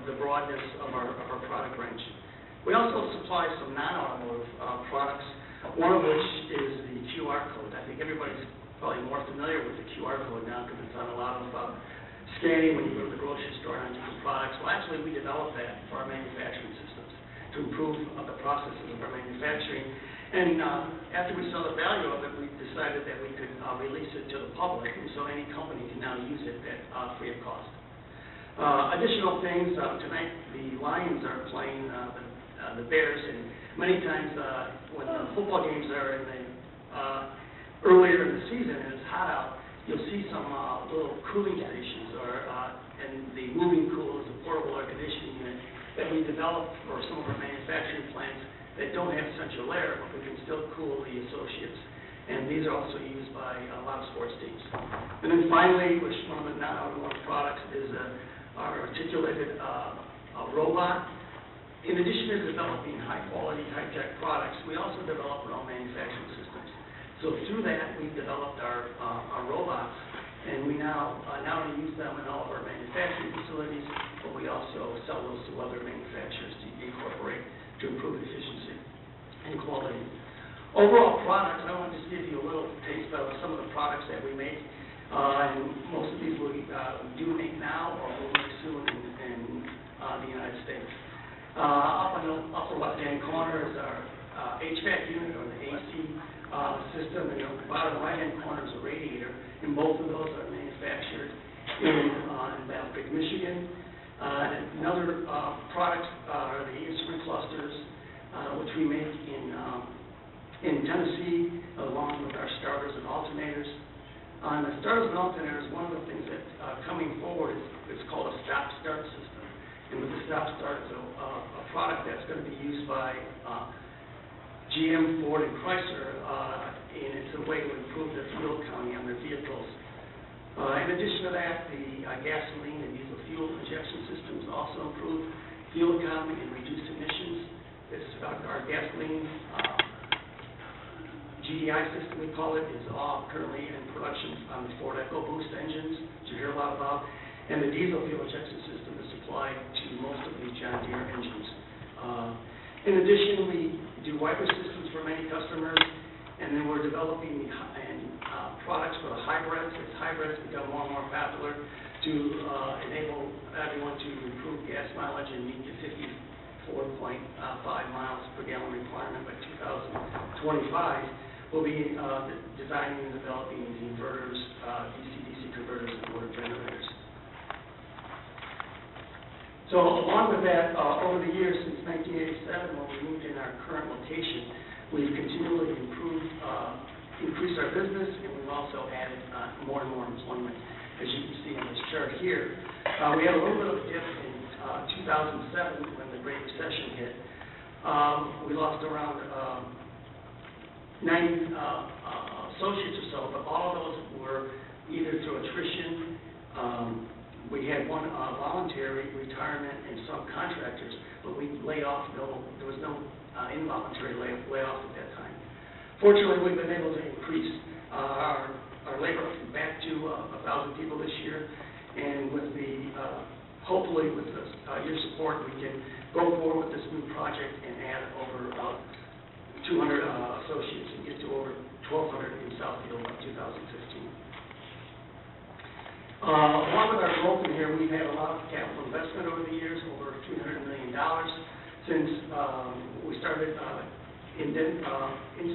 the broadness of our product range. We also supply some non-automotive products, one of which is the QR code. I think everybody's probably more familiar with the QR code now because it's on a lot of scanning when you go to the grocery store on different products. Well, actually, we developed that for our manufacturing systems to improve the processes of our manufacturing. And after we saw the value of it, we decided that we could release it to the public, and so any company can now use it at free of cost. Additional things, tonight the Lions are playing the Bears, and many times when the football games are in the earlier in the season and it's hot out, you'll see some little cooling stations and the moving coolers, the portable air conditioning unit that we developed for some of our manufacturing plants that don't have central air, but we can still cool the associates and these are also used by a lot of sports teams. And then finally, which one of the non-automotive products is our articulated robot. In addition to developing high-quality, high-tech products, we also develop our own manufacturing systems. So through that, we've developed our robots, and we now not only use them in all of our manufacturing facilities, but we also sell those to other manufacturers to incorporate to improve efficiency and quality. Overall products, I want to just give you a little taste of some of the products that we make. And most of these we do make now or will make soon in the United States. Up on the upper left-hand corner is our HVAC unit, or the AC system, and the bottom right-hand corner is a radiator, and both of those are manufactured in Battle Creek, Michigan. Another product are the instrument clusters, which we make in Tennessee, along with our starters and alternators. On the starters and alternators, one of the things that coming forward is called a stop-start system. And with the stop-start, it's a product that's going to be used by GM, Ford, and Chrysler, and it's a way to improve the fuel economy on their vehicles. In addition to that, the gasoline and diesel fuel injection systems also improve fuel economy and reduce emissions. This, our gasoline GDI system, we call it, is all currently in production on the Ford EcoBoost engines, which you hear a lot about, and the diesel fuel injection system is supplied to most of these John Deere engines. In addition, we do wiper systems for many customers, and then we're developing products for the hybrids. As hybrids become more and more popular, to enable everyone to improve gas mileage and meet the 54.5 miles per gallon requirement by 2025. We'll be designing and developing these inverters, DC-DC converters, and motor generators. So along with that, over the years, since 1987, when we moved in our current location, we've continually increased our business, and we've also added more and more employment, as you can see on this chart here. We had a little bit of a dip in 2007 when the Great Recession hit. We lost around 90 associates or so, but all of those were either through attrition. We had one voluntary retirement and some contractors, but we laid off. There was no involuntary layoff at that time. Fortunately, we've been able to increase our labor back to 1,000 people this year, and with the hopefully with your support, we can go forward with this new project and add over 200 associates and get to over 1,200 in Southfield by 2015. Along with our growth in here, we've had a lot of capital investment over the years, over $300 million since we started in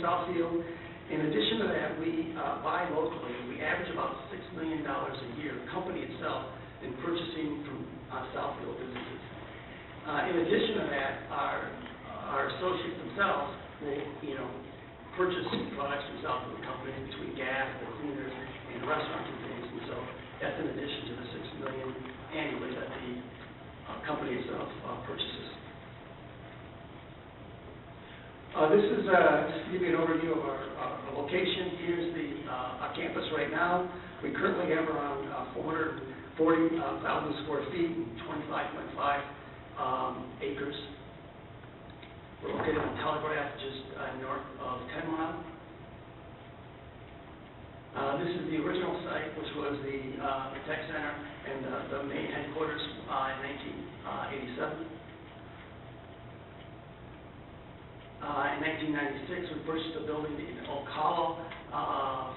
Southfield. In addition to that, we buy locally. We average about $6 million a year, the company itself, in purchasing from Southfield businesses. In addition to that, our associates themselves will, purchase products from Southfield companies between gas, the cleaners, and restaurants and things. And so that's in addition to the $6 million annually that the company itself purchases. This is just to give you an overview of our location. Here's our campus right now. We currently have around 440,000 square feet and 25.5 acres. We're located on Telegraph, just north of 10 Mile. This is the original site, which was the tech center and the main headquarters in 1987. In 1996, we purchased a building in Oak Hollow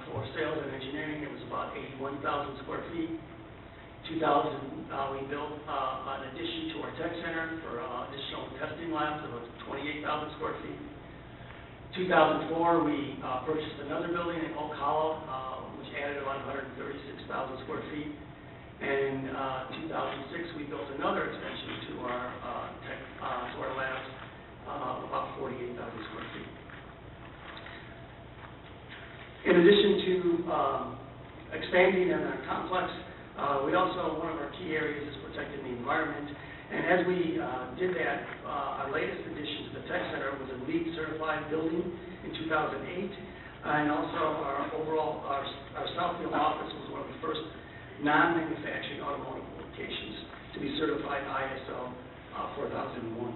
for sales and engineering. It was about 81,000 square feet. 2000, we built an addition to our tech center for additional testing labs of 28,000 square feet. 2004, we purchased another building in Oak Hollow, which added about 136,000 square feet. And in 2006, we built another extension to our labs, about 48,000 square feet. In addition to expanding in our complex, we also, one of our key areas is protecting the environment. And as we did that, our latest addition to the tech center was a LEED certified building in 2008. And also our Southfield office was one of the first non-manufacturing automotive locations to be certified ISO 4001.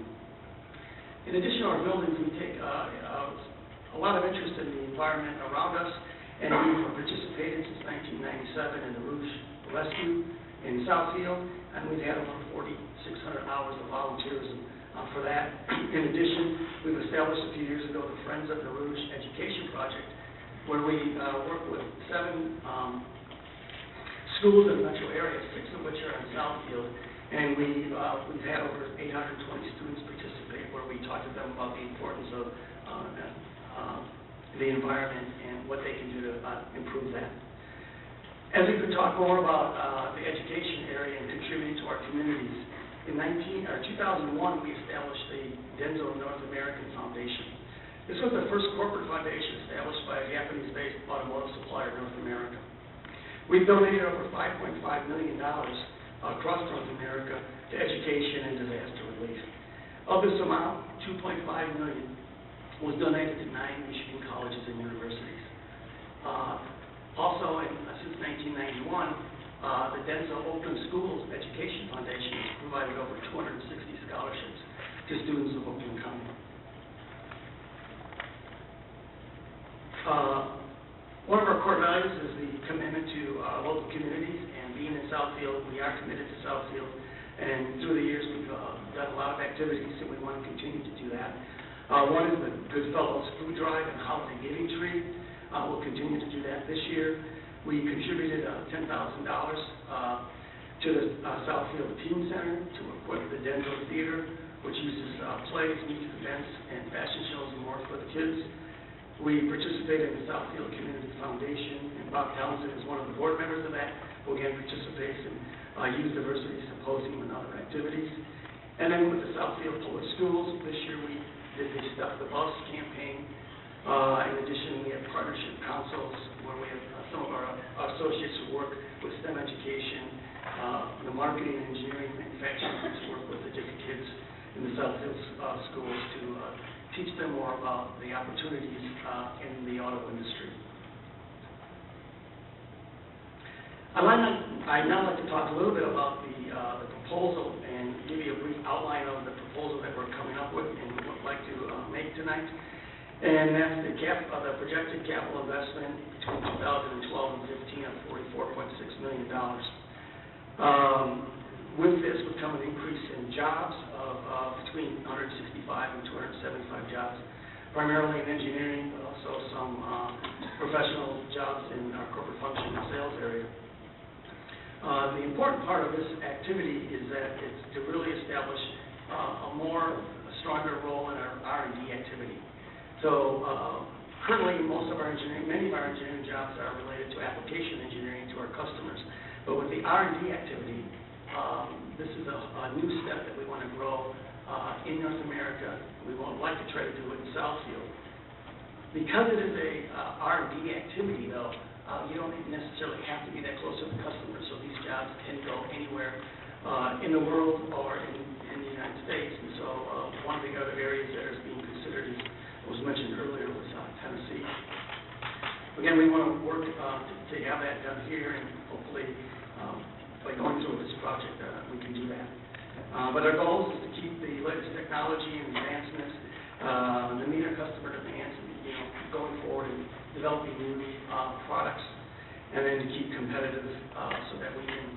In addition to our buildings, we take a lot of interest in the environment around us, and we've participated since 1997 in the Rouge Rescue in Southfield, and we've had over 4,600 hours of volunteerism for that. In addition, we've established a few years ago the Friends of the Rouge Education Project, where we work with 7 schools in the metro area, 6 of which are in Southfield, and we've had over 820 students participate, where we talk to them about the importance of the environment and what they can do to improve that. As we could talk more about the education area and contributing to our communities, in 2001 we established the DENSO North American Foundation. This was the first corporate foundation established by a Japanese-based automotive supplier in North America. We've donated over $5.5 million across North America to education and disaster relief. Of this amount, $2.5 million was donated to 9 Michigan colleges and universities. Also, since 1991, the DENSO Oakland Schools Education Foundation has provided over 260 scholarships to students of Oakland County. One of our core values is the commitment to local communities, and being in Southfield, we are committed to Southfield, and through the years we've done a lot of activities, and we want to continue to do that. One is the Goodfellows Food Drive and Holiday Giving Tree. We'll continue to do that this year. We contributed $10,000 to the Southfield Teen Center to equip the DENSO Theater, which uses plays, music events, and fashion shows and more for the kids. We participated in the Southfield Community Foundation, and Bob Townsend is one of the board members of that, who again participates in Youth Diversity Symposium and other activities. And then with the Southfield Public Schools, this year we did the Stuff the Bus campaign. In addition, we have partnership councils where we have some of our associates who work with STEM education, the marketing, engineering, manufacturing groups work with the different kids in the Southfield schools to teach them more about the opportunities in the auto industry. I'd now like to talk a little bit about the proposal and give you a brief outline of the proposal that we're coming up with and would like to make tonight. And that's the projected capital investment between 2012 and 15 of $44.6 million. With this would come an increase in jobs of between 165 and 275 jobs, primarily in engineering, but also some professional jobs in our corporate function and sales area. The important part of this activity is that it's to really establish a stronger role in our R&D activity. So currently, many of our engineering jobs are related to application engineering to our customers. But with the R&D activity, this is a new step that we want to grow in North America. We would like to try to do it in Southfield. Because it is a R&D activity, though, you don't necessarily have to be that close to the customer. So these jobs can go anywhere in the world or in the United States. And so one of the other areas that is being considered is, was mentioned earlier, was Tennessee. Again, we want to work to have that done here, and hopefully by going through this project, we can do that. But our goal is to keep the latest technology and advancements to meet our customer demands, and going forward and developing new products, and then to keep competitive so that we can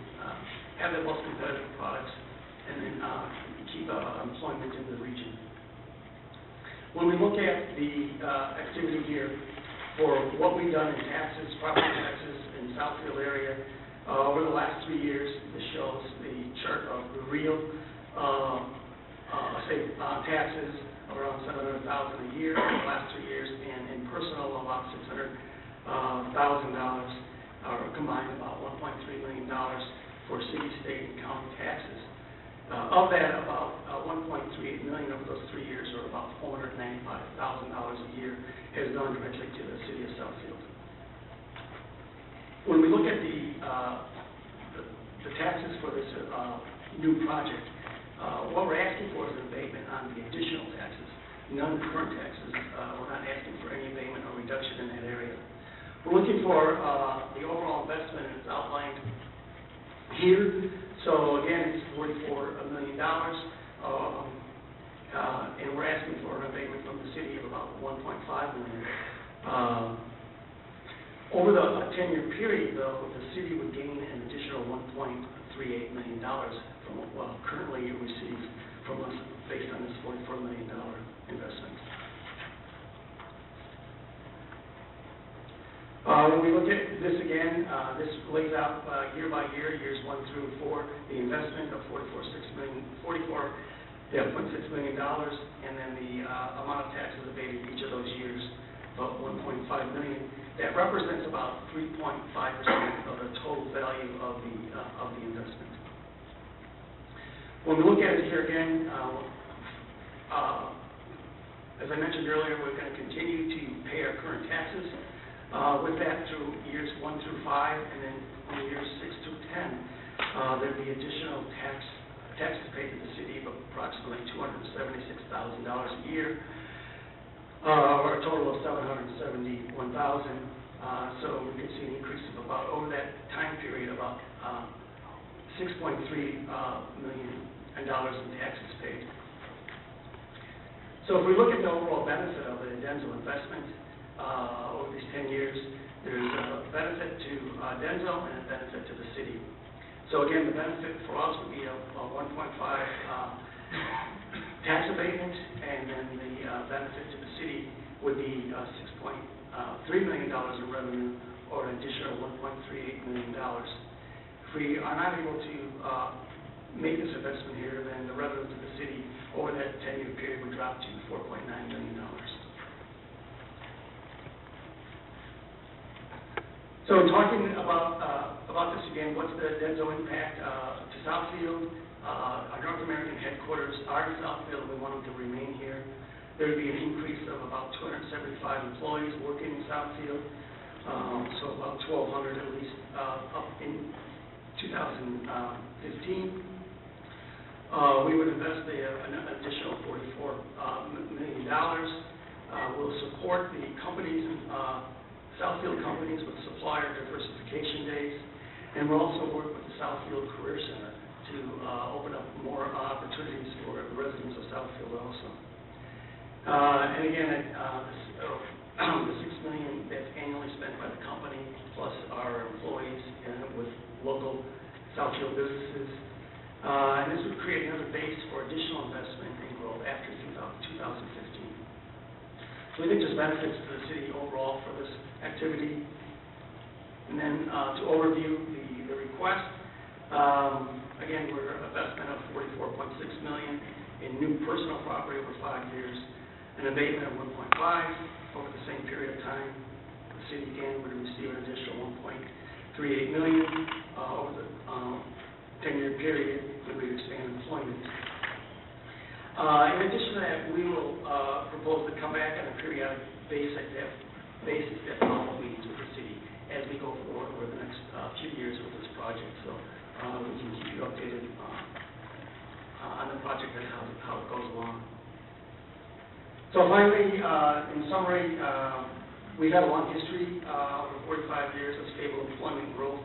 have the most competitive products, and then keep employment in the region. When we look at the activity here for what we've done in taxes, property taxes in the Southfield area over the last 3 years, this shows the chart of the real taxes of around $700,000 a year in the last 3 years, and in personal about $600,000, or combined about $1.3 million for city, state, and county taxes. Of that, about $1.38 million over those 3 years, or about $495,000 a year, has gone directly to the city of Southfield. When we look at the taxes for this new project, what we're asking for is an abatement on the additional taxes none current taxes. We're not asking for any abatement or reduction in that area. We're looking for the overall investment, and it's outlined here. So again, it's $44 million, and we're asking for an abatement from the city of about $1.5 million. Over the 10-year period, though, the city would gain an additional $1.38 million from what currently it receives from us based on this $44 million investment. When we look at this again, this lays out year by year, years 1 through 4, the investment of $44.6 million, and then the amount of taxes abated each of those years, about $1.5 million. That represents about 3.5% of the total value of the investment. When we look at it here again, as I mentioned earlier, we're going to continue to pay our current taxes. With that, through years 1 through 5, and then in years 6 through 10, there'd be additional taxes paid to the city of approximately $276,000 a year, or a total of $771,000. So we could see an increase of about, over that time period, about $6.3 million in taxes paid. So if we look at the overall benefit of the DENSO investment over these 10 years, there's a benefit to DENSO and a benefit to the city. So again, the benefit for us would be a 1.5 tax abatement, and then the benefit to the city would be $6.3 million in revenue, or an additional $1.38 million. If we are not able to make this investment here, then the revenue to the city over that 10-year period would drop to $4.9 million. So talking about this again, what's the DENSO impact to Southfield? Our North American headquarters are in Southfield. We want them to remain here. There would be an increase of about 275 employees working in Southfield, so about 1,200 at least up in 2015. We would invest an additional $44 million. We'll support the companies, Southfield companies, with supplier diversification days, and we'll also work with the Southfield Career Center to open up more opportunities for the residents of Southfield also. And again, the $6 million that's annually spent by the company, plus our employees with local Southfield businesses, and this would create another base for additional investment and growth after 2015. So we think there's benefits to the city overall for this activity. And then to overview the request, again, we're an investment of $44.6 million in new personal property over 5 years, an abatement of 1.5 over the same period of time. The city again would receive an additional 1.38 million over the 10-year period when we expand employment. In addition to that, we will propose to come back on a periodic basis that follow meetings with the city as we go forward over the next few years with this project. So we can keep you updated on the project and how it goes along. So finally, in summary, we've had a long history, over 45 years of stable employment growth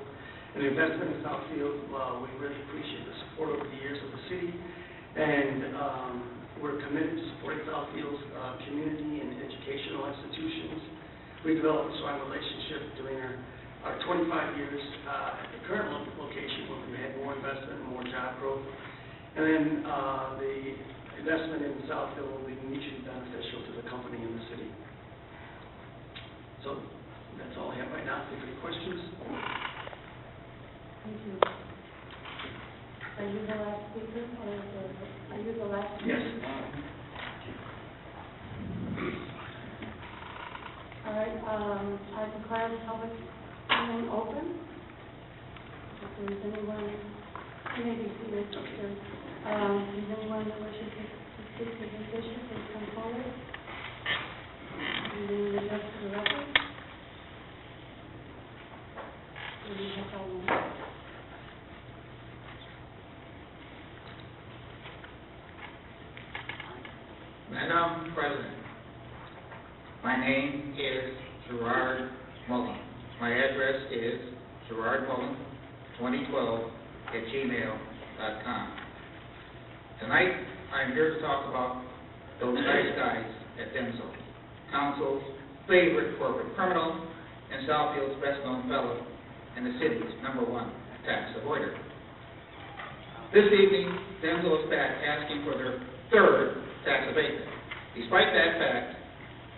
and investment in Southfield. We really appreciate the support over the years of the city, and we're committed to supporting Southfield's community and educational institutions. We developed a strong relationship during our 25 years at the current location, where we had more investment and more job growth. And then the investment in Southfield will be mutually beneficial to the company and the city. So that's all I have right now. If you have any questions? Thank you. Are you the last speaker, or are you the last speaker? Yes. All right, I declare the public hearing open. If there's anyone, you may be seated, if there's anyone who wishes to speak to this issue, please come forward. And then we address to the record. And we have all of them. Madam President, my name is Gerard Mullen. My address is gerardmullen2012@gmail.com. Tonight, I'm here to talk about those nice guys at DENSO, Council's favorite corporate criminal and Southfield's best-known fellow and the city's #1 tax avoider. This evening, DENSO is back asking for their third tax abatement. Despite that fact,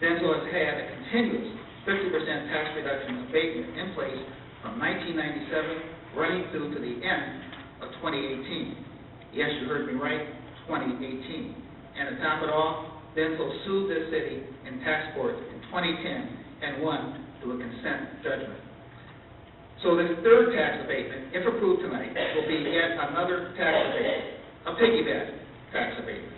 DENSO has had a continuous 50% tax reduction abatement in place from 1997 running through to the end of 2018. Yes, you heard me right, 2018. And to top it off, DENSO sued this city in tax court in 2010 and won through a consent judgment. So this third tax abatement, if approved tonight, will be yet another tax abatement, a piggyback tax abatement.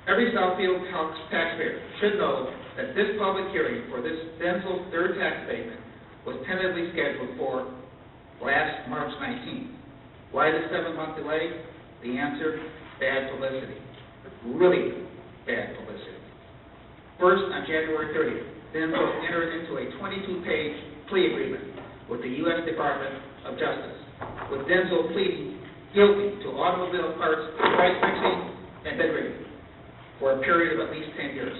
Every Southfield taxpayer should know that this public hearing for this DENSO's third tax abatement was tentatively scheduled for last March 19th. Why the 7-month delay? The answer, bad publicity. Really bad publicity. First, on January 30th, DENSO entered into a 22-page plea agreement with the U.S. Department of Justice, with DENSO pleading guilty to automobile parts price fixing and bid rigging for a period of at least 10 years.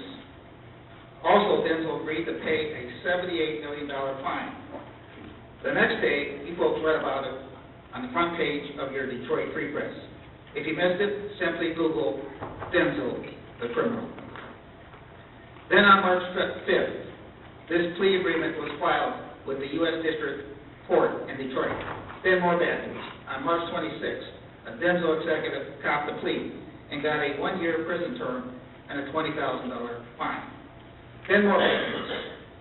Also, DENSO agreed to pay a $78 million fine. The next day, you folks read about it on the front page of your Detroit Free Press. If you missed it, simply Google DENSO, the criminal. Then on March 5th, this plea agreement was filed with the U.S. District Court in Detroit. Then more bad news. On March 26th, a DENSO executive copped the plea and got a 1-year prison term and a $20,000 fine. Then more bad news.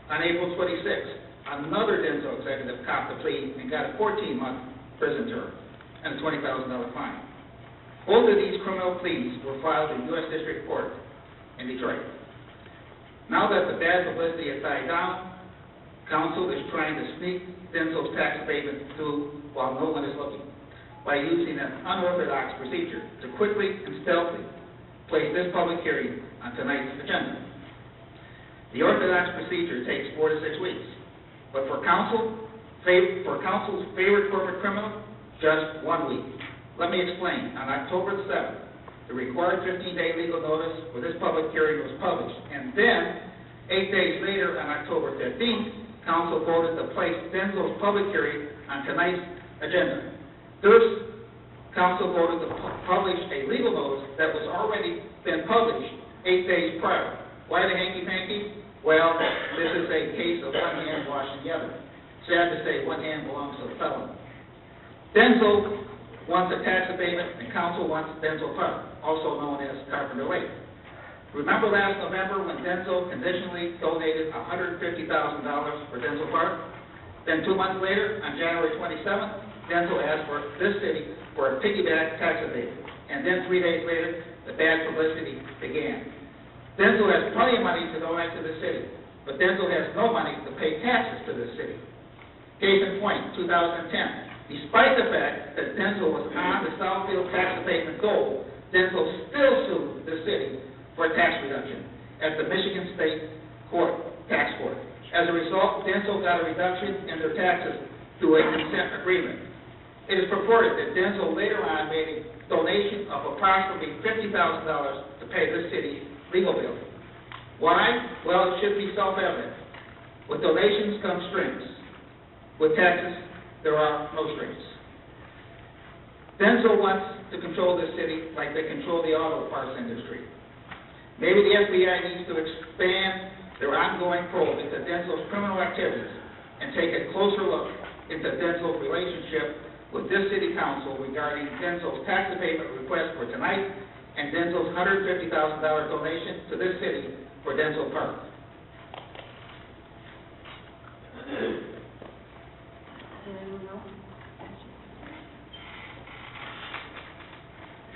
On April 26th, another DENSO executive copped the plea and got a 14-month prison term and a $20,000 fine. Both of these criminal pleas were filed in U.S. District Court in Detroit. Now that the bad publicity has died down, Council is trying to sneak DENSO's tax abatement through while no one is looking by using an unorthodox procedure to quickly and stealthily place this public hearing on tonight's agenda. The orthodox procedure takes 4 to 6 weeks, but for Council's favorite corporate criminal, just 1 week. Let me explain. On October the 7th, the required 15-day legal notice for this public hearing was published, and then 8 days later, on October 15th, Council voted to place DENSO's public hearing on tonight's agenda. First, Council voted to publish a legal notice that was already been published 8 days prior. Why the hanky-panky? Well, this is a case of one hand washing the other. Sad to say, one hand belongs to the felon. DENSO wants a tax abatement, and Council wants DENSO Park, also known as Carpenter Lake. Remember last November when DENSO conditionally donated $150,000 for DENSO Park? Then 2 months later, on January 27th, DENSO asked for this city for a piggyback tax abatement. And then 3 days later, the bad publicity began. DENSO has plenty of money to donate to the city, but DENSO has no money to pay taxes to the city. Case in point, 2010. Despite the fact that DENSO was on the Southfield tax abatement goal, DENSO still sued the city for a tax reduction at the Michigan State Tax Court. As a result, DENSO got a reduction in their taxes through a consent agreement. It is purported that DENSO later on made a donation of approximately $50,000 to pay the city's legal bill. Why? Well, it should be self-evident. With donations come strings. With taxes, there are no strings. DENSO wants to control this city like they control the auto parts industry. Maybe the FBI needs to expand their ongoing probe into DENSO's criminal activities and take a closer look into DENSO's relationship with this city council regarding DENSO's tax abatement request for tonight and DENSO's $150,000 donation to this city for DENSO Park.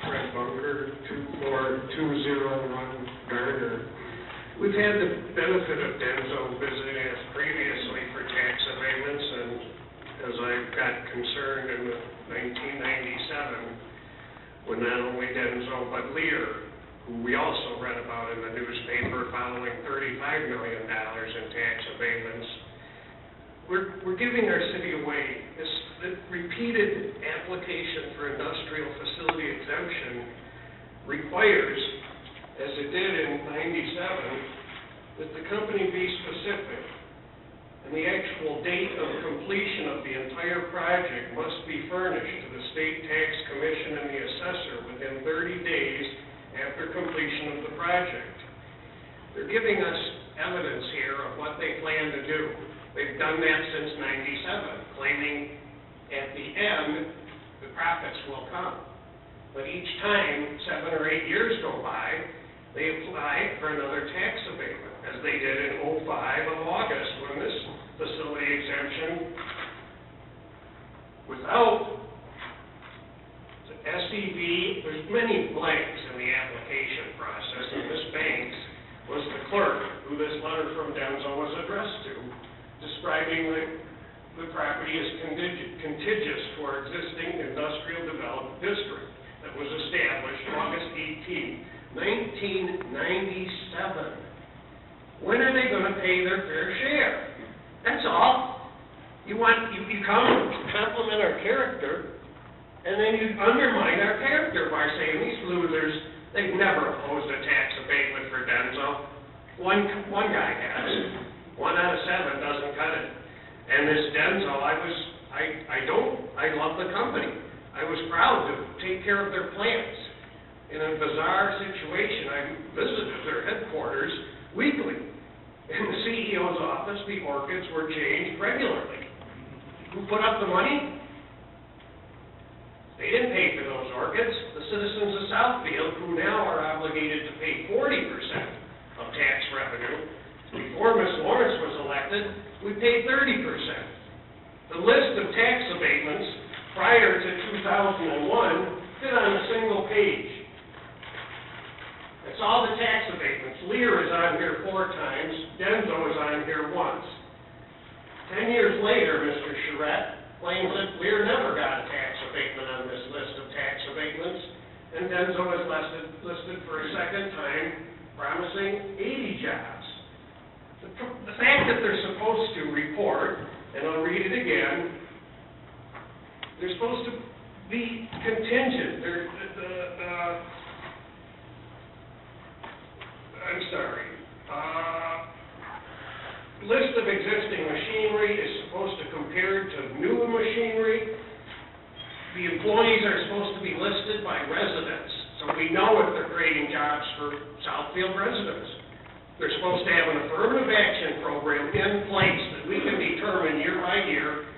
Fred Bunker, 24201 Gardner. We've had the benefit of DENSO visiting us previously for tax abatements, and as I got concerned in 1997, when not only DENSO but Lear who we also read about in the newspaper following $35 million in tax abatements. We're giving our city away. This repeated application for industrial facility exemption requires, as it did in '97, that the company be specific, and the actual date of completion of the entire project must be furnished to the State Tax Commission and the assessor within 30 days after completion of the project. They're giving us evidence here of what they plan to do. They've done that since '97, claiming at the end the profits will come. But each time, 7 or 8 years go by, they apply for another tax abatement, as they did in '05 of August, when this facility exemption was out. The SEV, there's many blanks in the application process, and Ms. Banks was the clerk who this letter from DENSO was addressed to, describing the property as contiguous to our existing industrial development district that was established August 18, 1997. When are they going to pay their fair share? That's all. You come compliment our character, and then you undermine our character by saying these losers, they've never opposed a tax abatement for DENSO. One guy has. 1 out of 7 doesn't cut it. And this DENSO, I love the company. I was proud to take care of their plants. In a bizarre situation, I visited their headquarters weekly. In the CEO's office, the orchids were changed regularly. Who put up the money? They didn't pay for those orchids. The citizens of Southfield, who now are obligated to pay 40% of tax revenue. Before Ms. Lawrence was elected, we paid 30%. The list of tax abatements prior to 2001 fit on a single page. It's all the tax abatements. Lear is on here 4 times. DENSO is on here once. 10 years later, Mr. Charette claims that Lear never got a tax abatement on this list of tax abatements, and DENSO is listed for a second time, promising 80 jobs. The fact that they're supposed to report, and I'll read it again, they're supposed to be contingent. List of existing machinery is supposed to compare to new machinery. The employees are supposed to be listed by residents, so we know if they're creating jobs for Southfield residents. They're supposed to have an affirmative action program in place that we can determine year by year.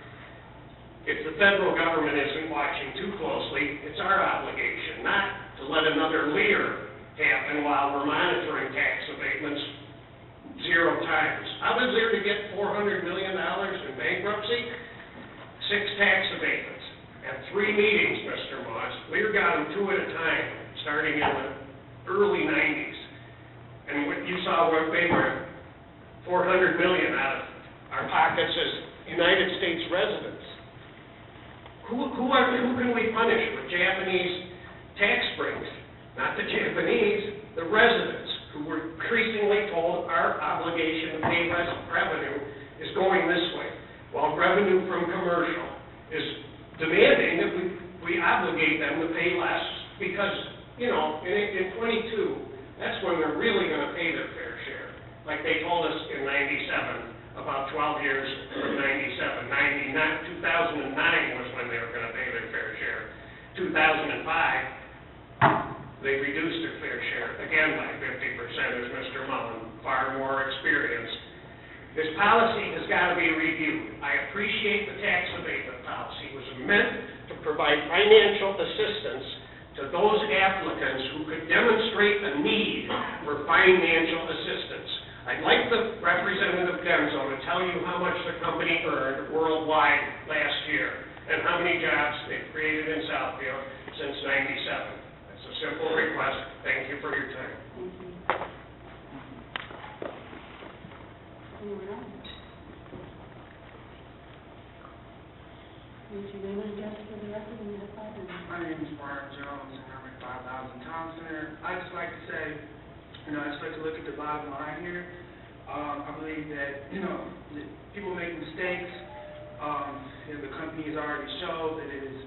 If the federal government isn't watching too closely, it's our obligation not to let another Lear happen while we're monitoring tax abatements 0 times. How does Lear get $400 million in bankruptcy? 6 tax abatements and 3 meetings, Mr. Moss. Lear got them 2 at a time, starting in the early 90s. And what you saw what they were, $400 million out of our pockets as United States residents. Who can we punish with Japanese tax breaks? Not the Japanese, the residents, who were increasingly told our obligation to pay revenue is going this way, while revenue from commercial is demanding that we obligate them to pay less because, you know, in 22, that's when they're really going to pay their fair share. Like they told us in 97, about 12 years from 97, 2009 was when they were going to pay their fair share. 2005, they reduced their fair share, again by 50%, as Mr. Mullen, far more experienced. This policy has got to be reviewed. I appreciate the tax abatement policy. It was meant to provide financial assistance to those applicants who could demonstrate a need for financial assistance. I'd like the representative DENSO to tell you how much the company earned worldwide last year and how many jobs they've created in Southfield since 97. It's a simple request. Thank you for your time. Thank you. Anyone else? Would you name and address for the record when you have 5 minutes? My name is Brian Jones, and I'm at 5,000 Thomas Center, I just like to say, I just like to look at the bottom line here. I believe that, that people make mistakes. The company has already showed that it is,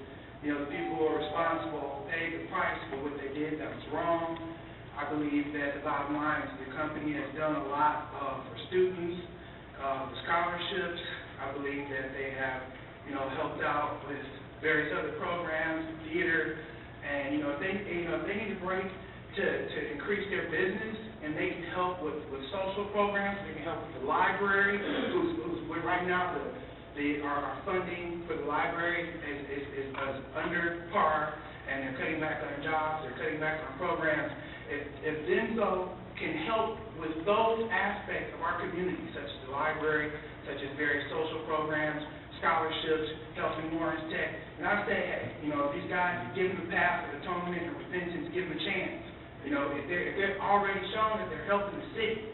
the people who are responsible paid the price for what they did that was wrong. I believe that the bottom line is the company has done a lot for students, the scholarships. I believe that they have, helped out with various other programs, theater, and, if they need a break to increase their business, and they can help with social programs, they can help with the library, who's right now, our funding for the library is under par, and they're cutting back on jobs, they're cutting back on programs. If DENSO can help with those aspects of our community, such as the library, such as various social programs, scholarships, helping Lawrence Tech, and I say, hey, these guys, give them the path of atonement and repentance, give them a chance. If they're already shown that they're helping the city,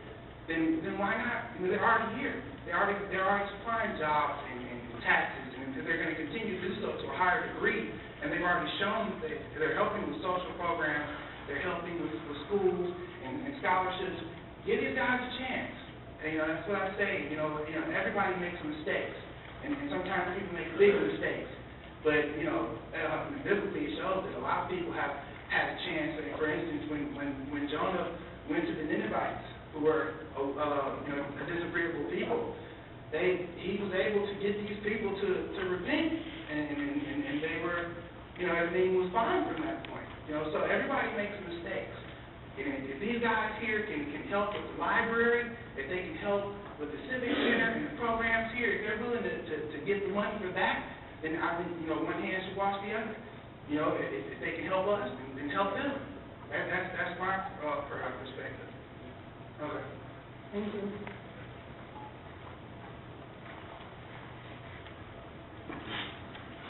then why not? They're already here. They're already supplying jobs and taxes, and they're going to continue to do so to a higher degree. And they've already shown that they're helping with social programs, they're helping with schools and scholarships. Give these guys a chance. And, that's what I say. Everybody makes mistakes, and sometimes people make big mistakes. But biblically it shows that a lot of people have had a chance. For instance, when Jonah went to the Ninevites, who were a disagreeable people, he was able to get these people to repent, and they were, everything was fine from that point. So everybody makes mistakes. And if these guys here can help with the library, if they can help with the civic center and the programs here, if they're willing to get the money for that, then I think one hand should wash the other. If they can help us, then help them. That's my perspective. Okay. Thank you.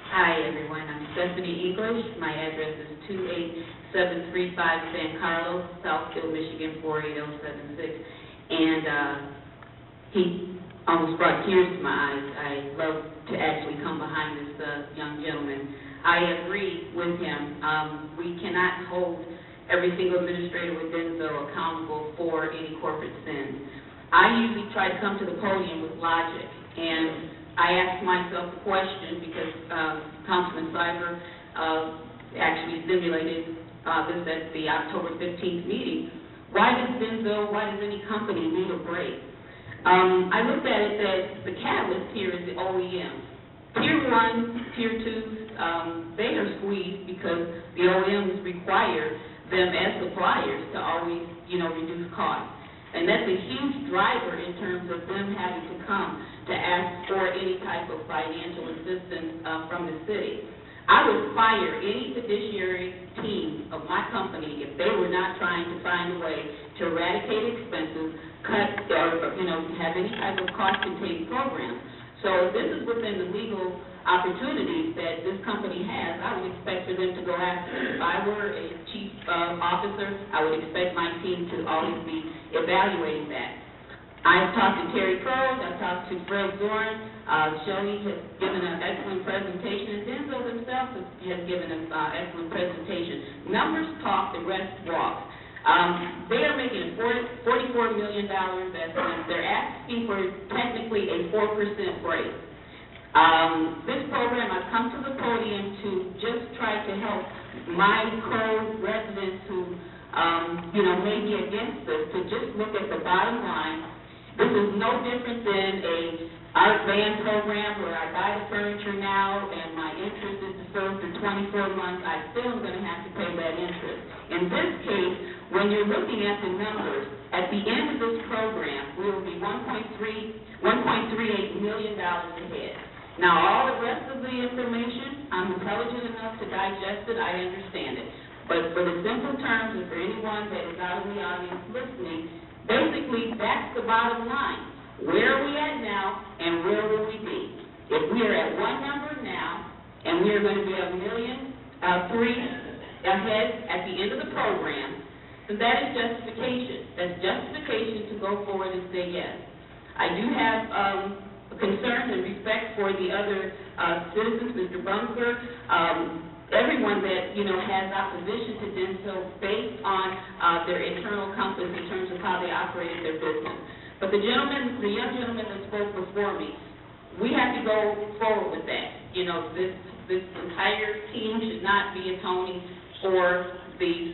Hi, everyone. I'm Stephanie English. My address is 28735 San Carlos, Southfield, Michigan, 48076. And he almost brought tears to my eyes. I love to actually come behind this young gentleman. I agree with him. We cannot hold every single administrator with DENSO accountable for any corporate sins. I usually try to come to the podium with logic, and I ask myself the question, because Councilman Cyber actually stimulated this at the October 15th meeting. Why does DENSO, why does any company need a break? I looked at it that the catalyst here is the OEM. Tier 1, Tier 2, they are squeezed because the OEMs require them as suppliers to always, reduce costs. And that's a huge driver in terms of them having to come to ask for any type of financial assistance from the city. I would fire any fiduciary team of my company if they were not trying to find a way to eradicate expenses, cut, or have any type of cost-contained program. So if this is within the legal opportunities that this company has, I would expect for them to go after it. If I were a chief officer, I would expect my team to always be evaluating that. I've talked to Terry Crows, I've talked to Fred Zorn. Shelley has given an excellent presentation, and DENSO themselves has given an excellent presentation. Numbers talk, the rest walk. They are making a $44 million investment. They're asking for technically a 4% break. This program, I've come to the podium to just try to help my co-residents who, may be against this, to just look at the bottom line. This is no different than a art band program where I buy the furniture now and my interest is deferred for 24 months. I still am going to have to pay that interest. In this case, when you're looking at the numbers, at the end of this program, we will be $1.38 million ahead. Now, all the rest of the information, I'm intelligent enough to digest it, I understand it. But for the simple terms, and for anyone that is out of the audience listening, basically, that's the bottom line. Where are we at now, and where will we be? If we are at one number now, and we are going to be $1.3 million ahead at the end of the program, then that is justification. That's justification to go forward and say yes. I do have concerns and respect for the other citizens, Mr. Bunker. everyone that, has opposition to DENSO based on their internal compass in terms of how they operated their business. But the young gentleman that spoke before me, we have to go forward with that. This entire team should not be atoning for the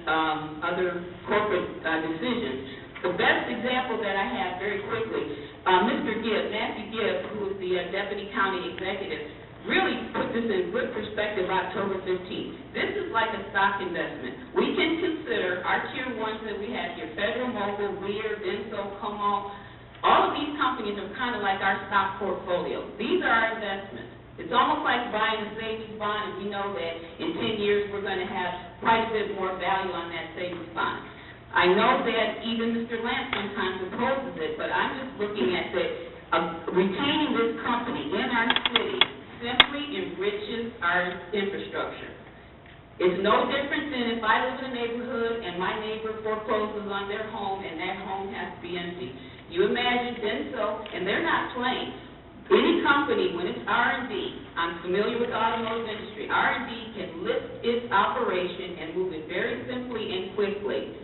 other corporate decisions. The best example that I have very quickly, Mr. Gibbs, Matthew Gibbs, who is the Deputy County Executive, really put this in good perspective October 15th. This is like a stock investment. We can consider our tier ones that we have here, Federal Mogul, Weir, DENSO, Comal, all of these companies are kind of like our stock portfolio. These are our investments. It's almost like buying a savings bond, and we know that in 10 years we're going to have quite a bit more value on that savings bond. I know that even Mr. Lance sometimes opposes it, but I'm just looking at that retaining this company in our city simply enriches our infrastructure. It's no different than if I live in a neighborhood and my neighbor forecloses on their home and that home has to be empty. You imagine DENSO, and they're not playing. Any company, when it's R&D, I'm familiar with the automotive industry, R&D can lift its operation and move it very simply and quickly.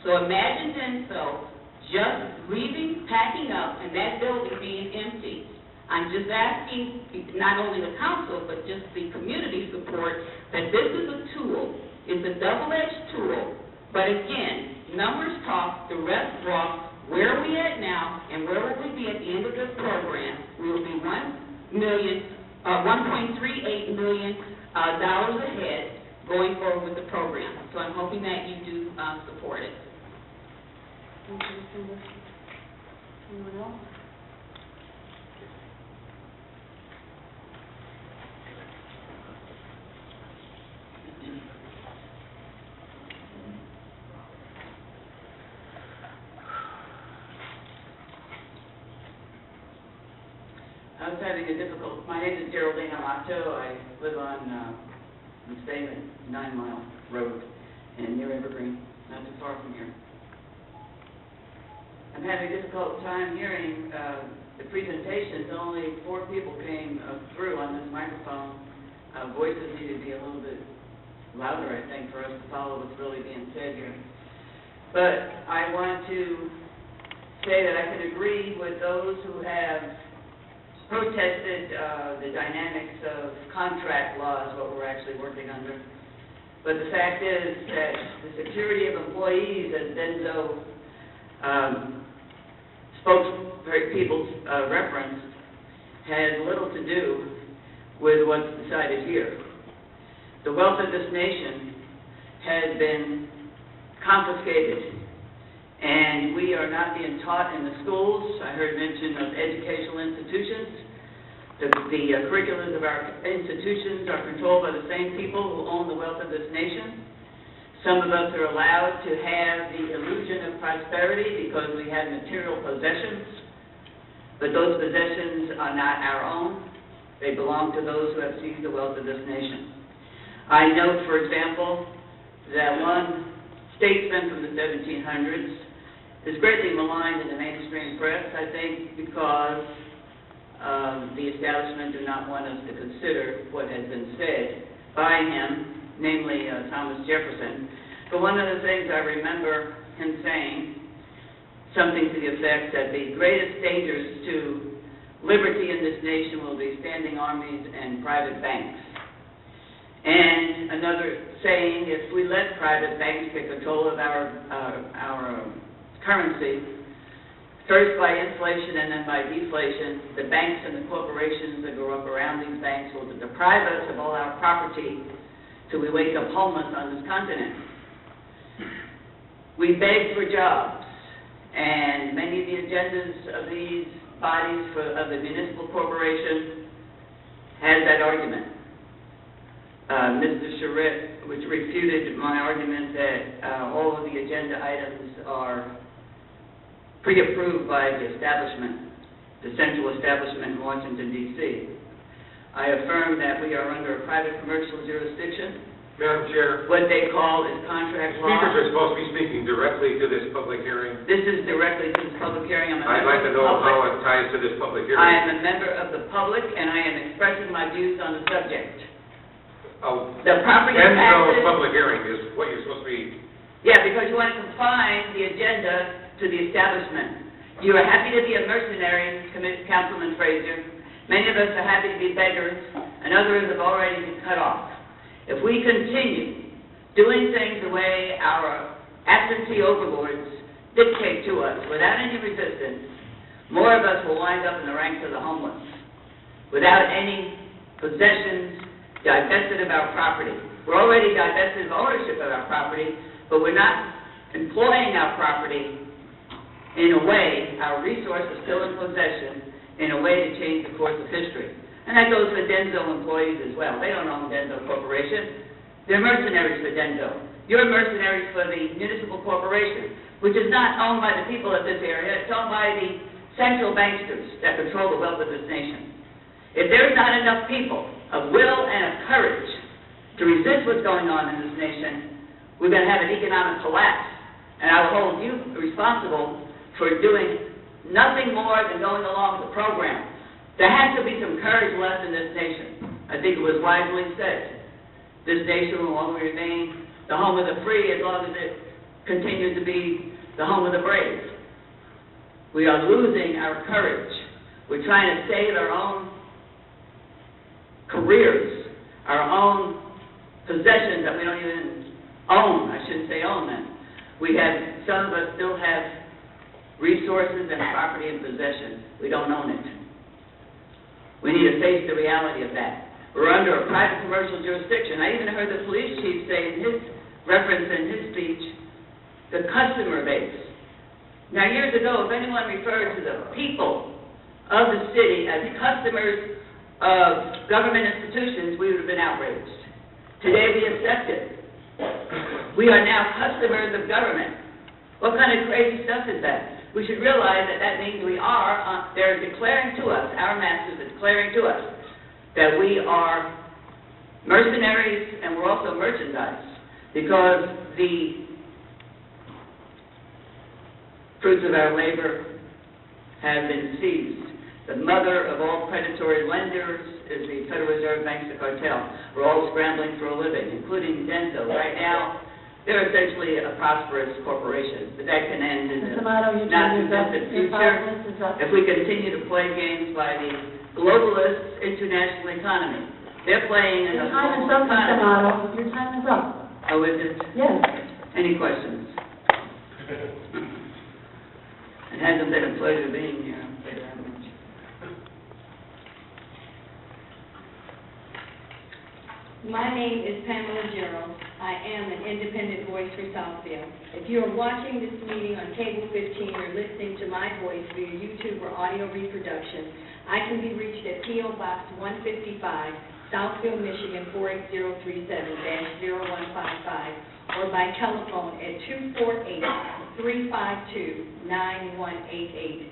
So imagine DENSO just leaving, packing up, and that building being empty. I'm just asking not only the council, but just the community support that this is a tool. It's a double-edged tool. But again, numbers talk, the rest walk. Where are we at now, and where will we be at the end of this program? We will be $1.38 million ahead going forward with the program. So I'm hoping that you do support it. Anyone else? I was having a difficult, my name is Geraldine Amato. I live on, I'm staying at 9 Mile Road in New Evergreen, not too far from here. I'm having a difficult time hearing the presentations. Only 4 people came through on this microphone. Voices need to be a little bit louder, I think, for us to follow what's really being said here. But I want to say that I can agree with those who have protested the dynamics of contract laws, what we're actually working under. But the fact is that the security of employees, as DENSO spokespeople referenced, has little to do with what's decided here. The wealth of this nation has been confiscated, and we are not being taught in the schools. I heard mention of educational institutions. The curriculums of our institutions are controlled by the same people who own the wealth of this nation. Some of us are allowed to have the illusion of prosperity because we have material possessions, but those possessions are not our own. They belong to those who have seized the wealth of this nation. I note, for example, that one statesman from the 1700s is greatly maligned in the mainstream press, I think, because the establishment do not want us to consider what has been said by him, namely Thomas Jefferson. But one of the things I remember him saying, something to the effect that the greatest dangers to liberty in this nation will be standing armies and private banks. And another saying, if we let private banks get control of our currency, first by inflation and then by deflation, the banks and the corporations that grow up around these banks will deprive us of all our property till we wake up homeless on this continent. We beg for jobs, and many of the agendas of these bodies of the municipal corporation has that argument. Mr. Charette, which refuted my argument that all of the agenda items are pre-approved by the establishment, the central establishment in Washington, D.C. I affirm that we are under a private commercial jurisdiction. Madam Chair. What they call is contract law. Speakers are supposed to be speaking directly to this public hearing. This is directly to this public hearing. I'd like to know how it ties to this public hearing. I am a member of the public, and I am expressing my views on the subject. The property DENSO taxes. public hearing is what you're supposed to be, Yeah, because you want to confine the agenda to the establishment. You are happy to be a mercenary, Councilman Frazier. Many of us are happy to be beggars, and others have already been cut off. If we continue doing things the way our absentee overlords dictate to us, without any resistance, more of us will wind up in the ranks of the homeless, without any possessions, divested of our property. We're already divested of ownership of our property, but we're not employing our property in a way, our resource is still in possession, in a way to change the course of history. And that goes for DENSO employees as well. They don't own DENSO Corporation. They're mercenaries for DENSO. You're mercenaries for the municipal corporation, which is not owned by the people of this area. It's owned by the central banksters that control the wealth of this nation. If there's not enough people of will and of courage to resist what's going on in this nation, we're going to have an economic collapse. And I will hold you responsible for doing nothing more than going along with the program. There has to be some courage left in this nation. I think it was wisely said. This nation will only remain the home of the free as long as it continues to be the home of the brave. We are losing our courage. We're trying to save our own careers, our own possessions that we don't even own. I shouldn't say own them. Some of us still have resources and property in possession. We don't own it. We need to face the reality of that. We're under a private commercial jurisdiction. I even heard the police chief say in his reference in his speech, the customer base. Now, years ago, if anyone referred to the people of the city as customers of government institutions, we would have been outraged. Today, we accept it. We are now customers of government. What kind of crazy stuff is that? We should realize that that means they're declaring to us, our masters are declaring to us, that we are mercenaries and we're also merchandise, because the fruits of our labor have been seized. The mother of all predatory lenders is the Federal Reserve Bank's the cartel. We're all scrambling for a living, including DENSO. Right now, they're essentially a prosperous corporation, but that can end in the not-too-distant future if we continue to play games by the globalist international economy. They're playing in a global economy. Your time is up. Oh, is it? Yes. Any questions? It hasn't been a pleasure being here. I'll say that much. My name is Pamela Gerald. I am an independent voice for Southfield. If you are watching this meeting on Cable 15 or listening to my voice via YouTube or audio reproduction, I can be reached at P.O. Box 155, Southfield, Michigan 48037-0155, or by telephone at 248-352-9188.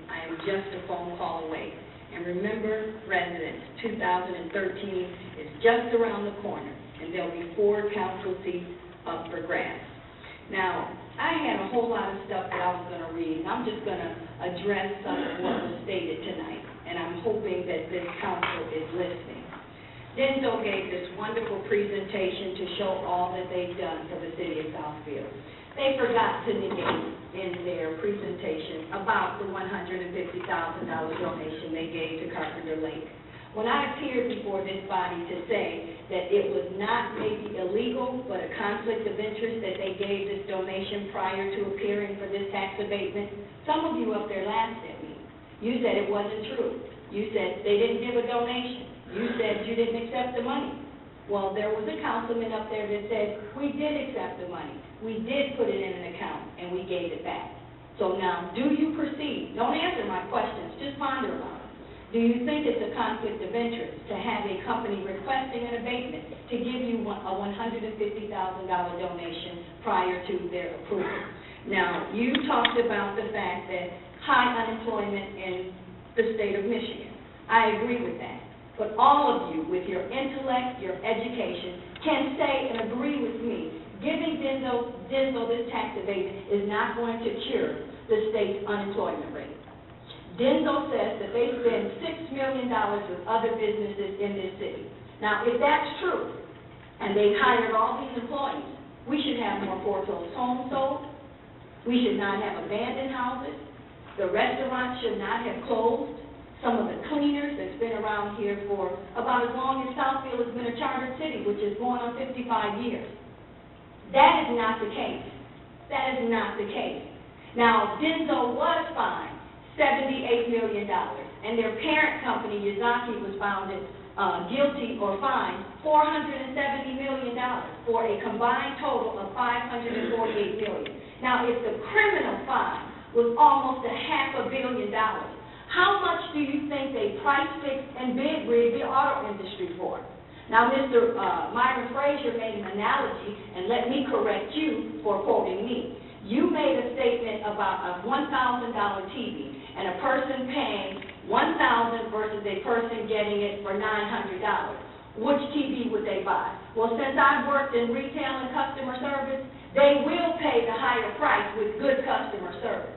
I am just a phone call away. And remember, residents, 2013 is just around the corner, and there'll be 4 council seats up for grabs. Now, I had a whole lot of stuff that I was going to read, and I'm just going to address some of what was stated tonight, and I'm hoping that this council is listening. DENSO gave this wonderful presentation to show all that they've done for the city of Southfield. They forgot to negate in their presentation about the $150,000 donation they gave to Carpenter Lake. When I appeared before this body to say that it was not maybe illegal, but a conflict of interest that they gave this donation prior to appearing for this tax abatement, some of you up there laughed at me. You said it wasn't true. You said they didn't give a donation. You said you didn't accept the money. Well, there was a councilman up there that said, we did accept the money. We did put it in an account, and we gave it back. So now, do you perceive? Don't answer my questions. Just ponder about it. Do you think it's a conflict of interest to have a company requesting an abatement to give you a $150,000 donation prior to their approval? Now, you talked about the fact that high unemployment in the state of Michigan. I agree with that. But all of you, with your intellect, your education, can say and agree with me, giving DENSO this tax abatement is not going to cure the state's unemployment rate. DENSO says that they spend $6 million with other businesses in this city. Now, if that's true, and they've hired all these employees. We should have more foreclosed homes sold. We should not have abandoned houses. The restaurants should not have closed. Some of the cleaners that's been around here for about as long as Southfield has been a chartered city, which is going on 55 years. That is not the case. That is not the case. Now, DENSO was fined $78 million, and their parent company, Yazaki, was found guilty or fined $470 million for a combined total of $548 million. Now, if the criminal fine was almost $500 million, how much do you think they price fixed and bid rig the auto industry for? Now, Mr. Myron Frazier made an analogy, and let me correct you for quoting me. You made a statement about a $1,000 TV and a person paying $1,000 versus a person getting it for $900. Which TV would they buy? Well, since I've worked in retail and customer service, they will pay the higher price with good customer service.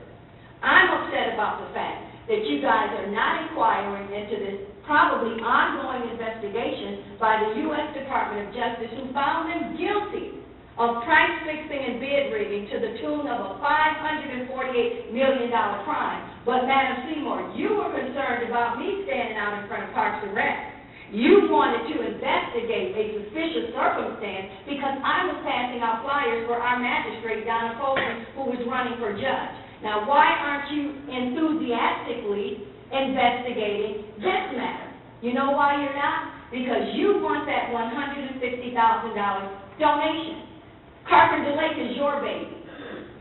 I'm upset about the fact that you guys are not inquiring into this probably ongoing investigation by the U.S. Department of Justice, who found them guilty of price fixing and bid rigging to the tune of a $548 million crime. But, Madam Seymour, you were concerned about me standing out in front of Parks and Rec. You wanted to investigate a suspicious circumstance because I was passing out flyers for our magistrate, Donna Foley, who was running for judge. Now, why aren't you enthusiastically investigating this matter? You know why you're not? Because you want that $150,000 donation. Carpenter Lake is your baby.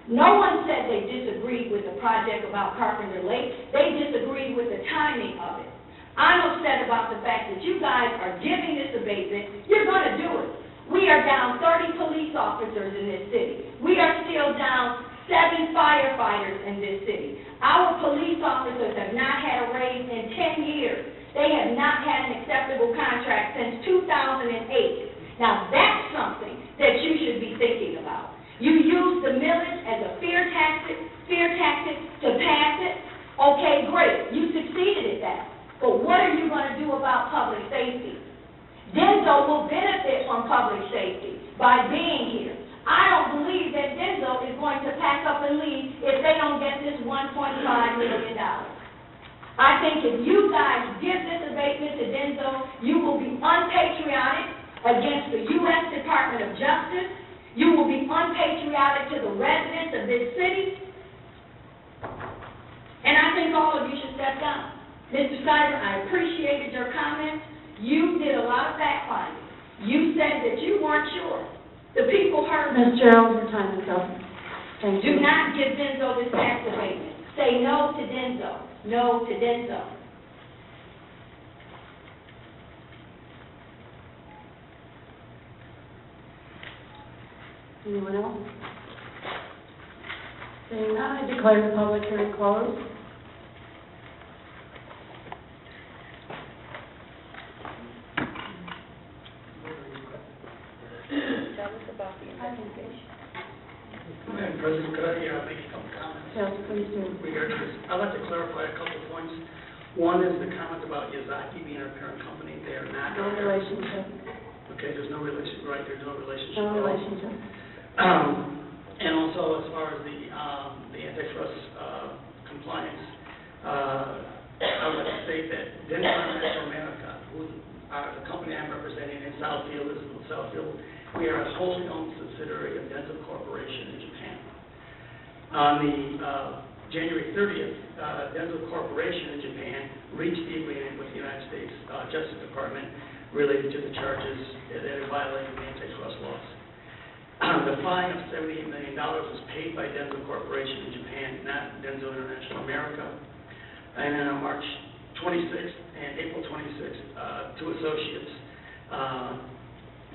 No one said they disagreed with the project about Carpenter Lake. They disagreed with the timing of it. I'm upset about the fact that you guys are giving this abatement. You're going to do it. We are down 30 police officers in this city. We are still down 7 firefighters in this city. Our police officers have not had a raise in 10 years. They have not had an acceptable contract since 2008. Now, that's something that you should be thinking about. You used the millage as a fear tactic to pass it. Okay, great. You succeeded at that. But what are you going to do about public safety? DENSO will benefit from public safety by being here. I don't believe that DENSO is going to pack up and leave if they don't get this $1.5 million. I think if you guys give this abatement to DENSO, you will be unpatriotic against the U.S. Department of Justice. You will be unpatriotic to the residents of this city. And I think all of you should step down. Mr. Cyber, I appreciated your comments. You did a lot of fact-finding. You said that you weren't sure. The people heard. Ms. Gerald, your time is up. Thank you. Do not give DENSO this tax abatement. Say no to DENSO. No to DENSO. Anyone else? Seeing none, I declare the public hearing closed. Madam President, could I make a couple comments? Yes, please do. Regarding this, I'd like to clarify a couple points. One is the comment about Yazaki being our parent company. They are not. No relationship. Okay, there's no relation, right, there's no relationship. No relationship. And also, as far as the antitrust compliance, I would like to state that DENSO International America, who the company I'm representing in Southfield, we are a wholly owned subsidiary of DENSO Corporation in Japan. On the January 30th, DENSO Corporation in Japan reached the agreement with the United States Justice Department related to the charges that are violating the antitrust laws. The fine of $78 million was paid by DENSO Corporation in Japan, not DENSO International America. And then on March 26th and April 26th, two associates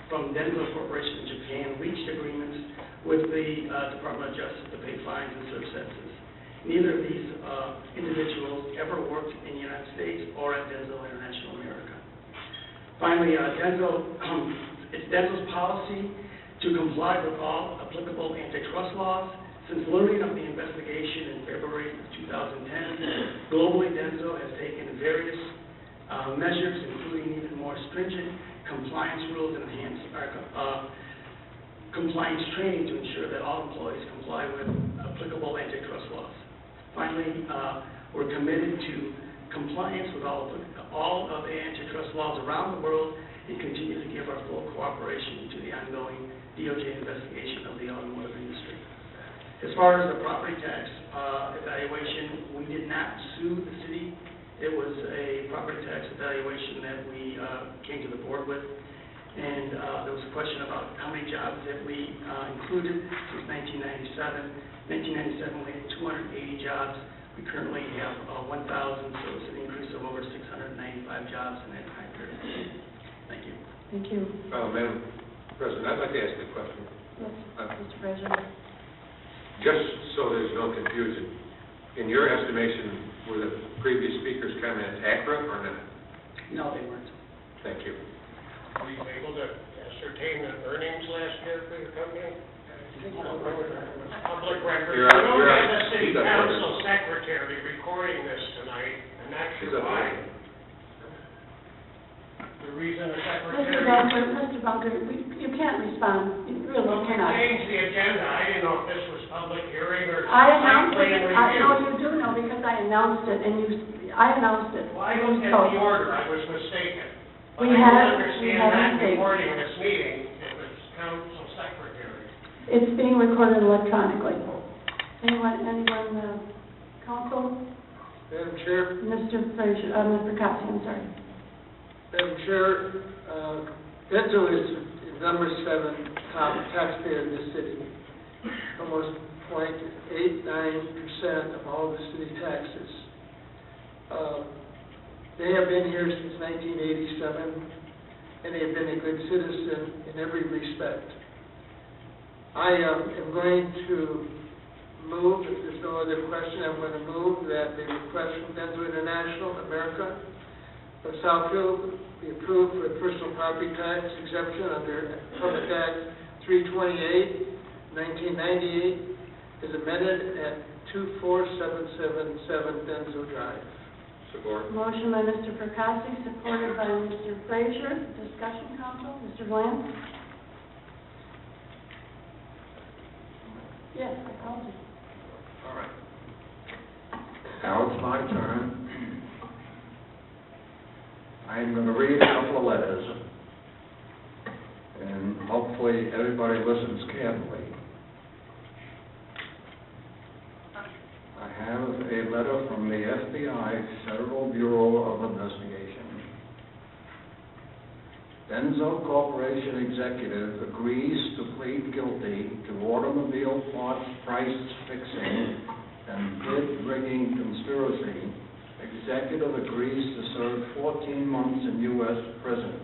from DENSO Corporation in Japan reached agreements with the Department of Justice to pay fines and serve sentences. Neither of these individuals ever worked in the United States or at DENSO International America. Finally, it's DENSO's policy to comply with all applicable antitrust laws. Since learning of the investigation in February of 2010, globally DENSO has taken various measures, including even more stringent compliance rules and enhance our compliance training to ensure that all employees comply with applicable antitrust laws. Finally, we're committed to compliance with all of the antitrust laws around the world and continue to give our full cooperation to the ongoing DOJ investigation of the automotive industry. As far as the property tax evaluation, we did not sue the city. It was a property tax evaluation that we came to the board with. And there was a question about how many jobs that we included since 1997. 1997, we had 280 jobs. We currently have 1,000, so it's an increase of over 695 jobs in that time period. Thank you. Thank you. Madam President, I'd like to ask a question. Yes, Mr. President. Just so there's no confusion, in your estimation, were the previous speakers' comments accurate or not? No, they weren't. Thank you. Were you able to ascertain the earnings last year for your company? Public record. You're You don't on. have the city He's on record. council secretary recording this tonight, and that's He's your on why. record. The reason the Mr. secretary... Bunker, you can't respond. You really Well, we cannot. changed the agenda. I didn't know if this was public hearing or... I announced site plan it. I review. know you do know because I announced it and I announced it. Well, I looked at the order. I was mistaken. But We I had don't understand a that mistake. recording this meeting if it's council secretary. It's being recorded electronically. Anyone, council? Madam Chair, Mr. Frazier, Mr. Cossi, I'm sorry. Madam Chair, DENSO is number 7 top taxpayer in this city. Almost 0.89% of all the city taxes. They have been here since 1987, and they have been a good citizen in every respect. I am going to move, if there's no other question, I'm going to move that the request from DENSO International America of Southfield be approved for a personal property tax exemption under Public Act 328, 1998, is amended at 24777 DENSO Drive. Support. Motion by Mr. Perkowski, supported by Mr. Frazier. Discussion, council. Mr. Bland? Yes, I apologize. All right. Now it's my turn. I'm going to read a couple of letters, and hopefully everybody listens carefully. I have a letter from the FBI, Federal Bureau of Investigation. DENSO Corporation executive agrees to plead guilty to automobile parts price fixing and bid rigging conspiracy. Executive agrees to serve 14 months in U.S. prison.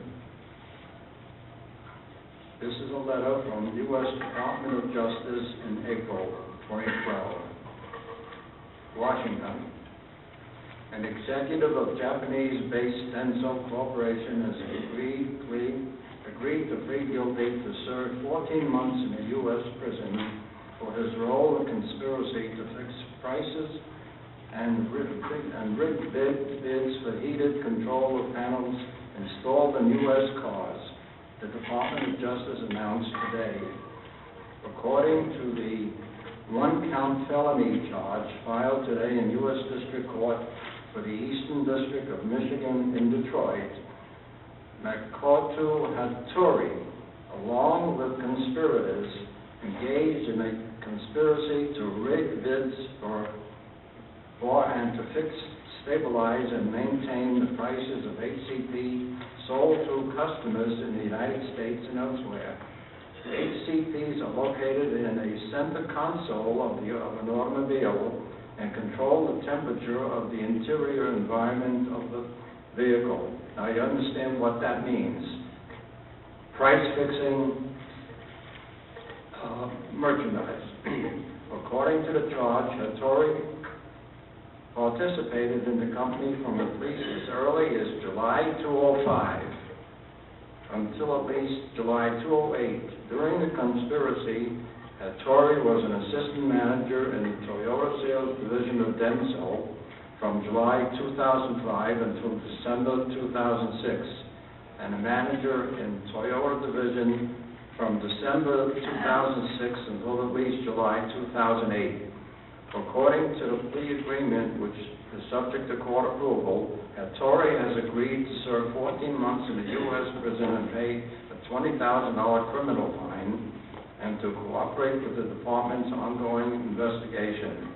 This is a letter from U.S. Department of Justice in April 2012. Washington. An executive of Japanese-based DENSO Corporation has agreed to plead guilty to serve 14 months in a U.S. prison for his role in conspiracy to fix prices and rig bids for heated controller panels installed in U.S. cars, the Department of Justice announced today. According to the one-count felony charge filed today in U.S. District Court for the Eastern District of Michigan in Detroit, Makoto Hattori, along with conspirators, engaged in a conspiracy to rig bids for and to fix, stabilize, and maintain the prices of HCP sold to customers in the United States and elsewhere. HCPs are located in a center console of an automobile and control the temperature of the interior environment of the vehicle. Now you understand what that means. Price fixing merchandise. According to the charge, Hattori participated in the company from at least as early as July 2005 until at least July 2008. During the conspiracy, Hattori was an assistant manager in the Toyota sales division of DENSO from July 2005 until December 2006. and a manager in Toyota Division from December 2006 until at least July 2008. According to the plea agreement, which is subject to court approval, Hattori has agreed to serve 14 months in a U.S. prison and pay a $20,000 criminal fine, and to cooperate with the department's ongoing investigation.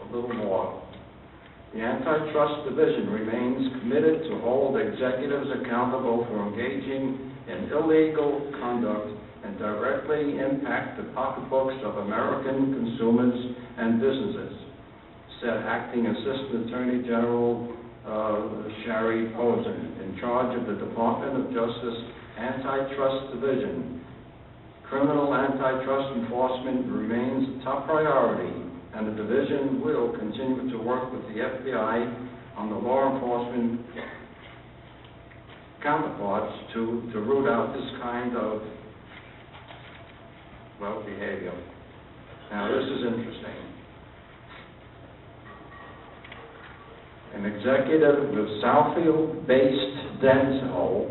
A little more. The Antitrust Division remains committed to hold executives accountable for engaging in illegal conduct and directly impact the pocketbooks of American consumers and businesses, said Acting Assistant Attorney General Shari Posen, in charge of the Department of Justice Antitrust Division. Criminal antitrust enforcement remains a top priority, and the division will continue to work with the FBI on the law enforcement counterparts to root out this kind of, well, behavior. Now, this is interesting. An executive with Southfield-based DENSO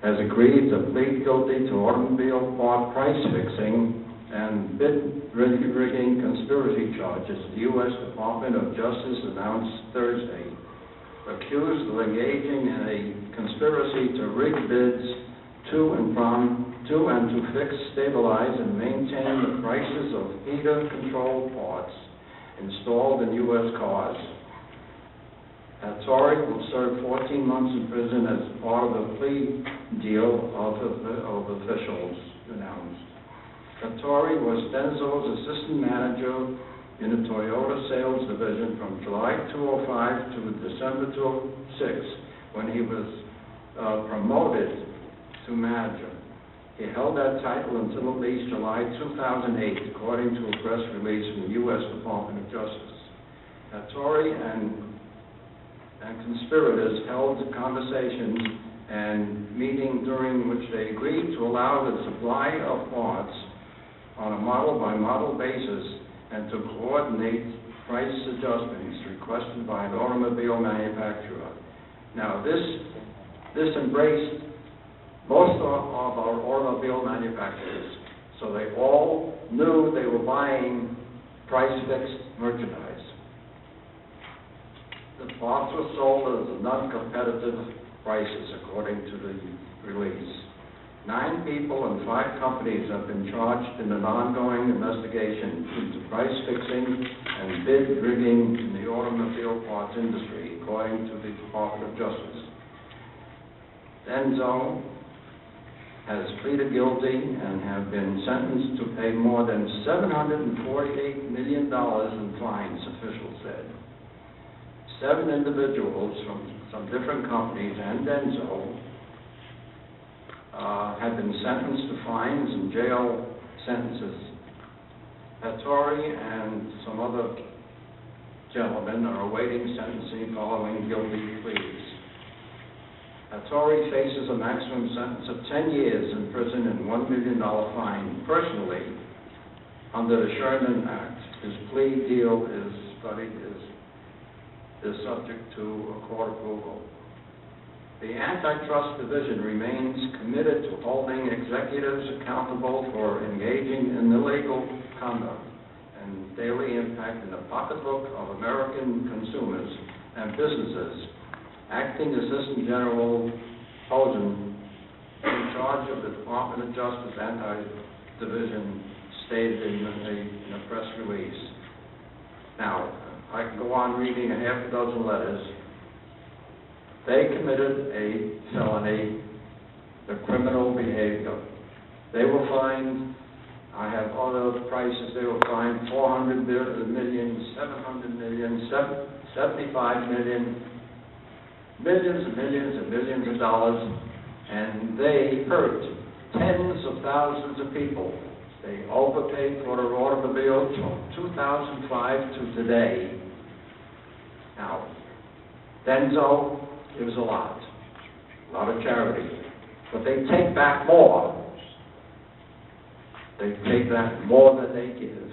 has agreed to plead guilty to automobile part price fixing and bid rigging conspiracy charges, the U.S. Department of Justice announced Thursday. Accused of engaging in a conspiracy to rig bids to and to fix, stabilize, and maintain the prices of heater-controlled parts installed in U.S. cars. Hattori will serve 14 months in prison as part of the plea deal of officials announced. Hattori was DENSO's assistant manager in the Toyota sales division from July 2005 to December 2006, when he was promoted to manager. He held that title until at least July 2008, according to a press release from the U.S. Department of Justice. Hattori and conspirators held conversations and meeting during which they agreed to allow the supply of parts on a model-by-model basis and to coordinate price adjustments requested by an automobile manufacturer. Now, this embraced most of our automobile manufacturers, so they all knew they were buying price-fixed merchandise. The parts were sold at non-competitive prices, according to the release. 9 people and 5 companies have been charged in an ongoing investigation into price fixing and bid rigging in the automobile parts industry, according to the Department of Justice. DENSO has pleaded guilty and have been sentenced to pay more than $748 million in fines, officials said. 7 individuals from some different companies and DENSO have been sentenced to fines and jail sentences. Hattori and some other gentlemen are awaiting sentencing following guilty pleas. Hattori faces a maximum sentence of 10 years in prison and $1 million fine. Personally, under the Sherman Act, his plea deal is subject to a court approval. The Antitrust Division remains committed to holding executives accountable for engaging in illegal conduct and daily impact in the pocketbook of American consumers and businesses. Acting Assistant General Posen, in charge of the Department of Justice Anti-Division, stated in a press release. Now, I can go on reading a half a dozen letters. They committed a felony, the criminal behavior. They were fined, I have other prices, they were fined $400 million, $700 million, $75 million, millions and millions and millions of dollars, and they hurt tens of thousands of people. They overpaid for their automobiles from 2005 to today. Now, DENSO gives a lot of charity, but they take back more. They take back more than they give.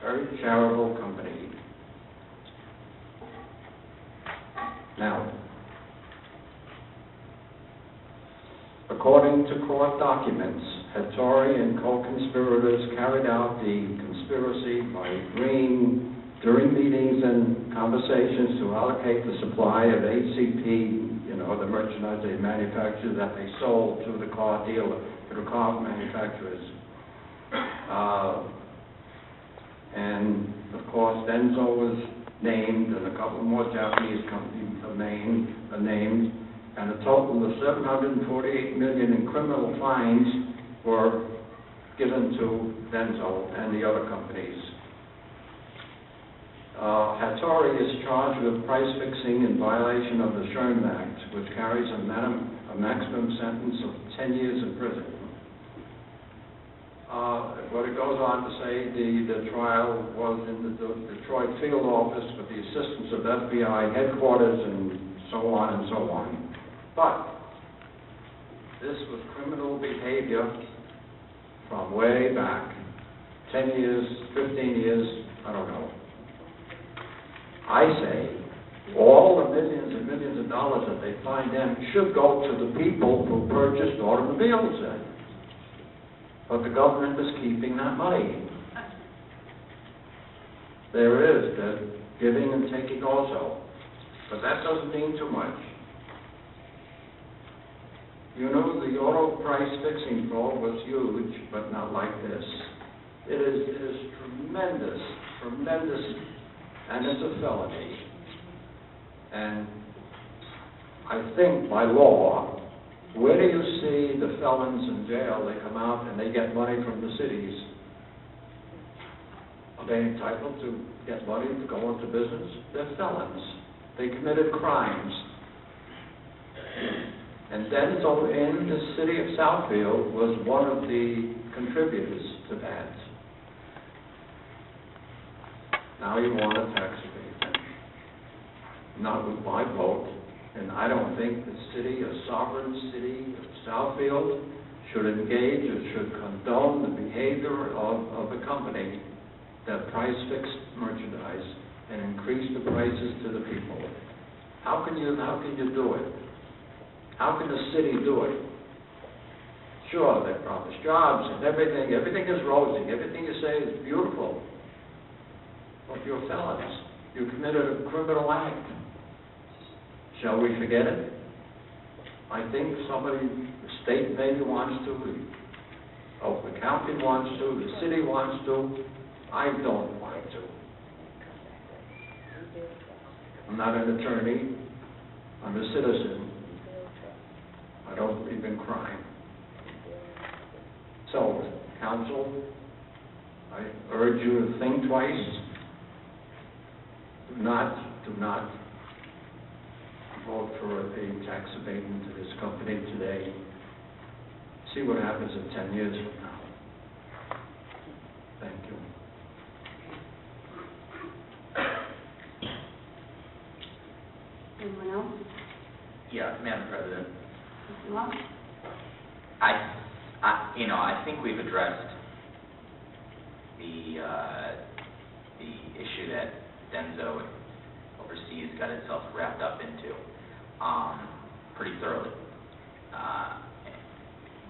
Very charitable company. Now, According to court documents, Hattori and co-conspirators carried out the conspiracy by agreeing during meetings and conversations to allocate the supply of HCP, the merchandise they manufactured that they sold to the car dealer, to the car manufacturers. And of course, DENSO was named, and a couple more Japanese companies are named, and a total of $748 million in criminal fines were given to DENSO and the other companies. Hattori is charged with price fixing in violation of the Sherman Act, which carries a maximum sentence of 10 years in prison. But it goes on to say the trial was in the Detroit field office with the assistance of FBI headquarters and so on and so on. But this was criminal behavior from way back, 10 years, 15 years, I don't know. I say all the millions and millions of dollars that they find them should go to the people who purchased automobiles then. But the government is keeping that money. There is the giving and taking also. But that doesn't mean too much. The auto price fixing fraud was huge, but not like this. It is tremendous, and it's a felony. And I think by law, where do you see the felons in jail? They come out and they get money from the cities. Are they entitled to get money to go into business? They're felons. They committed crimes. And DENSO in the city of Southfield was one of the contributors to that. Now you want a tax abatement. Not with my vote. And I don't think the city, a sovereign city of Southfield, should engage or should condone the behavior of a company that price fixed merchandise and increase the prices to the people. How can you do it? How can the city do it? Sure, they promise jobs and everything. Everything is rosy. Everything you say is beautiful. But you're felons. You committed a criminal act. Shall we forget it? I think the state maybe wants to, the county wants to, the city wants to. I don't want to. I'm not an attorney. I'm a citizen. I don't believe in crime. So, council, I urge you to think twice. Do not vote for a tax abatement to this company today. See what happens in 10 years from now. Thank you. Anyone else? Yeah, Madam President. Mr. Moss? I think we've addressed the issue that DENSO overseas got itself wrapped up into pretty thoroughly.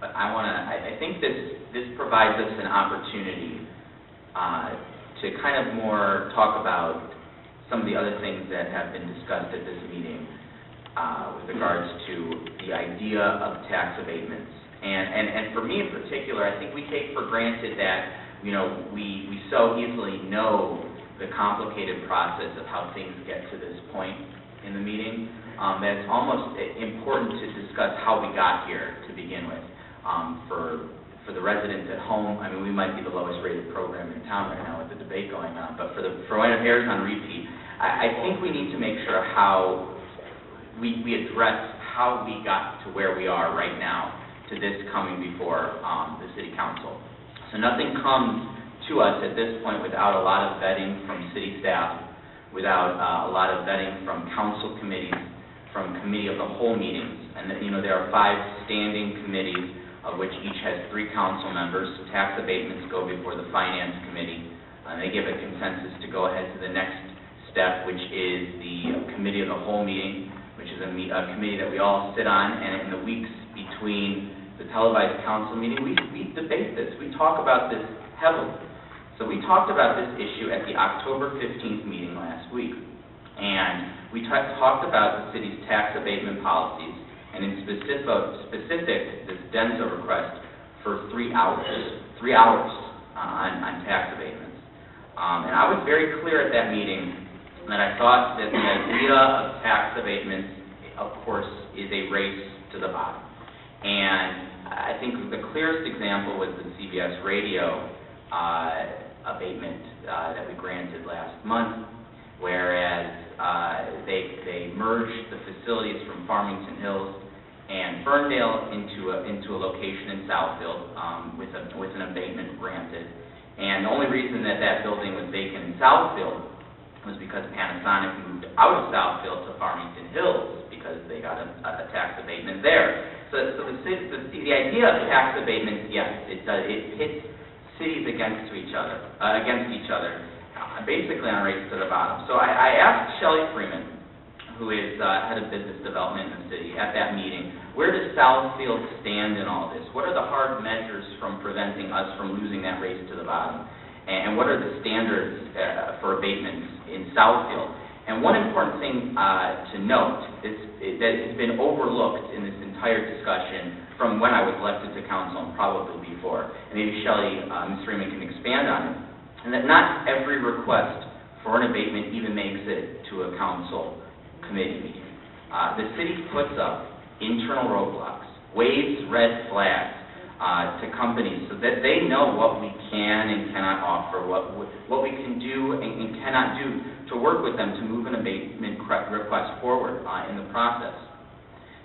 But I think this provides us an opportunity to kind of more talk about some of the other things that have been discussed at this meeting with regards to the idea of tax abatements. And for me in particular, I think we take for granted that, we so easily know the complicated process of how things get to this point in the meeting, that it's almost important to discuss how we got here to begin with. For the residents at home, I mean, we might be the lowest rated program in town right now with the debate going on, but for when it airs on repeat, I think we need to make sure how we address how we got to where we are right now to this coming before the City Council. So nothing comes to us at this point without a lot of vetting from city staff, without a lot of vetting from council committees, from committee of the whole meetings. And there are 5 standing committees, of which each has 3 council members. Tax abatements go before the finance committee, and they give a consensus to go ahead to the next step, which is the committee of the whole meeting, which is a committee that we all sit on, and in the weeks between a televised council meeting, we debate this. We talk about this heavily. So we talked about this issue at the October 15th meeting last week. And we talked about the city's tax abatement policies, and in specific this DENSO request for 3 hours on tax abatements. And I was very clear at that meeting that I thought that the idea of tax abatements, of course, is a race to the bottom. And I think the clearest example was the CBS radio abatement that we granted last month, whereas they merged the facilities from Farmington Hills and Ferndale into a location in Southfield with an abatement granted. And the only reason that building was vacant in Southfield was because Panasonic moved out of Southfield to Farmington Hills because they got a tax abatement there. So the idea of tax abatement, yes, it hits cities against each other, basically on a race to the bottom. So I asked Shelley Freeman, who is head of business development in the city, at that meeting, where does Southfield stand in all this? What are the hard measures from preventing us from losing that race to the bottom? And what are the standards for abatements in Southfield? And one important thing to note is that has been overlooked in this entire discussion from when I was elected to council and probably before. And maybe Shelley, Ms. Freeman can expand on it. And that not every request for an abatement even makes it to a council committee meeting. The city puts up internal roadblocks, waves red flags to companies so that they know what we can and cannot offer, what we can do and cannot do to work with them to move an abatement request forward in the process.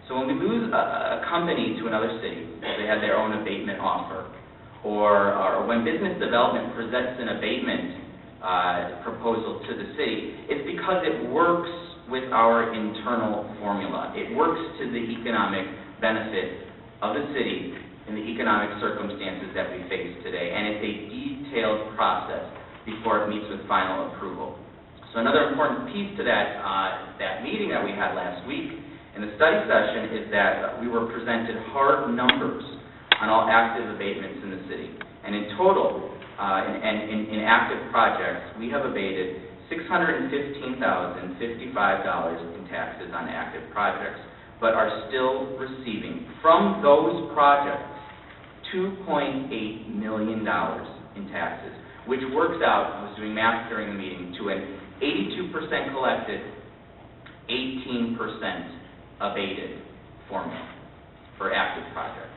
So when we lose a company to another city, if they had their own abatement offer, or when business development presents an abatement proposal to the city, it's because it works with our internal formula. It works to the economic benefit of the city in the economic circumstances that we face today, and it's a detailed process before it meets with final approval. So another important piece to that meeting that we had last week in the study session is that we were presented hard numbers on all active abatements in the city. And in total, in active projects, we have abated $615,055 in taxes on active projects, but are still receiving from those projects $2.8 million in taxes, which works out, I was doing math during the meeting, to an 82% collected, 18% abated formula for active projects.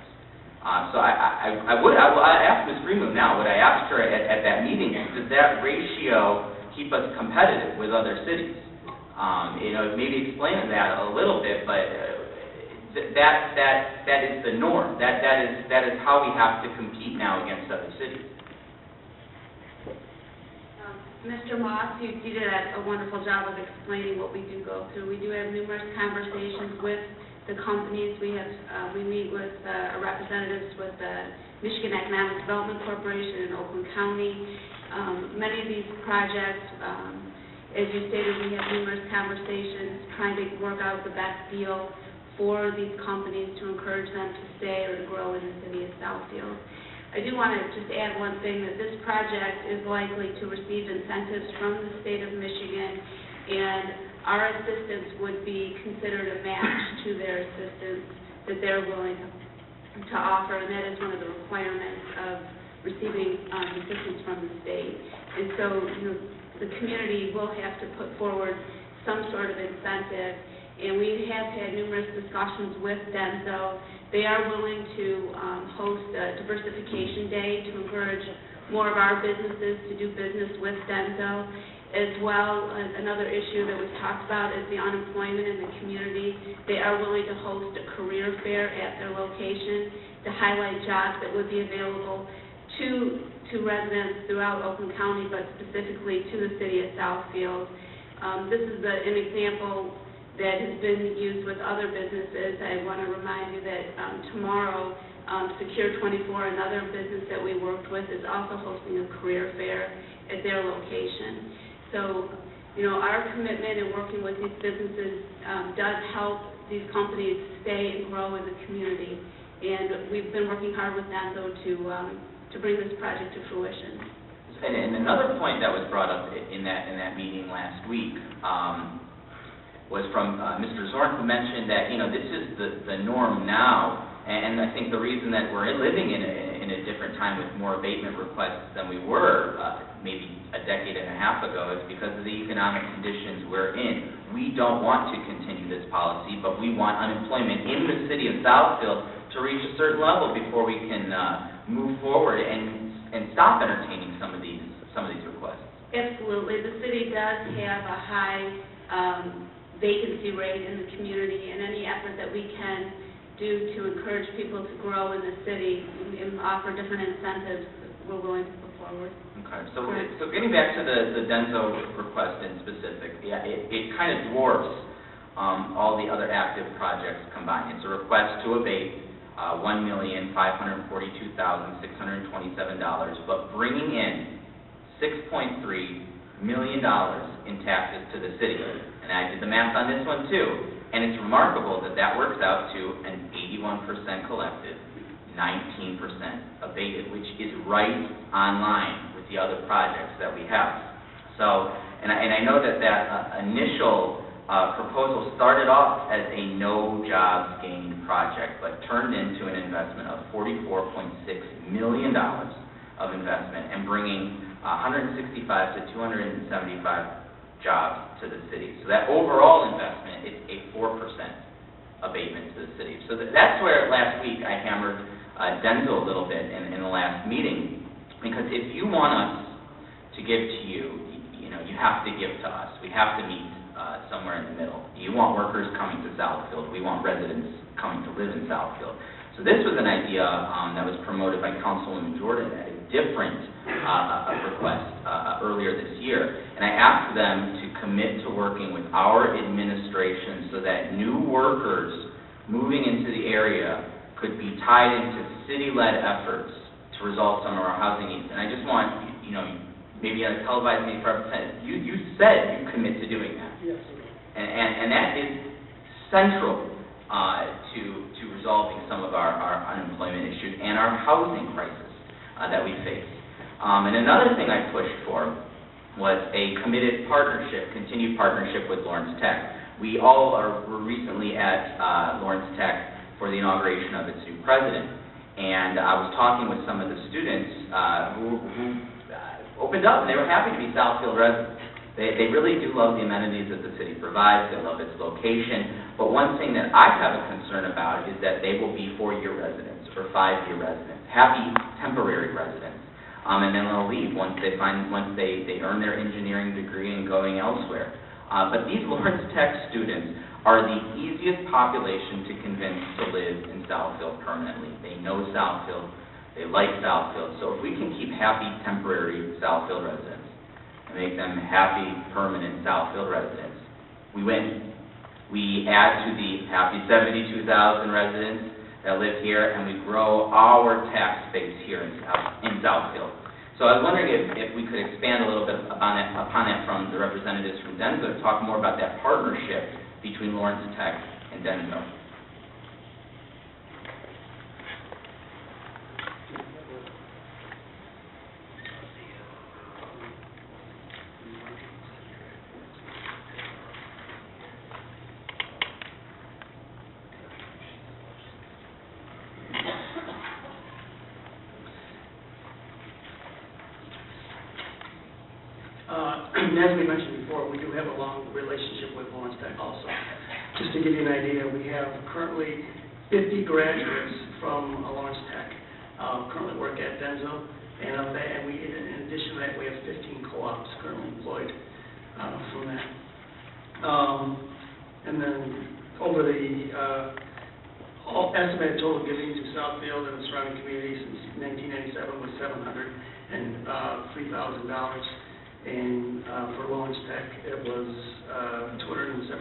So I asked Ms. Freeman now, what I asked her at that meeting, does that ratio keep us competitive with other cities? Maybe explain that a little bit, but that is the norm. That is how we have to compete now against other cities. Mr. Moss, you did a wonderful job of explaining what we do go through. We do have numerous conversations with the companies. We meet with representatives with the Michigan Economic Development Corporation in Oakland County. Many of these projects, as you stated, we have numerous conversations trying to work out the best deal for these companies to encourage them to stay or to grow in the city of Southfield. I do want to just add one thing, that this project is likely to receive incentives from the state of Michigan, and our assistance would be considered a match to their assistance that they're willing to offer, and that is one of the requirements of receiving assistance from the state. And so, the community will have to put forward some sort of incentive, and we have had numerous discussions with DENSO. They are willing to host a diversification day to encourage more of our businesses to do business with DENSO. As well, another issue that we've talked about is the unemployment in the community. They are willing to host a career fair at their location to highlight jobs that would be available to residents throughout Oakland County, but specifically to the city of Southfield. This is an example that has been used with other businesses. I want to remind you that tomorrow, Secure 24, another business that we worked with, is also hosting a career fair at their location. So, our commitment in working with these businesses does help these companies stay and grow in the community. And we've been working hard with DENSO to bring this project to fruition. And another point that was brought up in that meeting last week was from Mr. Zorn, who mentioned that, you know, this is the norm now, and I think the reason that we're living in a different time with more abatement requests than we were maybe a decade and a half ago is because of the economic conditions we're in. We don't want to continue this policy, but we want unemployment in the city of Southfield to reach a certain level before we can move forward and stop entertaining some of these requests. Absolutely. The city does have a high vacancy rate in the community, and any effort that we can do to encourage people to grow in the city and offer different incentives, we're willing to put forward. Okay, so getting back to the DENSO request in specific, yeah, it kind of dwarfs all the other active projects combined. It's a request to abate $1,542,627, but bringing in $6.3 million in taxes to the city. And I did the math on this one too, and it's remarkable that works out to an 81% collected, 19% abated, which is right on line with the other projects that we have. So, and I know that initial proposal started off as a no jobs gained project, but turned into an investment of $44.6 million of investment and bringing 165 to 275 jobs to the city. So that overall investment is a 4% abatement to the city. So that's where last week I hammered DENSO a little bit in the last meeting, because if you want us to give to you, you know, you have to give to us. We have to meet somewhere in the middle. You want workers coming to Southfield. We want residents coming to live in Southfield. So this was an idea that was promoted by Councilwoman Jordan at a different request earlier this year. And I asked them to commit to working with our administration so that new workers moving into the area could be tied into city-led efforts to resolve some of our housing needs. And I just want, you know, maybe on a televised meeting for representative, you said you commit to doing that. Yes. And that is central to resolving some of our unemployment issues and our housing crisis that we face. And another thing I pushed for was a committed partnership, continued partnership with Lawrence Tech. We all were recently at Lawrence Tech for the inauguration of its new president, and I was talking with some of the students who opened up, and they were happy to be Southfield residents. They really do love the amenities that the city provides. They love its location. But one thing that I have a concern about is that they will be 4-year residents or 5-year residents, happy temporary residents, and then they'll leave once they earn their engineering degree and going elsewhere. But these Lawrence Tech students are the easiest population to convince to live in Southfield permanently. They know Southfield. They like Southfield. So if we can keep happy temporary Southfield residents and make them happy permanent Southfield residents, we win. We add to the happy 72,000 residents that live here, and we grow our tax base here in Southfield. So I was wondering if we could expand a little bit upon that from the representatives from DENSO to talk more about that partnership between Lawrence Tech and DENSO. As we mentioned before, we do have a long relationship with Lawrence Tech also. Just to give you an idea, we have currently 50 graduates from Lawrence Tech currently work at DENSO, and in addition to that, we have 15 co-ops currently employed from that. And then over the estimated total giving to Southfield and the surrounding communities since 1997 was $703,000. And for Lawrence Tech, it was $276,000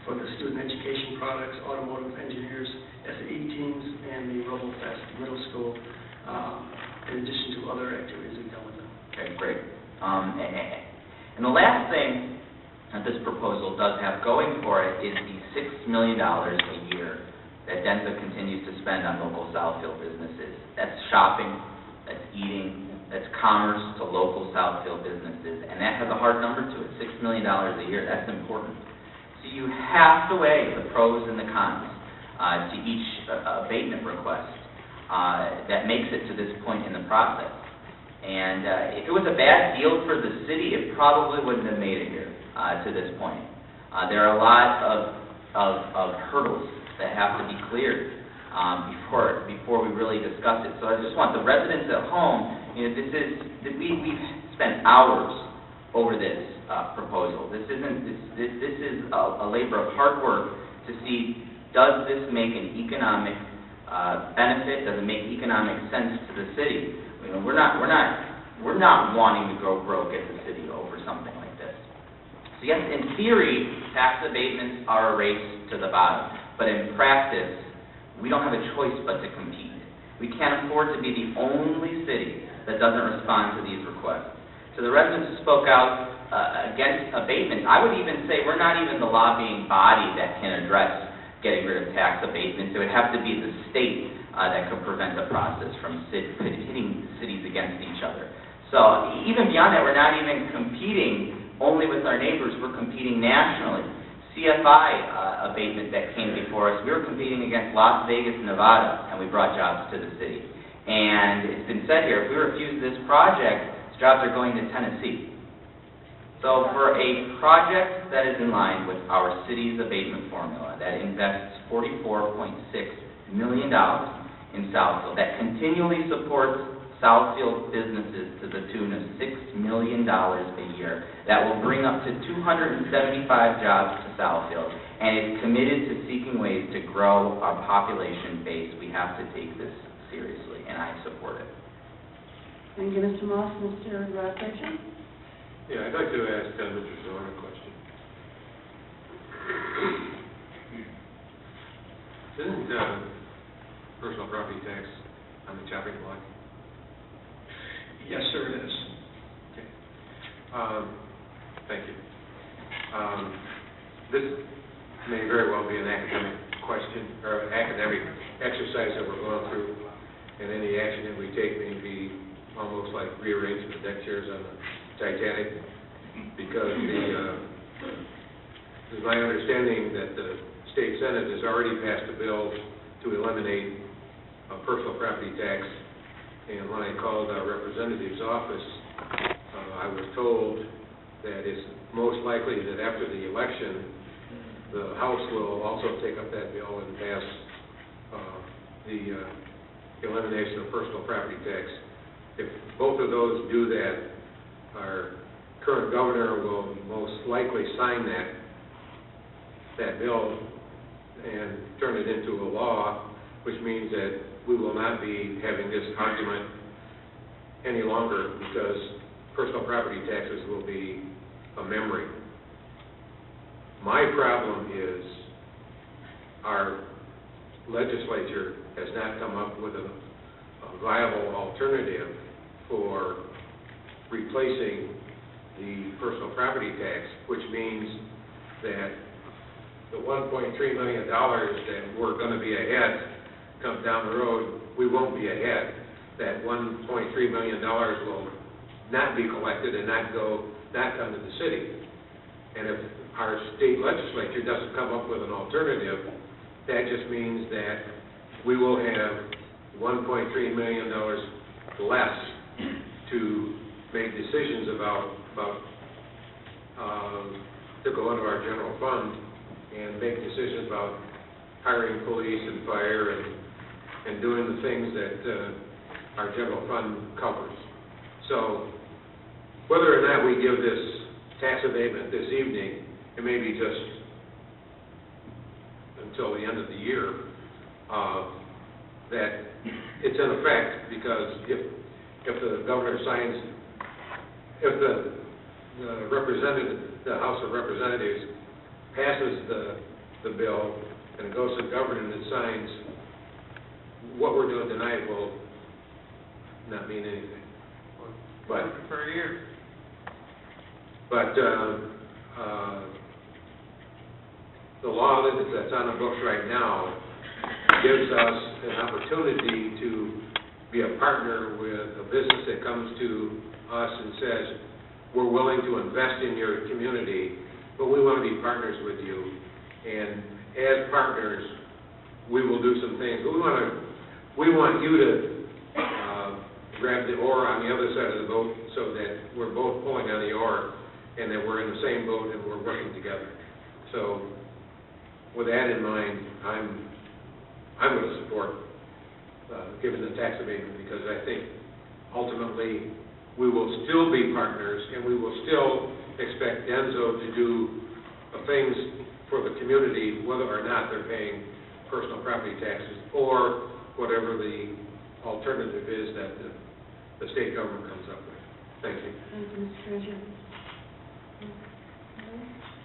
for the student education products, automotive engineers, SAE teams, and the RoboFest middle school, in addition to other activities we've done with them. Okay, great. And the last thing that this proposal does have going for it is the $6 million a year that DENSO continues to spend on local Southfield businesses. That's shopping, that's eating, that's commerce to local Southfield businesses, and that has a hard number to it, $6 million a year. That's important. So you have to weigh the pros and the cons to each abatement request that makes it to this point in the process. And if it was a bad deal for the city, it probably wouldn't have made it here to this point. There are a lot of hurdles that have to be cleared before we really discuss it. So I just want the residents at home, we've spent hours over this proposal. This is a labor of hard work to see, does this make an economic benefit? Does it make economic sense to the city? We're not wanting to go broke as a city over something like this. So yes, in theory, tax abatements are a race to the bottom, but in practice, we don't have a choice but to compete. We can't afford to be the only city that doesn't respond to these requests. To the residents who spoke out against abatements, I would even say we're not even the lobbying body that can address getting rid of tax abatements. It would have to be the state that could prevent the process from hitting cities against each other. So even beyond that, we're not even competing only with our neighbors, we're competing nationally. CFI abatement that came before us, we were competing against Las Vegas, Nevada, and we brought jobs to the city. And it's been said here, if we refuse this project, jobs are going to Tennessee. So for a project that is in line with our city's abatement formula, that invests $44.6 million in Southfield, that continually supports Southfield businesses to the tune of $6 million a year, that will bring up to 275 jobs to Southfield, and is committed to seeking ways to grow our population base. We have to take this seriously, and I support it. Thank you, Mr. Moss. Mr. Fletcher? Yeah, I'd like to ask Mr. Zorn a question. Isn't personal property tax on the chopping block? Yes, sir, it is. Okay. Thank you. This may very well be an academic question, or an academic exercise that we're going through, and any action that we take may be almost like rearranging the deck chairs on the Titanic, because it's my understanding that the state Senate has already passed a bill to eliminate a personal property tax. And when I called our representative's office, I was told that it's most likely that after the election, the House will also take up that bill and pass the elimination of personal property tax. If both of those do that, our current governor will most likely sign that bill and turn it into a law, which means that we will not be having this argument any longer, because personal property taxes will be a memory. My problem is our legislature has not come up with a viable alternative for replacing the personal property tax, which means that the $1.3 million that we're going to be ahead comes down the road, we won't be ahead. That $1.3 million will not be collected and not come to the city. And if our state legislature doesn't come up with an alternative, that just means that we will have $1.3 million less to make decisions about to go into our general fund and make decisions about hiring police and fire and doing the things that our general fund covers. So whether or not we give this tax abatement this evening, it may be just until the end of the year, that it's in effect, because if the governor signs, if the House of Representatives passes the bill and it goes to the governor and it signs, what we're doing tonight will not mean anything. But for a year. But the law that's on the books right now gives us an opportunity to be a partner with a business that comes to us and says, we're willing to invest in your community, but we want to be partners with you. And as partners, we will do some things. But we want you to grab the oar on the other side of the boat so that we're both pulling on the oar and that we're in the same boat and we're working together. So with that in mind, I'm going to support giving the tax abatement, because I think ultimately we will still be partners and we will still expect DENSO to do things for the community, whether or not they're paying personal property taxes or whatever the alternative is that the state government comes up with. Thank you. Thank you, Mr. Treasurer.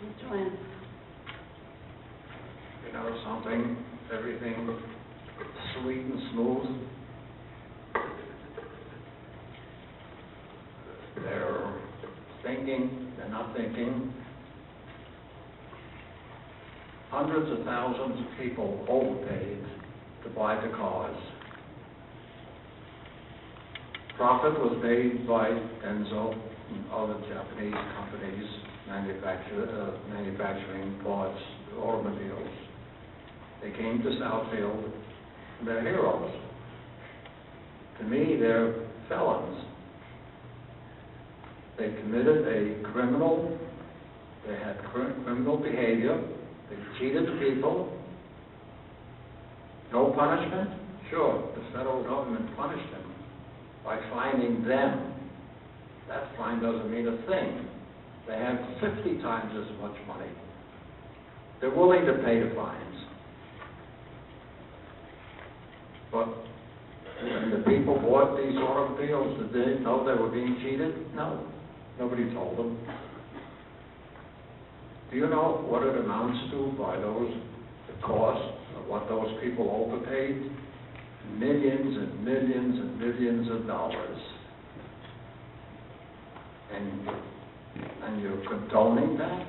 Mr. Lance. You know something, everything sweet and smooth. They're thinking, they're not thinking. Hundreds of thousands of people overpaid to buy the cars. Profit was made by DENSO and other Japanese companies manufacturing parts, automobiles. They came to Southfield, and they're heroes. To me, they're felons. They committed a criminal, they had criminal behavior, they cheated people. No punishment? Sure, the federal government punished them by fining them. That fine doesn't mean a thing. They have 50 times as much money. They're willing to pay the fines. But when the people bought these automobiles, did they know they were being cheated? No. Nobody told them. Do you know what it amounts to by the cost of what those people overpaid? Millions and millions and millions of dollars. And you're condoning that?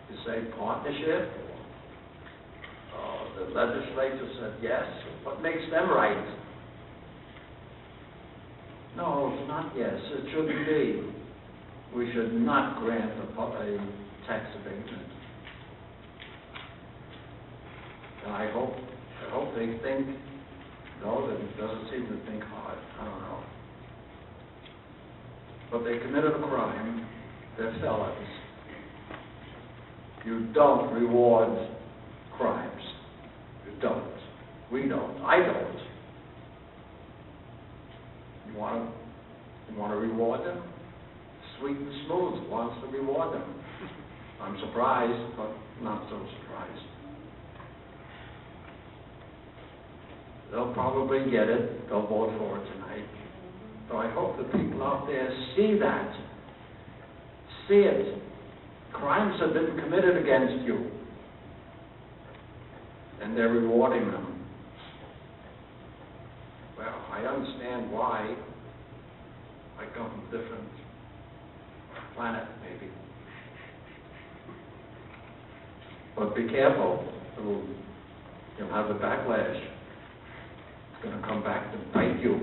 You say partnership? The legislature said yes. What makes them right? No, it's not yes. It shouldn't be. We should not grant a tax abatement. And I hope they think, no, that it doesn't seem to think hard. I don't know. But they committed a crime. They're felons. You don't reward crimes. You don't. We don't. I don't. You want to reward them? Sweet and smooth wants to reward them. I'm surprised, but not so surprised. They'll probably get it. They'll vote for it tonight. So I hope the people out there see that. See it. Crimes have been committed against you. And they're rewarding them. Well, I understand why. I come from a different planet, maybe. But be careful. You'll have a backlash. It's going to come back to bite you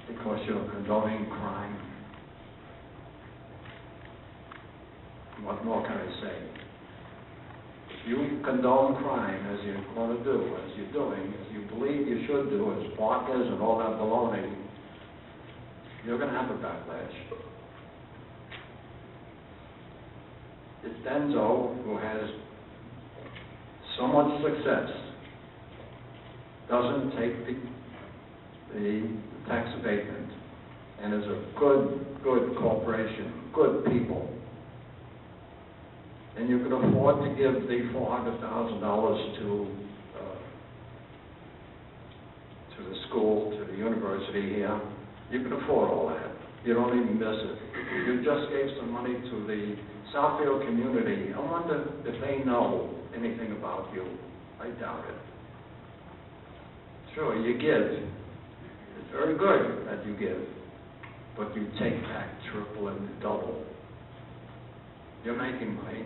because you're condoning crime. What more can I say? If you condone crime, as you're going to do, as you're doing, as you believe you should do, as partners and all that baloney, you're going to have a backlash. It's DENSO who has so much success, doesn't take the tax abatement, and is a good corporation, good people. And you can afford to give the $400,000 to the school, to the university here. You can afford all that. You don't even miss it. You just gave some money to the Southfield community. I wonder if they know anything about you. I doubt it. Sure, you give. It's very good that you give, but you take back triple and double. You're making money,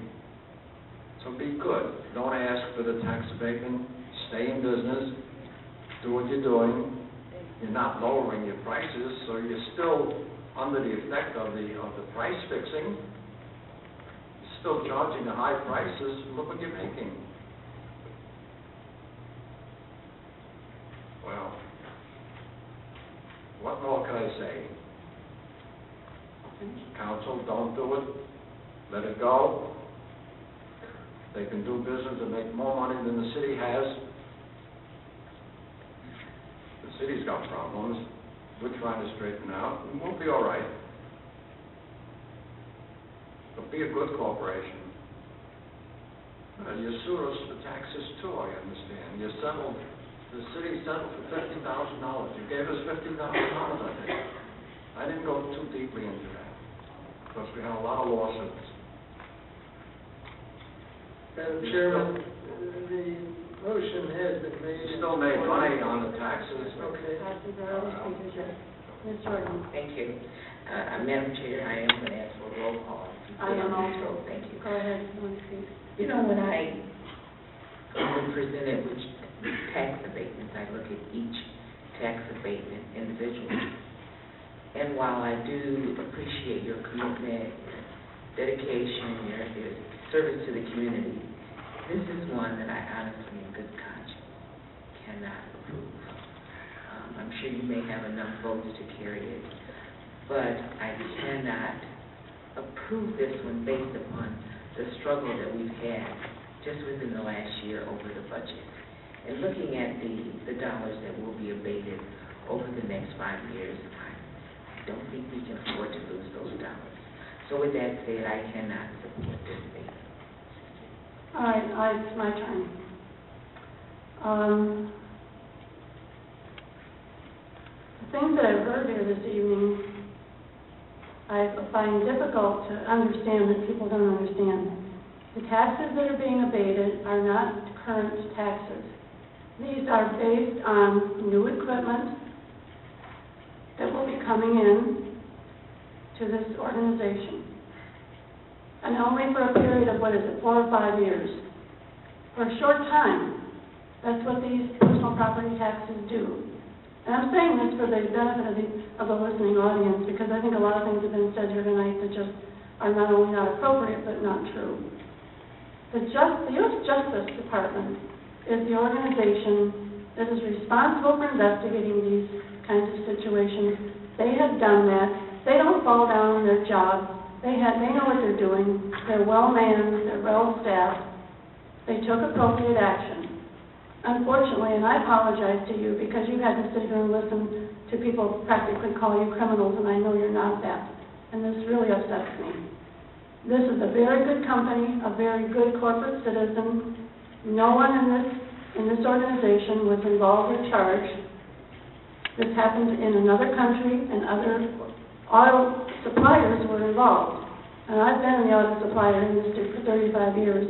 so be good. Don't ask for the tax abatement. stay in business, do what you're doing. You're not lowering your prices, so you're still under the effect of the price fixing. You're still charging the high prices. Look what you're making. Well, what more can I say? Council, don't do it. Let it go. They can do business and make more money than the city has. The city's got problems. We're trying to straighten out, and we'll be all right. But be a good corporation. You sued us for taxes too, I understand. You settled, the city settled for $50,000. You gave us $50,000, I think. I didn't go too deeply into that, because we had a lot of lawsuits. Madam Chairman, the motion has been made. You still made money on the taxes. Okay. Ms. Jordan. Thank you. Madam Chair, I am going to ask for a roll call. I am also. Thank you. Go ahead, if you want to speak. You know, when I am presented with tax abatements, I look at each tax abatement individually. And while I do appreciate your commitment, dedication, your service to the community, this is one that I honestly, in good conscience, cannot approve. I'm sure you may have enough votes to carry it, but I cannot approve this one based upon the struggle that we've had just within the last year over the budget. And looking at the dollars that will be abated over the next 5 years, I don't think we can afford to lose those dollars. So with that said, I cannot support this abatement. All right, it's my turn. The things that I've heard here this evening, I find difficult to understand that people don't understand. The taxes that are being abated are not current taxes. These are based on new equipment that will be coming in to this organization. And only for a period of, 4 or 5 years. For a short time. That's what these personal property taxes do. And I'm saying this for the benefit of the listening audience, because I think a lot of things have been said here tonight that just are not only not appropriate, but not true. The U.S. Justice Department is the organization that is responsible for investigating these kinds of situations. They have done that. They don't fall down on their job. They know what they're doing. They're well-manned. They're well-staffed. They took appropriate action. Unfortunately, and I apologize to you because you had to sit here and listen to people practically call you criminals, and I know you're not that. And this really upsets me. This is a very good company, a very good corporate citizen. No one in this organization was involved or charged. This happened in another country, and other auto suppliers were involved. And I've been in the auto supplier industry for 35 years.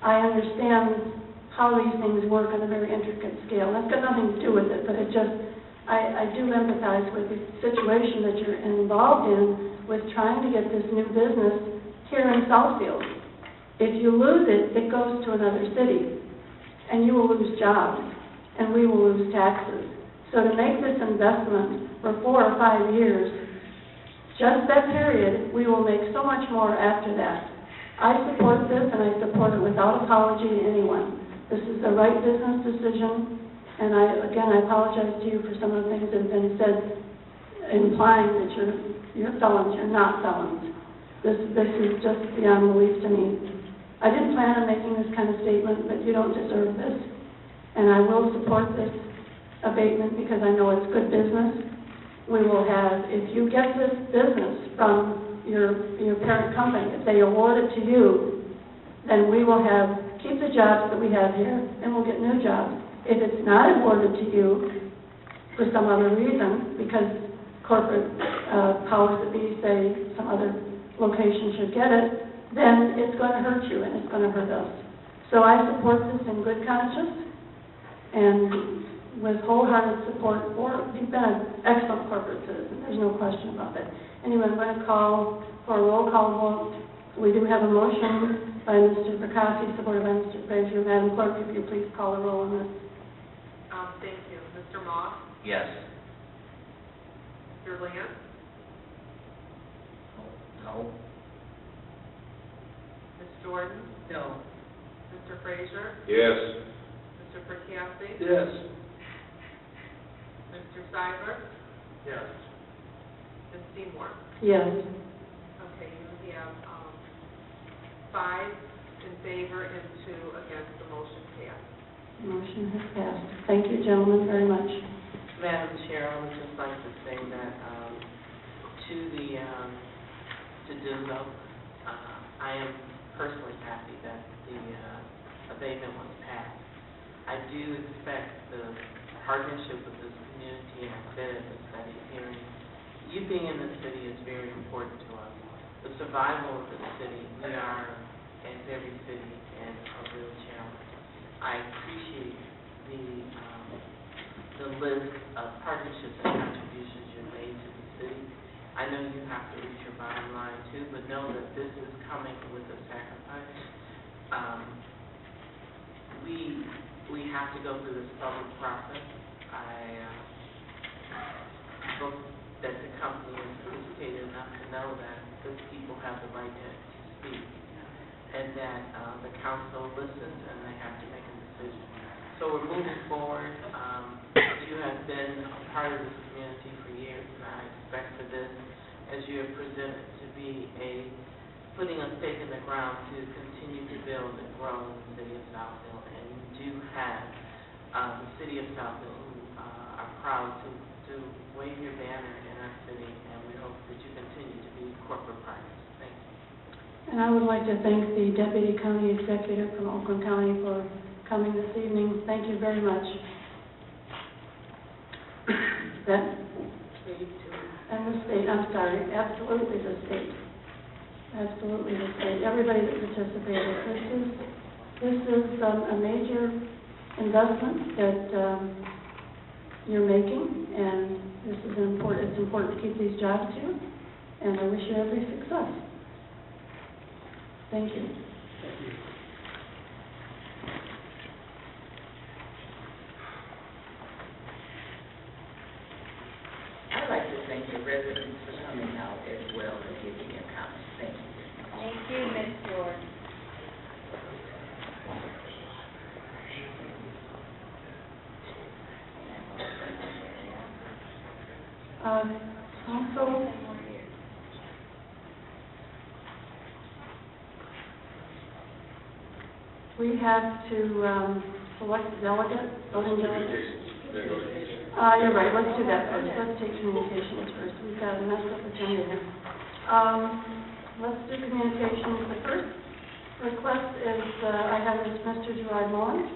I understand how these things work on a very intricate scale. That's got nothing to do with it, but it just, I do empathize with the situation that you're involved in with trying to get this new business here in Southfield. If you lose it, it goes to another city, and you will lose jobs, and we will lose taxes. So to make this investment for 4 or 5 years, just that period, we will make so much more after that. I support this, and I support it without apology to anyone. This is the right business decision, and again, I apologize to you for some of the things that have been said implying that you're felons. You're not felons. This is just beyond belief to me. I didn't plan on making this kind of statement, but you don't deserve this. And I will support this abatement because I know it's good business. We will have, if you get this business from your parent company, if they award it to you, then we will keep the jobs that we have here, and we'll get new jobs. If it's not awarded to you for some other reason, because corporate powers that be say some other location should get it, then it's going to hurt you, and it's going to hurt us. So I support this in good conscience, and with wholehearted support for, you've been an excellent corporate citizen, there's no question about that. Anyway, I'm going to call for a roll call vote. We do have a motion by Mr. Perkowski, supported by Mr. Frazier. Madam Clerk, if you please call the roll on this. Thank you. Mr. Moss? Yes. Mr. Lance? No. Ms. Jordan? No. Mr. Frazier? Yes. Mr. Percassi? Yes. Mr. Seibert? Yes. Ms. Seymour? Yes. Okay, you have 5 in favor and 2 against. The motion passed. Motion has passed. Thank you, gentlemen, very much. Madam Chair, I would just like to say that to DENSO, I am personally happy that the abatement was passed. I do expect the partnership with this community, and I said at the study hearing, you being in the city is very important to us. The survival of the city, we are, as every city, in a real challenge. I appreciate the list of partnerships and contributions you made to the city. I know you have to reach your bottom line too, but know that this is coming with a sacrifice. We have to go through this public process. I hope that the company is sophisticated enough to know that the people have the right to speak, and that the council listens and they have to make a decision. So we're moving forward. You have been a part of this community for years, and I expect for this, as you have presented, to be putting a stake in the ground to continue to build and grow in the city of Southfield. And you do have the city of Southfield who are proud to wave your banner in our city, and we hope that you continue to be corporate partners. Thank you. And I would like to thank the Deputy County Executive from Oakland County for coming this evening. Thank you very much. And the state, I'm sorry, absolutely the state. Absolutely the state. Everybody that participated. This is a major investment that you're making, and this is important. It's important to keep these jobs here, and I wish you every success. Thank you. Thank you. I'd like to thank the residents for coming out as well and giving your comments. Thank you. Thank you, Ms. Jordan. Also, we have to select delegates, voting delegates. You're right, let's do that first. Let's take communications first. We've got a messed up agenda here. Let's do communications. The first request is, I have Mr. Gerard Mullins.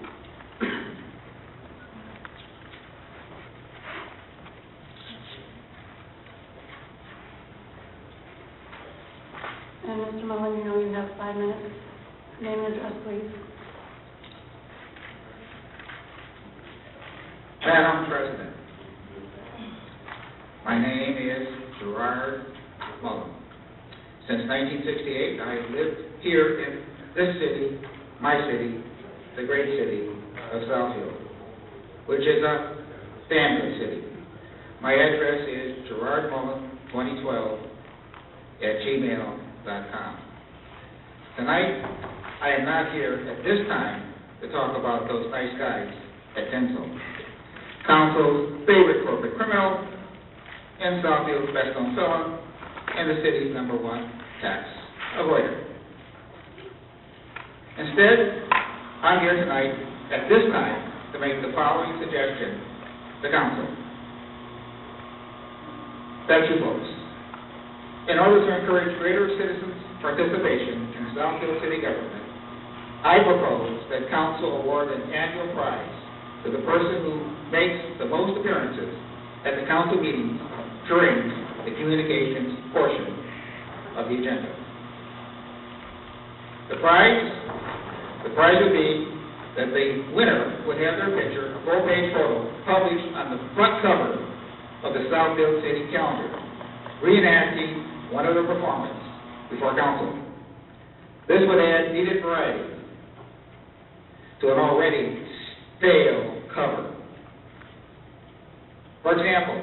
And Mr. Mullen, you know you have 5 minutes. Name and address, please. Madam President, my name is Gerard Mullen. Since 1968, I have lived here in this city, my city, the great city of Southfield, which is a family city. My address is gerardmullen2012@gmail.com. Tonight, I am not here at this time to talk about those nice guys at DENSO, Council's favorite corporate criminal, and Southfield's best-known felon, and the city's #1 tax avoider. Instead, I'm here tonight, at this time, to make the following suggestion to Council. That's you folks. In order to encourage greater citizens' participation in Southfield city government, I propose that Council award an annual prize to the person who makes the most appearances at the Council meetings during the communications portion of the agenda. The prize would be that the winner would have their picture, a full-page photo, published on the front cover of the Southfield City calendar, reenacting one of their performances before Council. This would add needed variety to an already stale cover For example,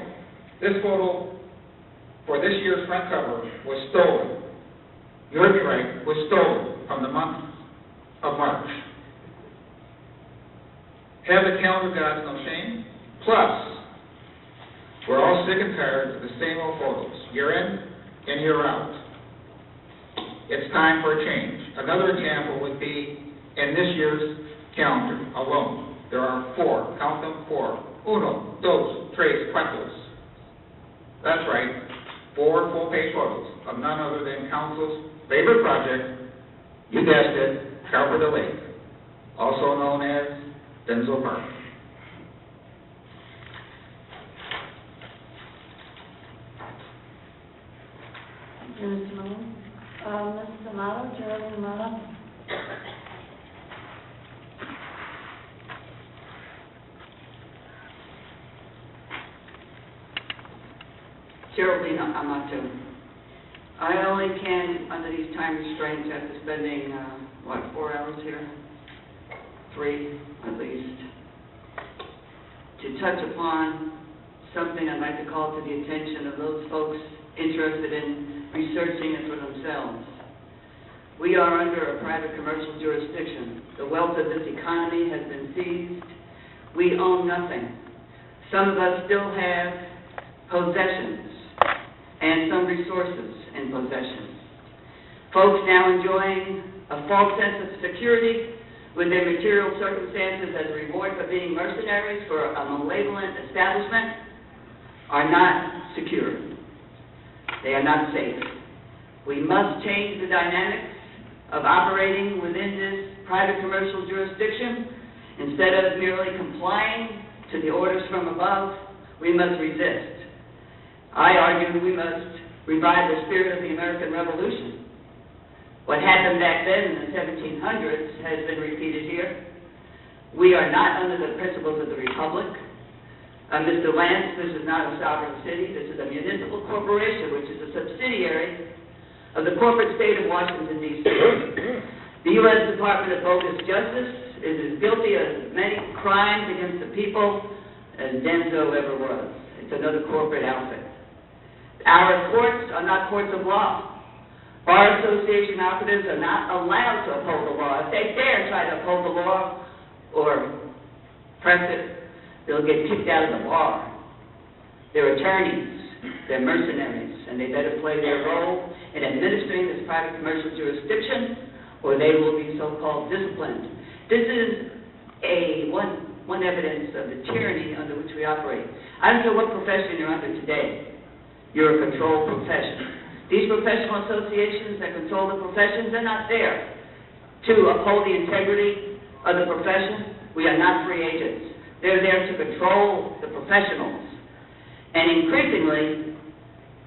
this photo for this year's front cover was stolen. Your track was stolen from the month of March. Have the calendar gods no shame? Plus, we're all sick and tired of the same old photos, year in and year out. It's time for a change. Another example would be in this year's calendar alone. There are 4, count them, 4. Uno, dos, tres, cuatro. That's right, 4 full-page photos of none other than Council's favorite project, you guessed it, Carpenter Lake, also known as DENSO Park. Thank you, Mr. Malone. Mrs. Amato, Gerald Amato. Geraldine Amato. I only can, under these time restraints, after spending, 4 hours here? 3, at least, to touch upon something I'd like to call to the attention of those folks interested in researching it for themselves. We are under a private commercial jurisdiction. The wealth of this economy has been seized. We own nothing. Some of us still have possessions and some resources in possession. Folks now enjoying a false sense of security with their material circumstances as a reward for being mercenaries for a malevolent establishment are not secure. They are not safe. We must change the dynamics of operating within this private commercial jurisdiction. Instead of merely complying to the orders from above, we must resist. I argue we must revive the spirit of the American Revolution. What happened back then in the 1700s has been repeated here. We are not under the principles of the Republic. Mr. Lance, this is not a sovereign city. This is a municipal corporation, which is a subsidiary of the corporate state of Washington, D.C. The U.S. Department of Bogus Justice is as guilty of many crimes against the people as DENSO ever was. It's another corporate outfit. Our courts are not courts of law. Bar association operatives are not allowed to uphold the law. If they dare try to uphold the law or press it, they'll get kicked out of the bar. They're attorneys, they're mercenaries, and they better play their role in administering this private commercial jurisdiction, or they will be so-called disciplined. This is one evidence of the tyranny under which we operate. I don't care what profession you're under today. You're a controlled profession. These professional associations that control the professions, they're not there to uphold the integrity of the profession. We are not free agents. They're there to control the professionals. And increasingly,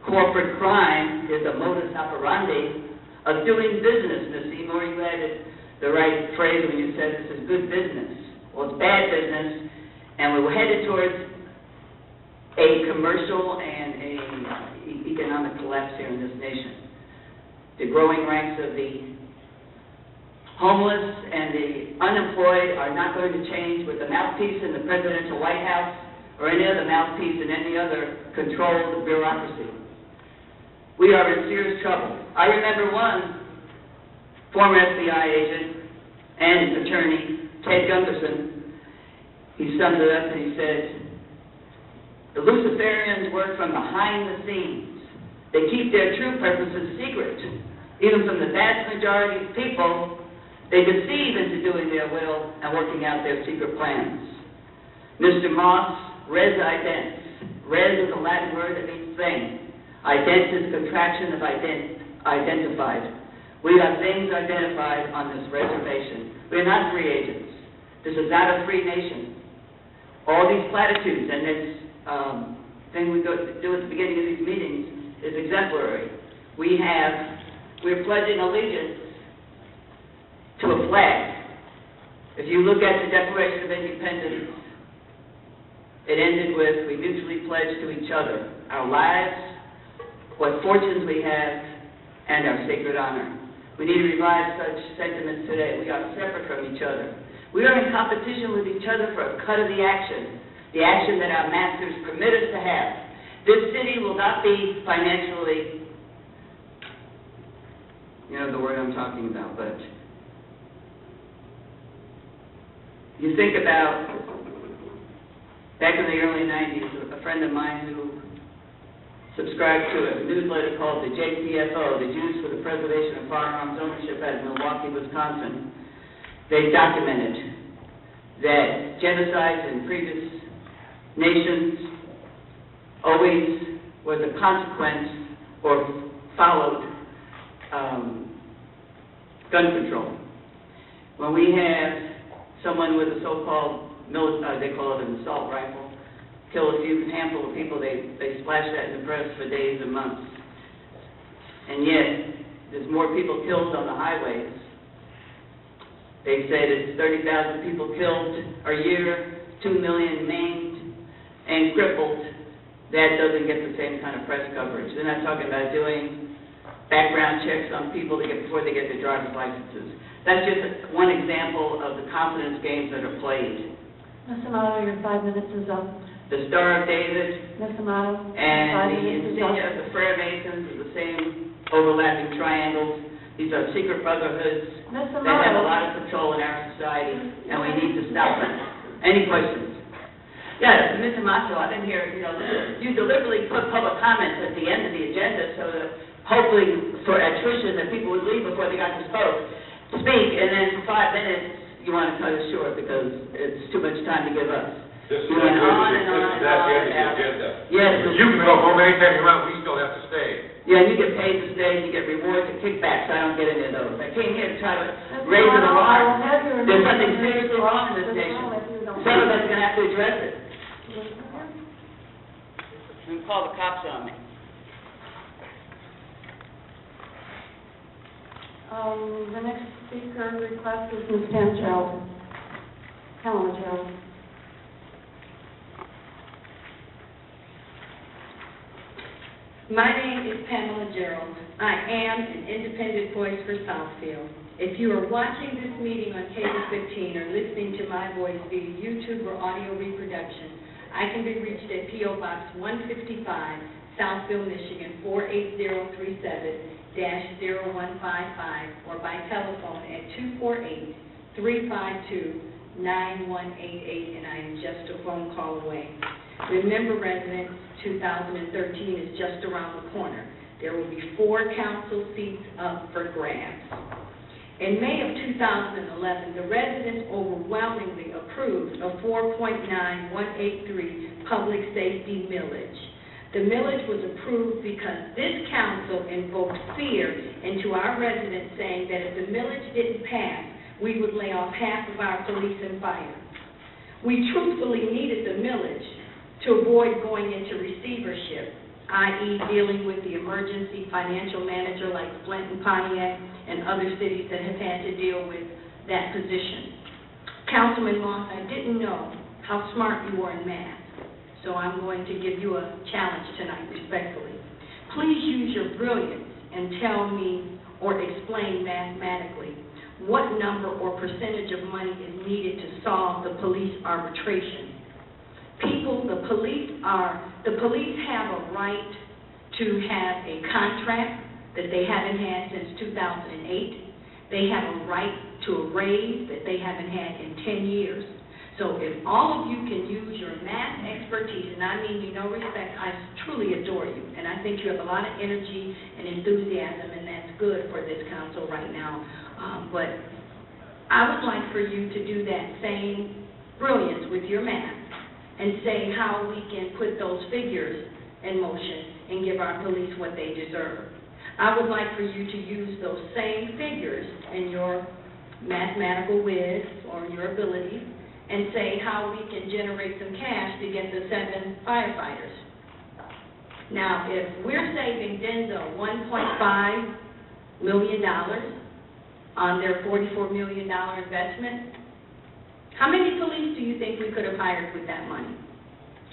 corporate crime is a modus operandi of doing business. Ms. Seymour, you added the right phrase when you said this is good business. Well, it's bad business, and we're headed towards a commercial and economic collapse here in this nation. The growing ranks of the homeless and the unemployed are not going to change with the mouthpiece in the presidential White House or any other mouthpiece in any other controlled bureaucracy. We are in serious trouble. I remember one former FBI agent and attorney, Ted Gunderson. He summed it up and he said, "The Luciferians work from behind the scenes. They keep their true purposes secret. Even from the vast majority of people, they deceive into doing their will and working out their secret plans." Mr. Moss, res idents. Res is a Latin word that means thing. Ident is a contraction of identified. We have things identified on this reservation. We are not free agents. This is not a free nation. All these platitudes and this thing we do at the beginning of these meetings is exemplary. We're pledging allegiance to a flag. If you look at the Declaration of Independence, it ended with, we mutually pledge to each other our lives, what fortunes we have, and our sacred honor. We need to revive such sentiments today. We are separate from each other. We are in competition with each other for a cut of the action. the action that our masters permit us to have. This city will not be financially, you know the word I'm talking about, but you think about, back in the early 90s, a friend of mine who subscribed to a newsletter called the JCFO, the Jews for the Preservation of Firearms Ownership out of Milwaukee, Wisconsin. They documented that genocides in previous nations always was a consequence or followed gun control. When we have someone with a so-called, they call it an assault rifle, kill a handful of people, they splash that in the press for days and months. And yet, there's more people killed on the highways. They say that 30,000 people killed a year, 2 million maimed and crippled. That doesn't get the same kind of press coverage. They're not talking about doing background checks on people before they get their driver's licenses. That's just one example of the confidence games that are played. Ms. Amato, your 5 minutes is up. The Star of David Ms. Amato, and 5 the minutes is insignia up. of the Freemasons are the same overlapping triangles. These are secret brotherhoods Ms. that have a Amato. lot of control in our society, and we need to stop them. Any questions? Yes, Ms. Amato, I've been here, you deliberately put public comments at the end of the agenda so that hopefully for attrition that people would leave before they got to speak, and then for 5 minutes you want to cut it short because it's too much time to give us. This is You went on and on at and the on end of the about- agenda. Yes. You can go home anytime you want, we still have to stay. Yeah, you get paid to stay, you get rewards and kickbacks. I don't get any of those. I came here to try to raise an alarm. There's something seriously wrong in this nation. Some of us are going to have to address it. And call the cops on me. The next speaker request is Ms. Pam Gerald. Pamela Gerald. My name is Pamela Gerald. I am an independent voice for Southfield. If you are watching this meeting on Cable 15 or listening to my voice via YouTube or audio reproduction, I can be reached at P.O. Box 155, Southfield, Michigan 48037-0155 or by telephone at 248-352-9188, and I am just a phone call away. Remember, residents, 2013 is just around the corner. There will be 4 council seats up for grabs. In May of 2011, the residents overwhelmingly approved a 4.9183 public safety millage. The millage was approved because this council invoked fear into our residents, saying that if the millage didn't pass, we would lay off half of our police and fire. We truthfully needed the millage to avoid going into receivership, i.e. dealing with the emergency financial manager like Flint and Pontiac and other cities that have had to deal with that position. Councilman Moss, I didn't know how smart you were in math, so I'm going to give you a challenge tonight, respectfully. Please use your brilliance and tell me or explain mathematically what number or percentage of money is needed to solve the police arbitration. The police have a right to have a contract that they haven't had since 2008. They have a right to a raise that they haven't had in 10 years. So if all of you can use your math expertise, and I mean you no respect, I truly adore you, and I think you have a lot of energy and enthusiasm, and that's good for this council right now. But I would like for you to do that same brilliance with your math and say how we can put those figures in motion and give our police what they deserve. I would like for you to use those same figures in your mathematical whiz or your ability and say how we can generate some cash to get the 7 firefighters. Now, if we're saving DENSO $1.5 million on their $44 million investment, how many police do you think we could have hired with that money?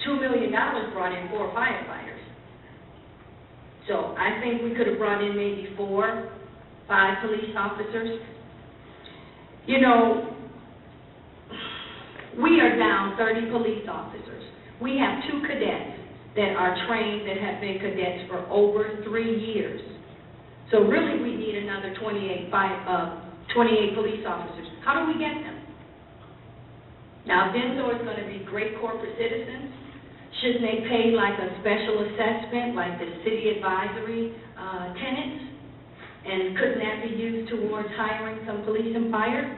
$2 million brought in 4 firefighters. So I think we could have brought in maybe 4, 5 police officers. You know, we are down 30 police officers. We have 2 cadets that are trained, that have been cadets for over 3 years. So really, we need another 28 police officers. How do we get them? Now, DENSO is going to be great corporate citizens. Shouldn't they pay like a special assessment, like the city advisory tenants? And couldn't that be used towards hiring some police and fire?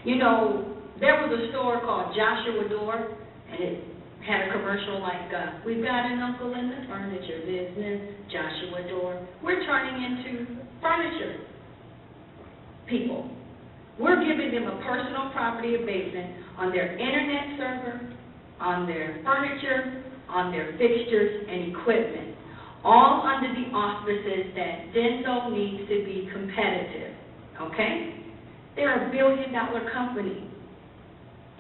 You know, there was a store called Joshua Door, and it had a commercial like, we've got an uncle in the furniture business, Joshua Door. We're turning into furniture people. We're giving them a personal property abatement on their internet server, on their furniture, on their fixtures and equipment, all under the auspices that DENSO needs to be competitive, okay? They're a billion-dollar company.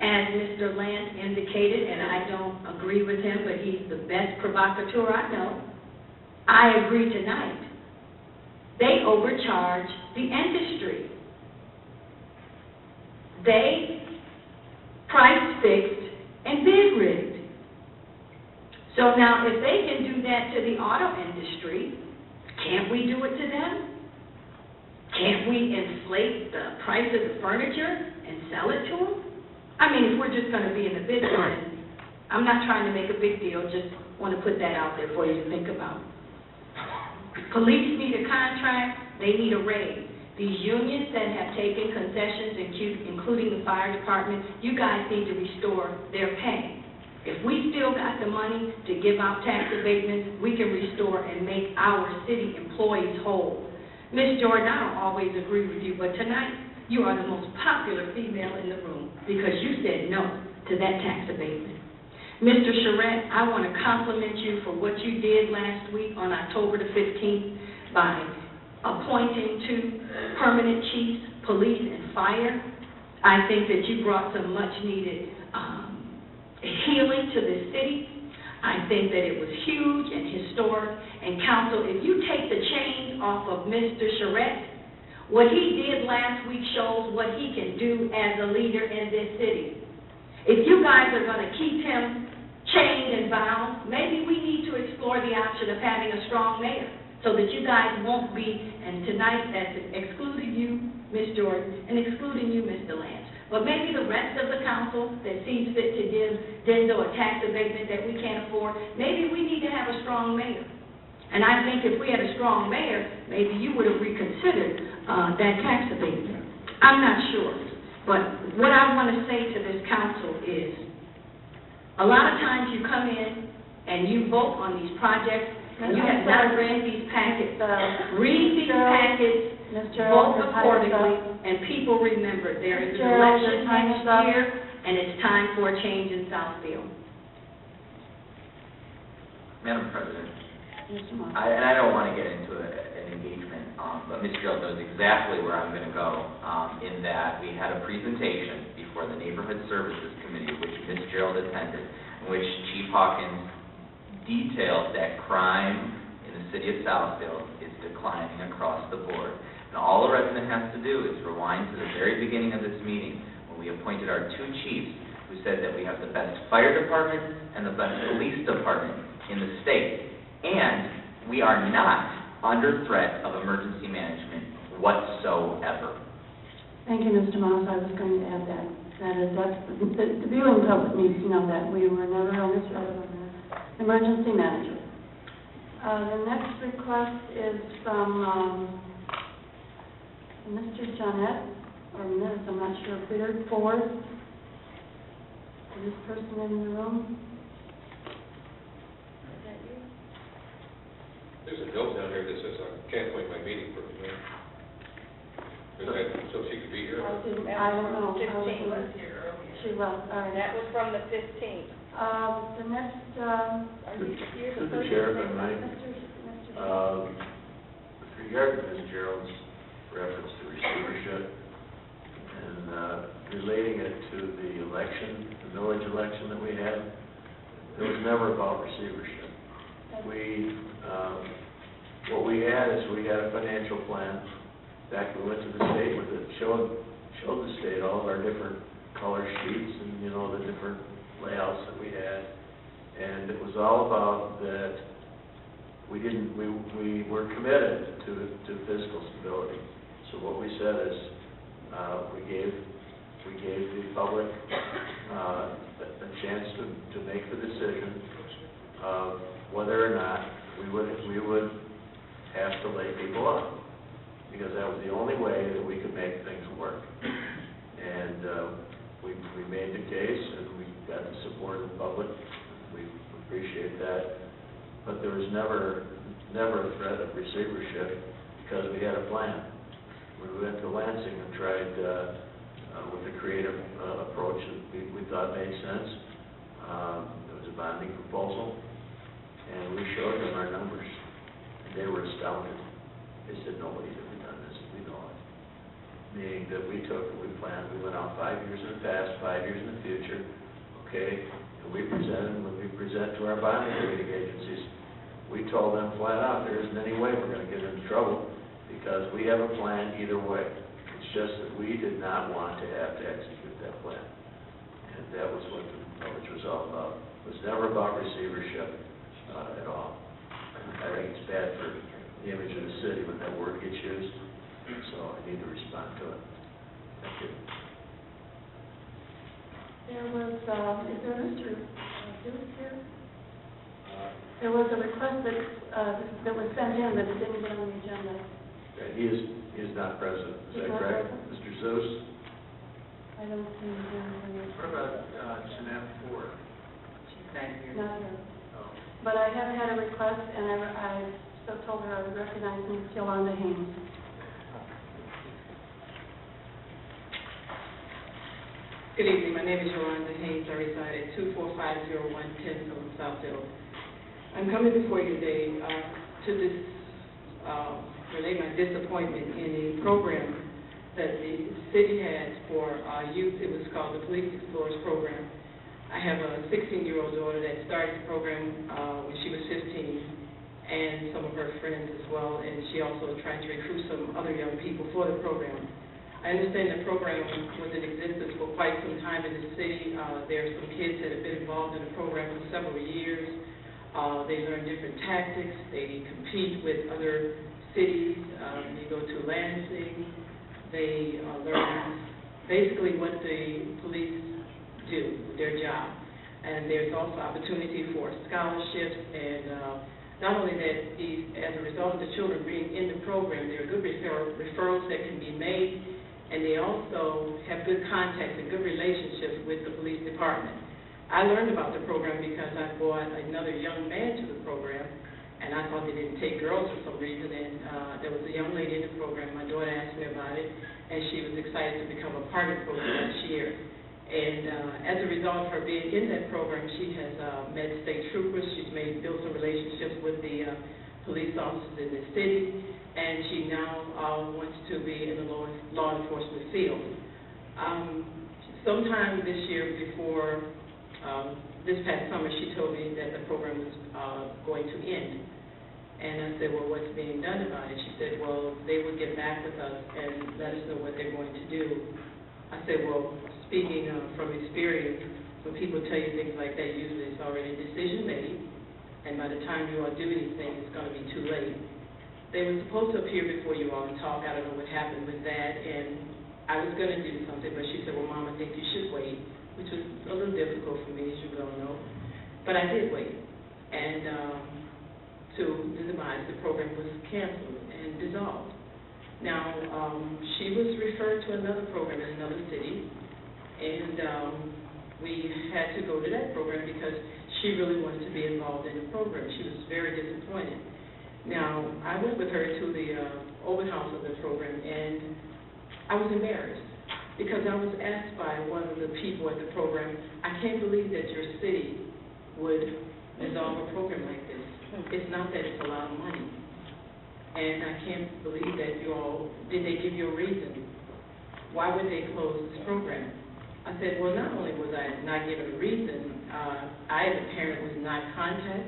As Mr. Lance indicated, and I don't agree with him, but he's the best provocateur I know, I agree tonight. They overcharge the industry. They price fixed and bid rigged. So now, if they can do that to the auto industry, can't we do it to them? Can't we inflate the price of the furniture and sell it to them? I mean, if we're just going to be in the business, I'm not trying to make a big deal, just want to put that out there for you to think about. Police need a contract, they need a raise. These unions that have taken concessions, including the fire department, you guys need to restore their pay. If we still got the money to give out tax abatements, we can restore and make our city employees whole. Ms. Jordan, I don't always agree with you, but tonight, you are the most popular female in the room because you said no to that tax abatement. Mr. Charette, I want to compliment you for what you did last week on October the 15th by appointing 2 permanent chiefs, police and fire. I think that you brought some much-needed healing to this city. I think that it was huge and historic. And council, if you take the chains off of Mr. Charette, what he did last week shows what he can do as a leader in this city. If you guys are going to keep him chained and bound, maybe we need to explore the option of having a strong mayor so that you guys won't be, and tonight that's excluding you, Ms. Jordan, and excluding you, Mr. Lance. But maybe the rest of the council that sees fit to give DENSO a tax abatement that we can't afford, maybe we need to have a strong mayor. And I think if we had a strong mayor, maybe you would have reconsidered that tax abatement. I'm not sure. But what I want to say to this council is, a lot of times you come in and you vote on these projects, and you have not read these packets. Read these packets, vote accordingly, and people remember there is an election next year, and it's time for a change in Southfield. Madam President, I don't want to get into an engagement, but Ms. Gerald knows exactly where I'm going to go, in that we had a presentation before the Neighborhood Services Committee, which Ms. Gerald attended, in which Chief Hawkins detailed that crime in the city of Southfield is declining across the board. And all a resident has to do is rewind to the very beginning of this meeting when we appointed our 2 chiefs who said that we have the best fire department and the best police department in the state. And we are not under threat of emergency management whatsoever. Thank you, Mr. Moss. I was going to add that. The viewing public needs to know that we were never under threat of an emergency manager. The next request is from Mr. Jeanette, or Ms., I'm not sure, Peter Ford. Is this person in the room? There's a note down here that says I can't appoint my meeting for tonight. Is that so she could be here? I don't know. 15 was here earlier. She was, all right. That was from the 15th. The next, are you here? Mr. Sheriff, I might. With regard to Ms. Gerald's reference to receivership and relating it to the election, the village election that we had, it was never about receivership. What we had is we had a financial plan. In fact, we went to the state with it, showed the state all of our different color sheets and, the different layouts that we had, and it was all about that we were committed to fiscal stability. So what we said is, we gave the public a chance to make the decision of whether or not we would have to lay people off, because that was the only way that we could make things work. And we made the case, and we got the support of the public. We appreciate that. But there was never a threat of receivership, because we had a plan. We went to Lansing and tried with a creative approach that we thought made sense. It was a bonding proposal, and we showed them our numbers. They were astounded. They said, nobody's ever done this, we know it. Meaning that we took what we planned, we went out 5 years in the past, 5 years in the future, okay? And we presented, when we present to our bonding rating agencies, we told them flat out, there isn't any way we're gonna get into trouble, because we have a plan either way. It's just that we did not want to have to execute that plan. And that was what the village was all about. It was never about receivership at all. I think it's bad for the image of the city when that word gets used, so I need to respond to it. Thank you. There was, is there Mr. Deuce here? There was a request that was sent in, but it didn't get on the agenda. Okay, he is not present, is that correct? Mr. Zeus? I don't see him here. What about Jeanette Ford? Not here. But I have had a request, and I so told her I would recognize Ms. Yolanda Haynes. Good evening. My name is Yolanda Haynes. I reside at 24501 DENSO in Southfield. I'm coming before you today to relay my disappointment in a program that the city has for youth. It was called the Police Explorers Program. I have a 16-year-old daughter that started the program when she was 15, and some of her friends as well, and she also tried to recruit some other young people for the program. I understand the program was in existence for quite some time in the city. There are some kids that have been involved in the program for several years. They learn different tactics. They compete with other cities. They go to Lansing. They learn basically what the police do, their job. And there's also opportunity for scholarships, and not only that, as a result of the children being in the program, there are good referrals that can be made, and they also have good contacts and good relationships with the police department. I learned about the program because I brought another young man to the program, and I thought they didn't take girls for some reason, and there was a young lady in the program. My daughter asked me about it, and she was excited to become a part of the program last year. And as a result of her being in that program, she has met state troopers. She's built some relationships with the police officers in the city, and she now wants to be in the law enforcement field. Sometime this year, before this past summer, she told me that the program was going to end. And I said, well, what's being done about it? She said, well, they would get back with us and let us know what they're going to do. I said, well, speaking from experience, when people tell you things like that, usually it's already a decision made, and by the time you all do anything, it's going to be too late. They were supposed to appear before you all and talk. I don't know what happened with that, and I was going to do something, but she said, well, Mom, I think you should wait, which was a little difficult for me, as you well know. But I did wait, and to the demise, the program was canceled and dissolved. Now, she was referred to another program in another city, and we had to go to that program because she really wanted to be involved in the program. She was very disappointed. Now, I went with her to the open house of the program, and I was embarrassed because I was asked by one of the people at the program, I can't believe that your city would dissolve a program like this. It's not that it's a lot of money. And I can't believe that you all, did they give you a reason? Why would they close this program? I said, well, not only was I not given a reason, I as a parent was not contacted.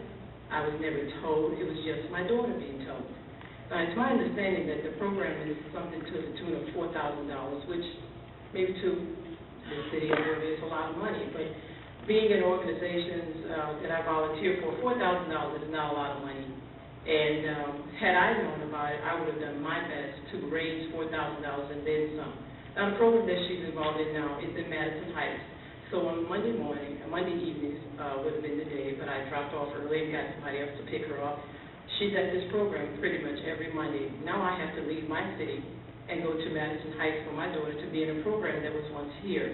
I was never told. It was just my daughter being told. Now, it's my understanding that the program is something to the tune of $4,000, which maybe to the city of Rowley is a lot of money, but being in organizations that I volunteer for, $4,000 is not a lot of money. And had I known about it, I would have done my best to raise $4,000 and then some. Now, the program that she's involved in now is in Madison Heights. So on Monday evenings would have been the day, but I dropped off early and got somebody else to pick her up. She's at this program pretty much every Monday. Now I have to leave my city and go to Madison Heights for my daughter to be in a program that was once here.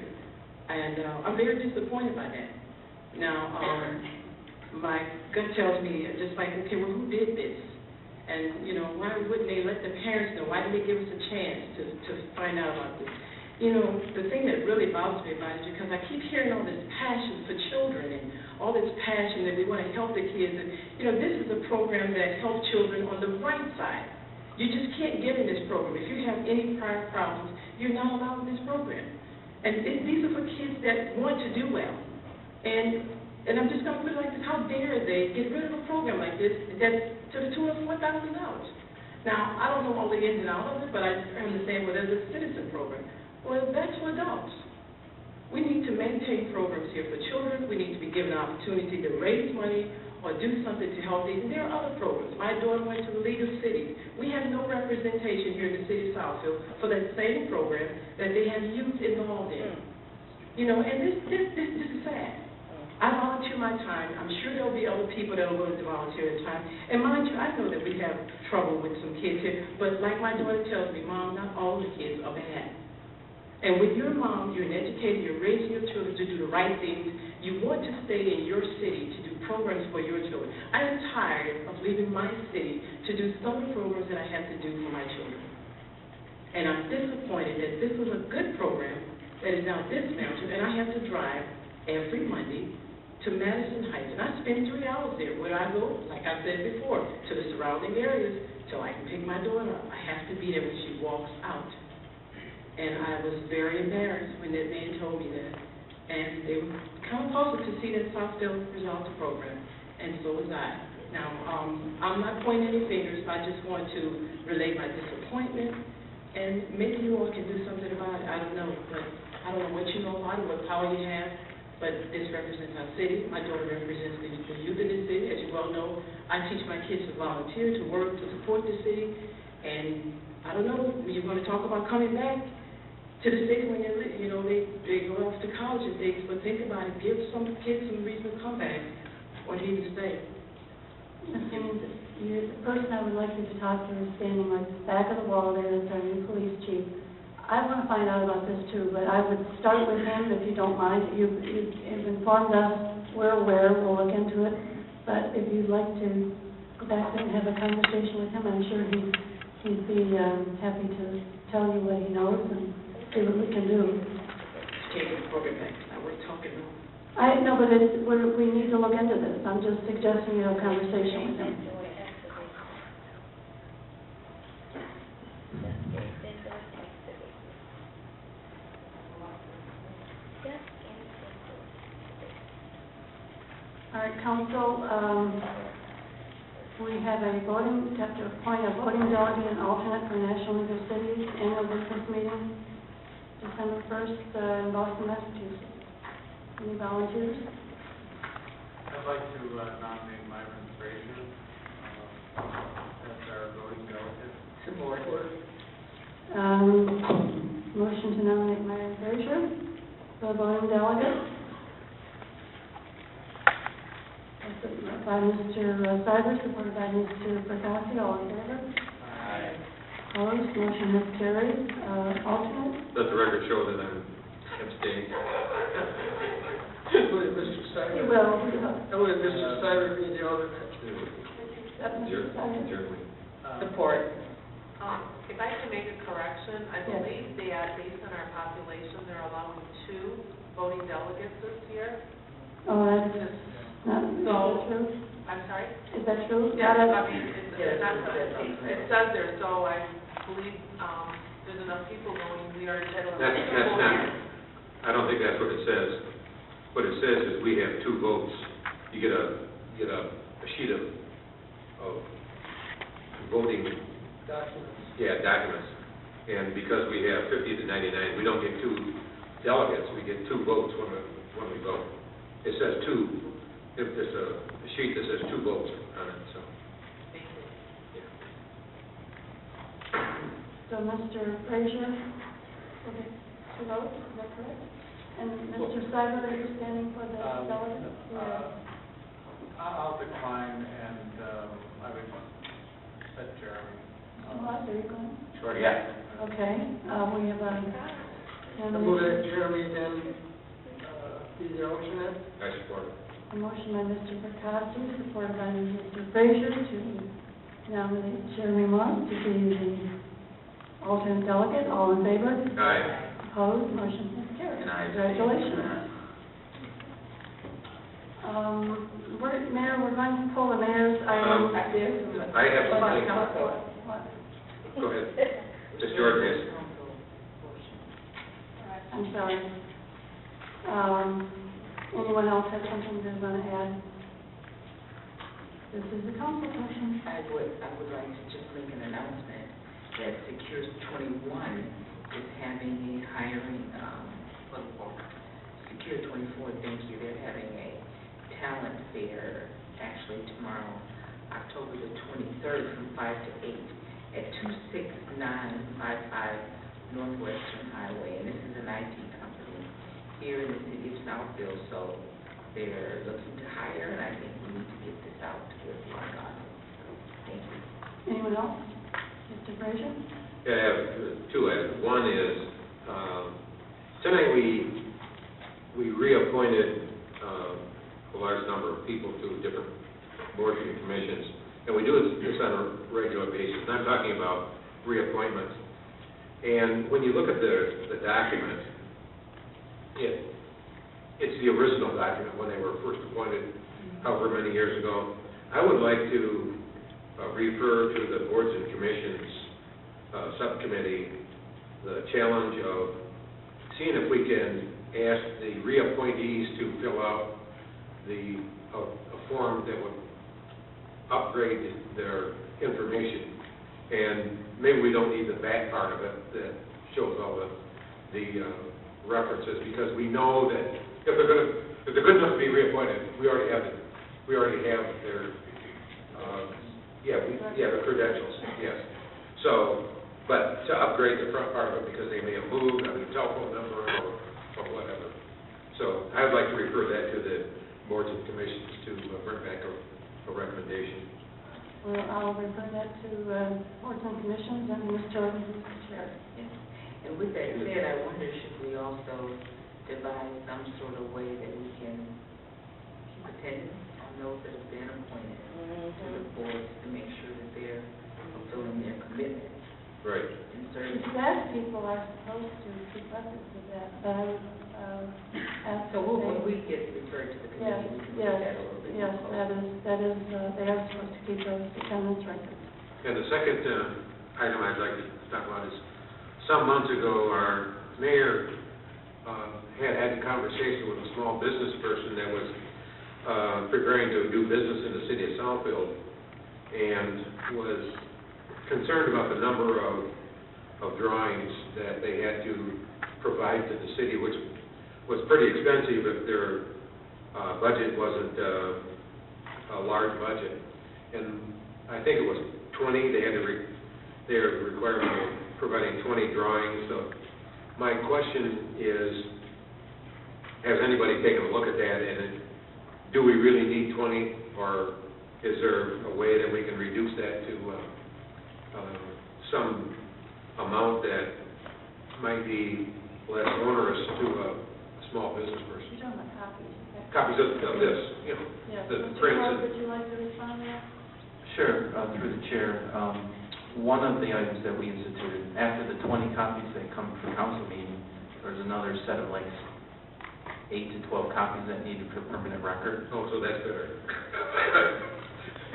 And I'm very disappointed by that. Now, my gut tells me, just like, okay, well, who did this? And, you know, why wouldn't they let the parents know? Why didn't they give us a chance to find out about this? You know, the thing that really bothers me about it is because I keep hearing all this passion for children and all this passion that we want to help the kids. And, you know, this is a program that helps children on the right side. You just can't get in this program. If you have any prior problems, you're not allowed in this program. And these are for kids that want to do well. And I'm just going to put it like this. How dare they get rid of a program like this that's to the tune of $4,000? Now, I don't know all the ins and outs of it, but I understand what there's a citizen program. Well, that's for adults. We need to maintain programs here for children. We need to be given an opportunity to raise money or do something to help these. And there are other programs. My daughter went to the League of Cities. We have no representation here in the city of Southfield for that same program that they have youth involved in. You know, and this is sad. I volunteer my time. I'm sure there'll be other people that are willing to volunteer their time. And mind you, I know that we have trouble with some kids here, but like my daughter tells me, Mom, not all the kids are bad. And with your mom, you're an educator, you're raising your children to do the right things. You want to stay in your city to do programs for your children. I am tired of leaving my city to do some of the programs that I have to do for my children. And I'm disappointed that this was a good program that is now dismantled, and I have to drive every Monday to Madison Heights. And I spend 3 hours there where I go, like I said before, to the surrounding areas till I can pick my daughter up. I have to be there when she walks out. And I was very embarrassed when that man told me that. And they were kind of puzzled to see that Southfield resolved the program, and so was I. Now, I'm not pointing any fingers. I just want to relay my disappointment, and maybe you all can do something about it. I don't know, but I don't know what you know about it, what power you have, but this represents our city. My daughter represents the youth in the city. As you well know, I teach my kids to volunteer, to work, to support the city, and I don't know, you're going to talk about coming back to the city when they go off to college and things, but think about it, give some kids some reason to come back or to even stay. The person I would like you to talk to is standing like back of the wall there, that's our new police chief. I want to find out about this too, but I would start with him if you don't mind. You've informed us, we're aware, we'll look into it, but if you'd like to go back there and have a conversation with him, I'm sure he'd be happy to tell you what he knows and see what we can do. Take the program back. Now we're talking. I know, but we need to look into this. I'm just suggesting you have a conversation with him. All right, council, we have to appoint a voting delegate and alternate for National League of Cities annual business meeting, December 1st in Boston, Massachusetts. Any volunteers? I'd like to nominate Myron Frazier as our voting delegate. Support. Motion to nominate Myron Frazier for the voting delegate. By Mr. Cybers, supported by Mr. Perkowski. All in favor? Aye. Opposed? Motion has carried. Alternate? Let the record show that I'm abstaining. Would Mr. Cyber? Well, Would Mr. Cyber be the alternate? Certainly. Support. If I can make a correction, I believe that based on our population, they're allowing 2 voting delegates this year. Oh, that's not true? I'm sorry? Is that true? Yes, I mean, it's not, it says there, so I believe there's enough people going, we are entitled to 2 That's not, I don't think that's what it says. What it says is we have 2 votes. You get a sheet of voting. Documents. Yeah, documents. And because we have 50 to 99, we don't get 2 delegates, we get 2 votes when we vote. it says two, if there's a sheet that says two votes on it, so. So Mr. Frazier, okay, two votes, is that correct? And Mr. Seibert, are you standing for the delegate? I'll decline, and I would let Jeremy. Are you going? Sure, yeah. Okay, we have a... I move that Jeremy then be the alternate. I support it. A motion by Mr. Perkowski, supported by Mr. Frazier, to nominate Jeremy Moss to be the alternate delegate. All in favor? Aye. Opposed? Motion is carried. And I Congratulations. Mayor, we're going to pull the mayor's item. I have something. What? Go ahead. Just your case. I'm sorry. Anyone else have something they want to add? This is the council session. I would like to just make an announcement that Secure 21 is having a hiring, Secure 24, thank you, they're having a talent fair, actually tomorrow, October the 23rd from 5 to 8 at 26955 Northwestern Highway, and this is an IT company here in the city of Southfield, so they're looking to hire, and I think we need to get this out to everyone on it. Thank you. Anyone else? Mr. Frazier? Yeah, I have two items. One is, tonight we reappointed a large number of people to different boards and commissions, and we do this on a regular basis. And I'm talking about reappointments. And when you look at the document, it's the original document when they were first appointed, however many years ago. I would like to refer to the boards and commissions subcommittee the challenge of seeing if we can ask the reappointees to fill out a form that would upgrade their information. And maybe we don't need the back part of it that shows all the references, because we know that if they're good enough to be reappointed, we already have their the credentials, yes. So, but to upgrade the front part of it, because they may have moved, have a telephone number or whatever. So I would like to refer that to the boards and commissions to bring back a recommendation. Well, I'll refer that to boards and commissions and Mr. Chair. Yes. And with that said, I wonder should we also devise some sort of way that we can keep attendance on those that have been appointed to the boards to make sure that they're fulfilling their commitments. Right. And serving. Staff people are supposed to keep records of that, but I would ask. So when we get referred to the committee, we can do that a little bit. Yes, that is, they are supposed to keep those attendance records. And the second item I'd like to talk about is, some months ago, our mayor had a conversation with a small business person that was preparing to do business in the city of Southfield, and was concerned about the number of drawings that they had to provide to the city, which was pretty expensive if their budget wasn't a large budget. And I think it was 20, they had their requirement of providing 20 drawings. So my question is, has anybody taken a look at that, and do we really need 20, or is there a way that we can reduce that to some amount that might be less onerous to a small business person? You're talking about copies, okay? Copies of this, Yes. the Mr. prints. Clark, would you like to respond to that? Sure, through the chair. One of the items that we instituted, after the 20 copies that come for council meeting, there's another set of like 8 to 12 copies that needed for permanent record. Oh, so that's better.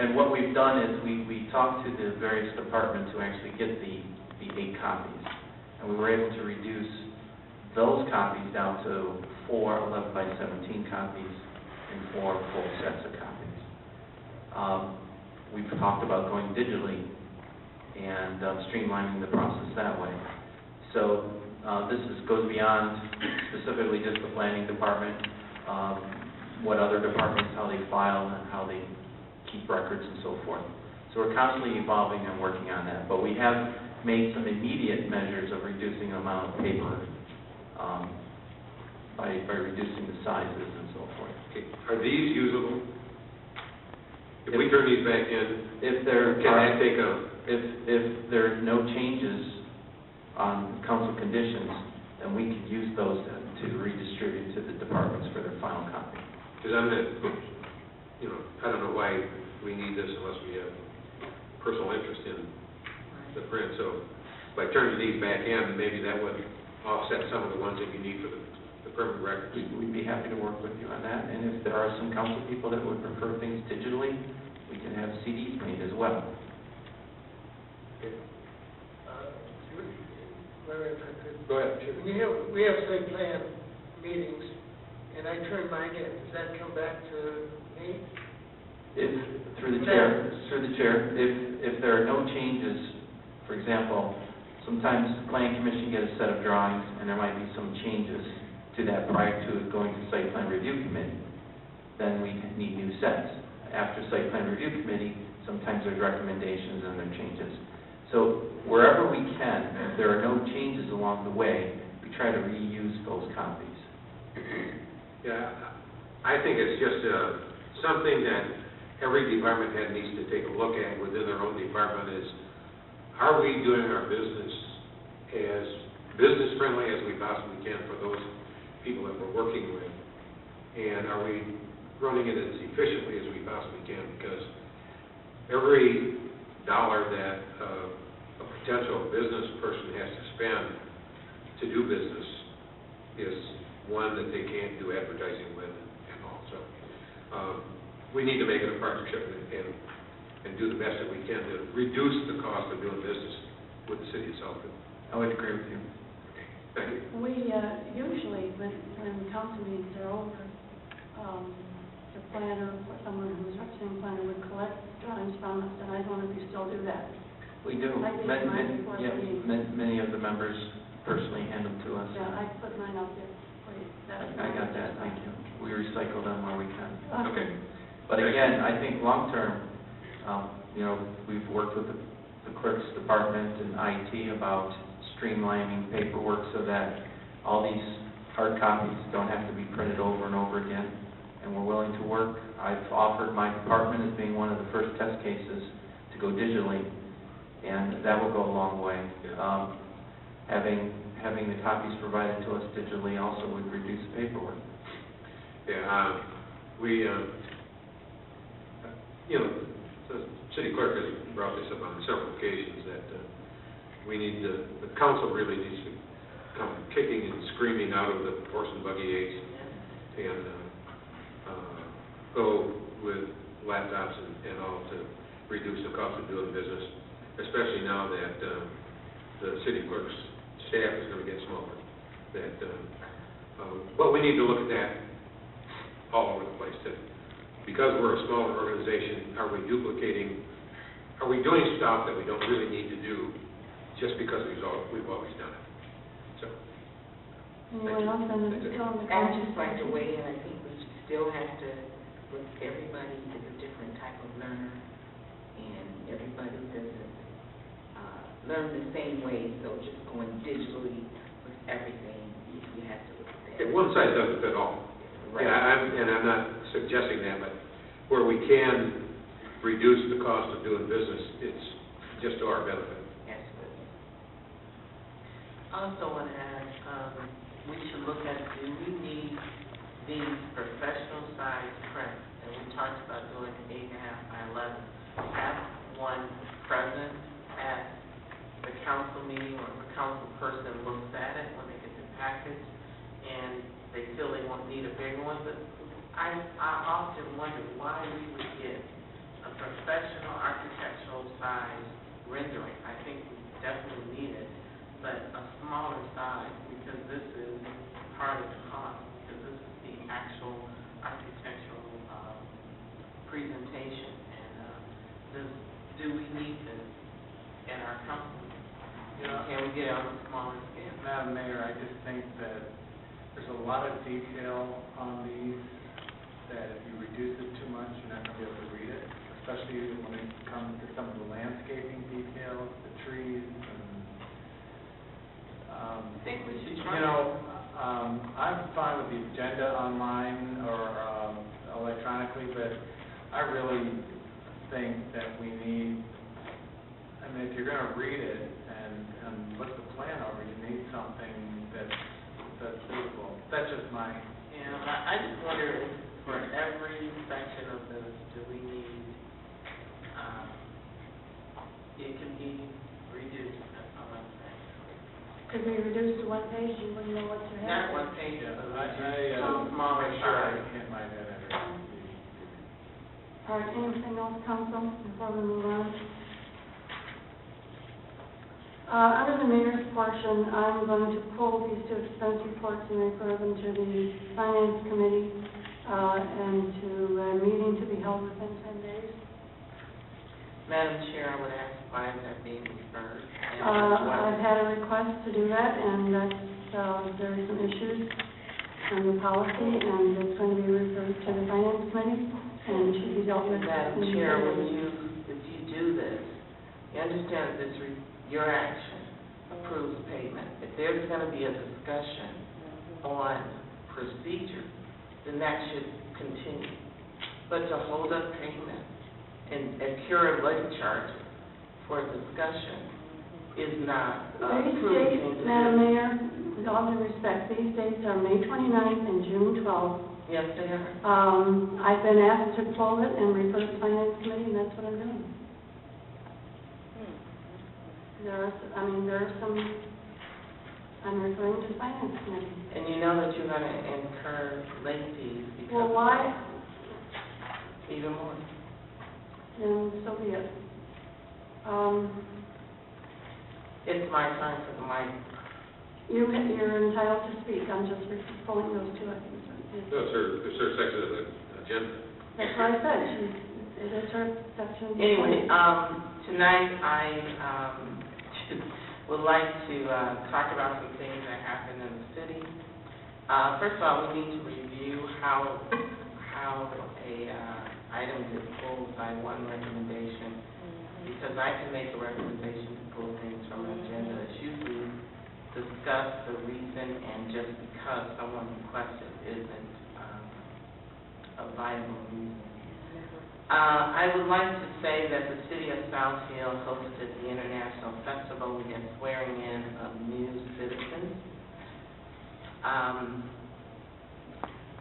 And what we've done is we talked to the various departments who actually get the 8 copies. And we were able to reduce those copies down to 4 11 by 17 copies and 4 full sets of copies. We've talked about going digitally and streamlining the process that way. So this goes beyond specifically just the planning department. what other departments, how they file and how they keep records and so forth. So we're constantly evolving and working on that. But we have made some immediate measures of reducing the amount of paper by reducing the sizes and so forth. Okay. Are these usable? If we turn these back in, If there can that take a, if there are no changes on council conditions, then we could use those to redistribute to the departments for their final copy. because I'm not, I don't know why we need this unless we have personal interest in the print. So by turning these back in, maybe that would offset some of the ones that you need for the permanent records. We'd be happy to work with you on that, and if there are some council people that would prefer things digitally, we can have CDs made as well. Larry, if I could. Go ahead. We have site plan meetings, and I turn mine in. Does that come back to me? Through the chair, if there are no changes, for example, sometimes the planning commission get a set of drawings, and there might be some changes to that prior to it going to site plan review committee, then we need new sets. After site plan review committee, sometimes there's recommendations and there are changes. So wherever we can, if there are no changes along the way, we try to reuse those copies. Yeah, I think it's just something that every department head needs to take a look at within their own department is, are we doing our business as business friendly as we possibly can for those people that we're working with? And are we running it as efficiently as we possibly can? Because every dollar that a potential business person has to spend to do business is one that they can't do advertising with and all. So we need to make it a partnership and do the best that we can to reduce the cost of doing business with the city of Southfield. I would agree with you. Okay, thank you. We usually, when council meetings are over, the planner, or someone who's representing the planner would collect drawings from us, and I don't know if you still do that. We do. I did mine before the meeting. Many of the members personally hand them to us. Yeah, I put mine up there for you. I got that, thank you. We recycle them where we can. Okay. But again, I think long-term, we've worked with the clerk's department and IT about streamlining paperwork so that all these hard copies don't have to be printed over and over again, and we're willing to work. I've offered my department as being one of the first test cases to go digitally, and that will go a long way. Having the copies provided to us digitally also would reduce paperwork. Yeah, the city clerk has brought this up on several occasions that we need the council really needs to come kicking and screaming out of the horse and buggy age and go with laptops and all to reduce the cost of doing business, especially now that the city clerk's staff is going to get smaller. But we need to look at that all over the place too. Because we're a smaller organization, are we doing stuff that we don't really need to do just because we've always done it? So, Anyone else on the council? I would just like to weigh in. I think we still have to look, everybody is a different type of learner, and everybody doesn't learn the same way, so just going digitally with everything, we have to look at that. one size doesn't fit all. Right. Yeah, I'm not suggesting that, but where we can reduce the cost of doing business, it's just to our benefit. Absolutely. I also want to ask, we should look at, do we need these professional size prints? And we talked about doing 8.5 by 11. Have one present at the council meeting, or the council person looks at it when they get the package, and they feel they need a bigger one. But I often wonder why we would get a professional architectural size rendering. I think we definitely need it, but a smaller size, because this is part of the cost, because this is the actual architectural presentation. And do we need this in our company? Can we get it on a smaller scale? Madam Mayor, I just think that there's a lot of detail on these that if you reduce it too much, you're not going to be able to read it, especially when it comes to some of the landscaping details, the trees, and, I think we should you try. know, I'm fine with the agenda online or electronically, but I really think that we need, I mean, if you're going to read it and look the plan over, you need something that's suitable. That's just my... Yeah, I just wonder if for every section of this, do we need, it can be reduced, that's all I'm saying. Could be reduced to one page, you wouldn't know what to have. Not one page, Yeah, but I'll make sure I hit my head at it. All right, anything else, council, before we move on? Under the mayor's portion, I'm going to pull these two expense reports and refer them to the finance committee, and to a meeting to be held within 10 days. Madam Chair, I would ask why is that being referred? I've had a request to do that, and that's, there are some issues on the policy, and it's going to be referred to the finance committee, and should be dealt with. Madam Chair, if you do this, you understand that your action approves payment. If there's going to be a discussion on procedure, then that should continue. But to hold up payment and incur late charges for discussion is not These prudent dates, thing to Madam do. Mayor, with all due respect, these dates are May 29th and June 12th. Yes, they are. I've been asked to pull it and refer to finance committee, and that's what I'm doing. There are some, I'm referring to finance committee. And you know that you're going to incur late fees because Well, why? even more. Then so be it. It's my time for the mic. You're entitled to speak, I'm just pulling those two items. No, sir, it's her section of the agenda. That's what I said, it is her section. Anyway, tonight I would like to talk about some things that happened in the city. First of all, we need to review how a item gets pulled by one recommendation, because I can make a recommendation to pull things from an agenda. It's usually discuss the reason, and just because someone requested isn't a viable reason. I would like to say that the city of Southfield hosted the International Festival. We had swearing in of new citizens.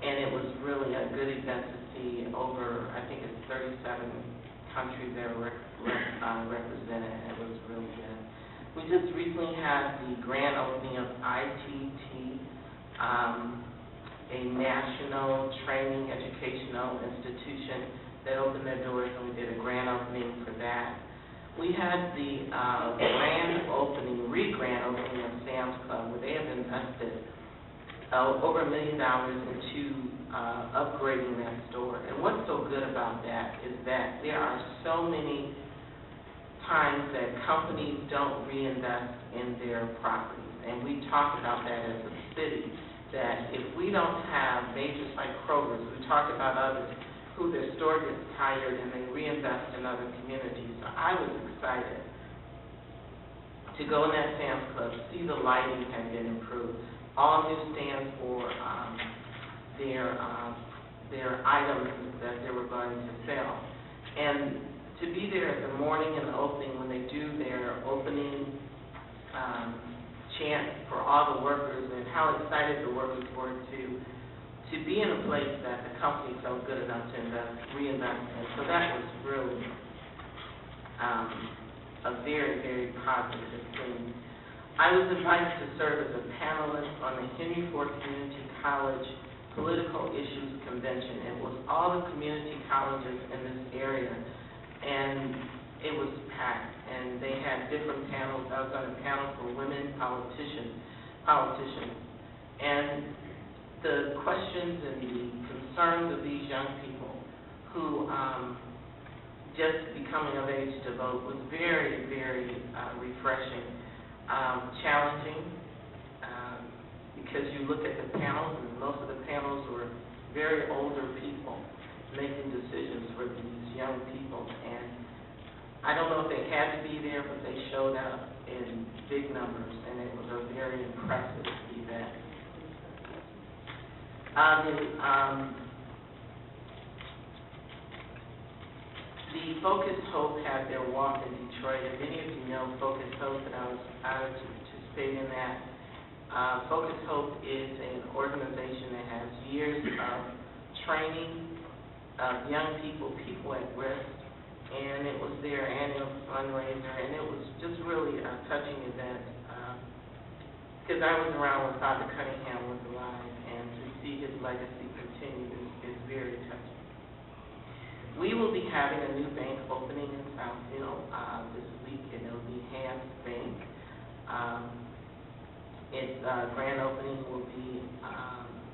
And it was really a good event to see over, I think it's 37 countries that were represented. It was really good. We just recently had the grand opening of ITT, a national training educational institution that opened their doors, and we did a grand opening for that. We had the re-grand opening of Sam's Club, where they have invested over $1 million into upgrading that store. And what's so good about that is that there are so many times that companies don't reinvest in their properties. And we talked about that as a city, that if we don't have majors like Kroger's, we talked about others, who their store gets tired and they reinvest in other communities. So I was excited to go in that Sam's Club, see the lighting had been improved, all new stands for their items that they were going to sell. And to be there at the morning and the opening, when they do their opening chant for all the workers, and how excited the workers were to be in a place that the company felt good enough to reinvest in. So that was really a very, very positive thing. I was invited to serve as a panelist on the Henry Ford Community College Political Issues Convention. It was all the community colleges in this area, and it was packed. And they had different panels. I was on a panel for women politicians. And the questions and the concerns of these young people who just becoming of age to vote was very, very refreshing, challenging, because you look at the panels, and most of the panels were very older people making decisions for these young people. And I don't know if they had to be there, but they showed up in big numbers, and it was a very impressive event. The Focus Hope had their walk in Detroit, and many of you know Focus Hope, and I was honored to participate in that. Focus Hope is an organization that has years of training of young people, people at risk, and it was their annual fundraiser, and it was just really a touching event, because I was around when Father Cunningham was alive, and to see his legacy continue is very touching. We will be having a new bank opening in Southfield this week, and it'll be Hans Bank. Its grand opening will be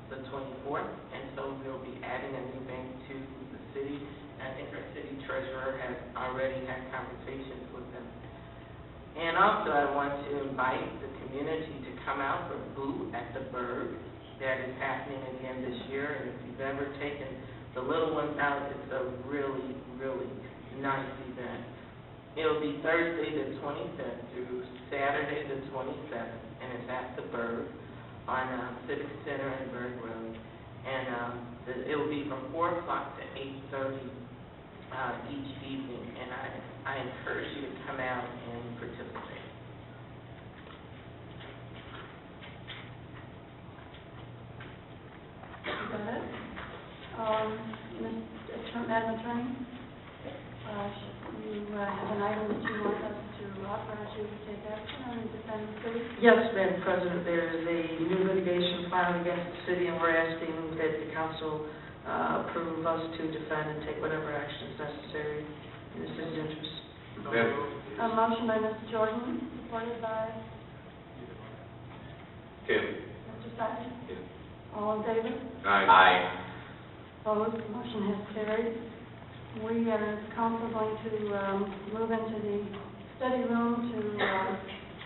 the 24th, and so we'll be adding a new bank to the city. I think our city treasurer has already had conversations with them. And also, I want to invite the community to come out for Boo at the Berg. That is happening again this year, and if you've ever taken the little ones out, it's a really, really nice event. It'll be Thursday the 25th through Saturday the 27th, and it's at the Berg on Civic Center and Berg Road. And it will be from 4 o'clock to 8:30 each evening, and I encourage you to come out and participate. Is that it? Madam Attorney, you have an item that you want us to authorize you to take action on and defend the city? Yes, Madam President, there is a new litigation filed against the city, and we're asking that the council approve us to defend and take whatever action is necessary in the city's interest. A motion by Mr. Jordan, supported by Tim. Mr. Sutton. Yes. All in favor? Aye. Opposed, motion has carried. We are, as council, going to move into the study room to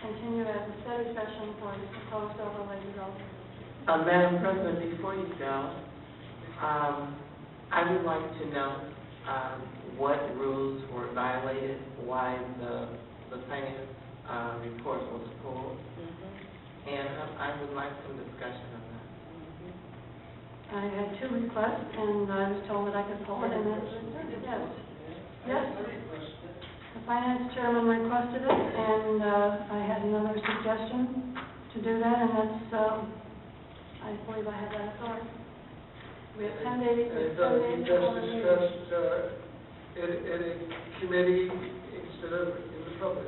continue as a study session for the proposed overlay development. Madam President, before you go, I would like to know what rules were violated, why the finance report was pulled, and I would like some discussion on that. I had 2 requests, and I was told that I could pull it, and that's, yes. Yes. The finance chairman requested it, and I had another suggestion to do that, and that's, I believe I have that authority. We have 10 days. And those you just discussed in a committee instead of in the public.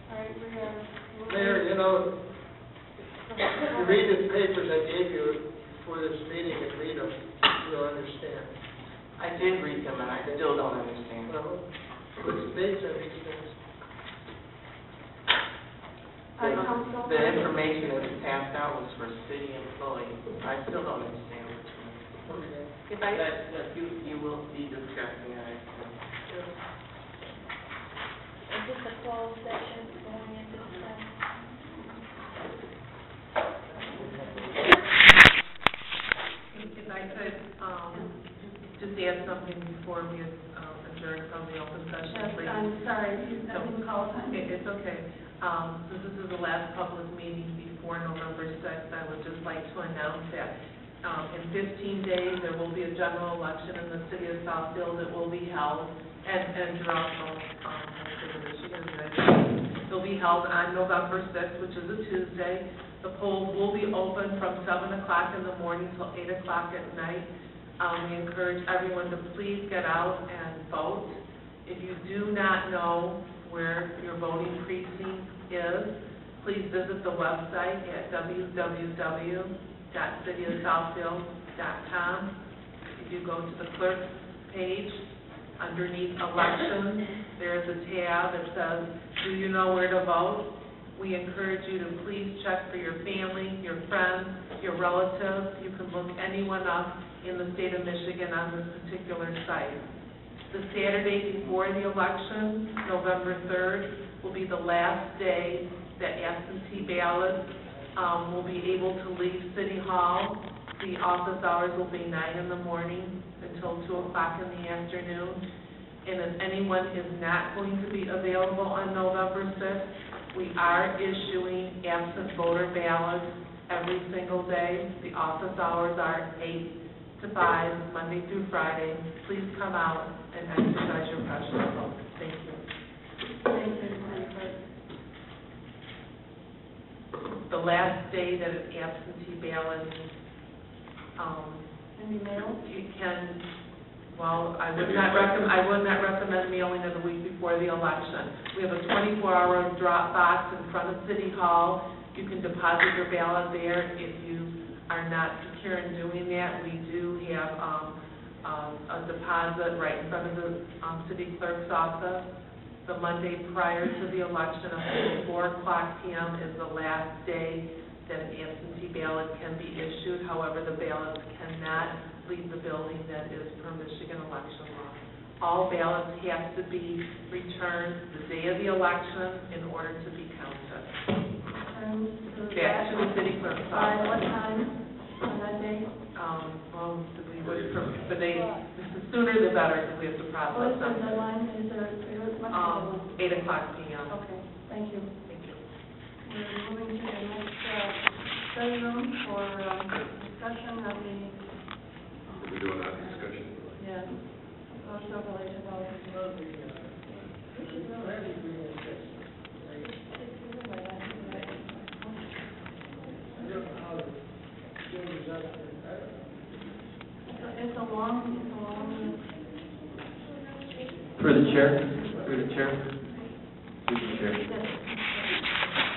All right, we are. Mayor, you know, you read the papers I gave you for this meeting and read them, you'll understand. I did read them, and I still don't understand. Well, what's based on these things? The information that was passed out was for city employees. I still don't understand what you mean. Okay. If I, that you will be discussing, I assume. Is this a closed session going into the session? If I could, just add something before we adjourn from the open session, Yes, please. I'm sorry, I didn't call time. It's okay. Since this is the last public meeting before November 6th, I would just like to announce that in 15 days, there will be a general election in the city of Southfield. It will be held, and throughout the state of Michigan, it will be held on November 6th, which is a Tuesday. The polls will be open from 7 o'clock in the morning till 8 o'clock at night. We encourage everyone to please get out and vote. If you do not know where your voting precinct is, please visit the website at www.cityofsouthfield.com. If you go to the clerk's page, underneath elections, there's a tab that says, do you know where to vote? We encourage you to please check for your family, your friends, your relatives. You can look anyone up in the state of Michigan on this particular site. The Saturday before the election, November 3rd, will be the last day that absentee ballots will be able to leave City Hall. The office hours will be 9 in the morning until 2 o'clock in the afternoon. And if anyone is not going to be available on November 6th, we are issuing absent voter ballots every single day. The office hours are 8 to 5, Monday through Friday. Please come out and exercise your precious vote. Thank you. Thank you, Madam Clerk. The last day that an absentee ballot, Can be mailed? you can, well, I would not recommend mailing it the week before the election. We have a 24-hour drop box in front of City Hall. You can deposit your ballot there. If you are not secure in doing that, we do have a deposit right in front of the city clerk's office. The Monday prior to the election, up to 4 o'clock p.m. is the last day that an absentee ballot can be issued. However, the ballots cannot leave the building. That is per Michigan election law. All ballots have to be returned the day of the election in order to be counted. Back to the city clerk's By office. what time on that day? Well, we would, the sooner the better, because we have to process What is the them. deadline? Is there, must be one. 8 o'clock p.m. Okay, thank you. Thank you. We're moving to the next study room for discussion of the, We're doing that discussion. yes, social related development. It's a long. Through the chair, through the chair, through the chair.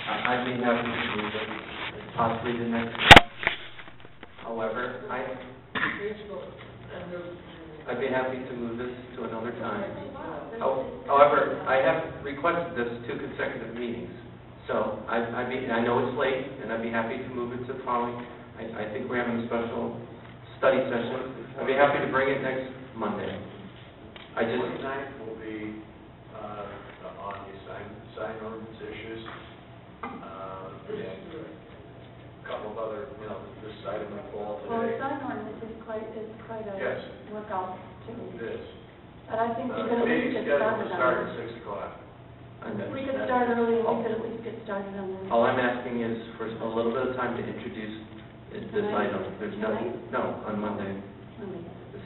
I'd be happy to move it, possibly the next one. However, I'd be happy to move this to another time. However, I have requested this 2 consecutive meetings. So I know it's late, and I'd be happy to move it to the following. I think we're having a special study session. I'd be happy to bring it next Monday. I just, 29th will be on the sign ordinance issues. And a couple of other, this item will fall Well, the today. sign ordinance is quite a Yes. workout too. It is. But I think we could at Meeting least get scheduled started to start on at it. 6 o'clock. If we could start early, we could at least get started on that. all I'm asking is for a little bit of time to introduce this item. There's no, on Monday. This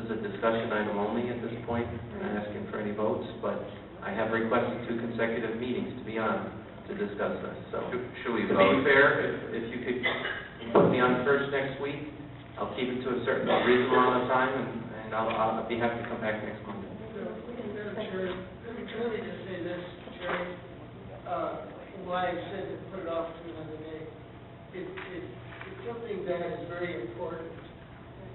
is a discussion item only at this point. I'm not asking for any votes, but I have requested 2 consecutive meetings to be on to discuss this. So, Should we to be fair, if you could put me on first next week, I'll keep it to a certain reasonable amount of time, and I'll be happy to come back next Monday. Let me just say this, Jerry, why I said to put it off to another day. It's something that is very important.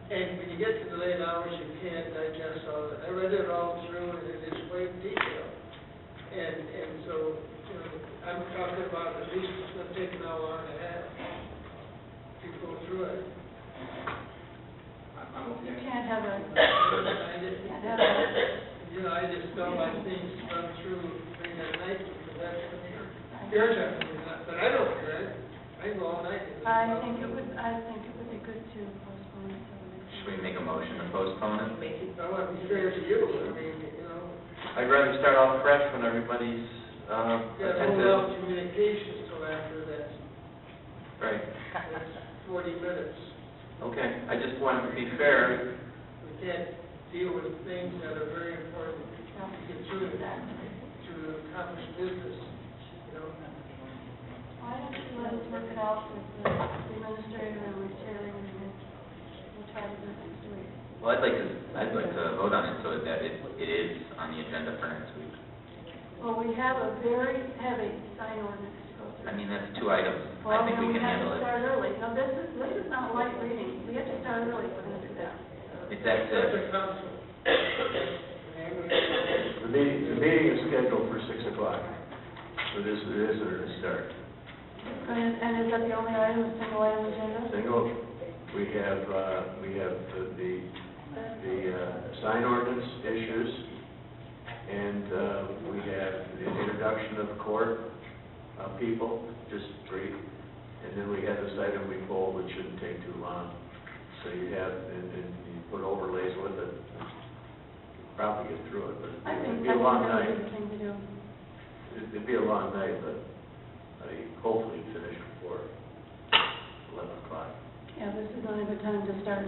And when you get to the late hours, you can't digest all of it. I read it all through, and it's quite detailed. And so, I'm talking about at least it's going to take an hour and a half to go through it. You can't have a, I just felt like things run through during that night, because that's when you're definitely not, but I don't care. I can go all night. I think it would be good to postpone it till the next. Should we make a motion to postpone it? I want to be fair to you, I'd rather start off fresh when everybody's hold attentive. off communications till after that. Right. That's 40 minutes. Okay, I just wanted to be fair. We can't deal with things that are very important to get through to accomplish business, Why don't you let us work it out with the administrator and with Terry, and we'll try to do it next week. Well, I'd like to vote on it so that it is on the agenda for next week. Well, we have a very heavy sign ordinance to go through. I mean, that's 2 items. Well, I think we can handle have to it. start early. No, this is not light reading. We have to start early if we're going to do that. If that's That's a council. The meeting is scheduled for 6 o'clock. So this is early start. And is that the only item, single item agenda? Single, we have the sign ordinance issues, and we have the introduction of court people, just brief, And then we had this item we pulled, which shouldn't take too long. So you have, and you put overlays with it, probably get through it, but it'd be a long that night. would be the thing to do. It'd be a long night, but hopefully finish before 11 o'clock. Yeah, this is not a good time to start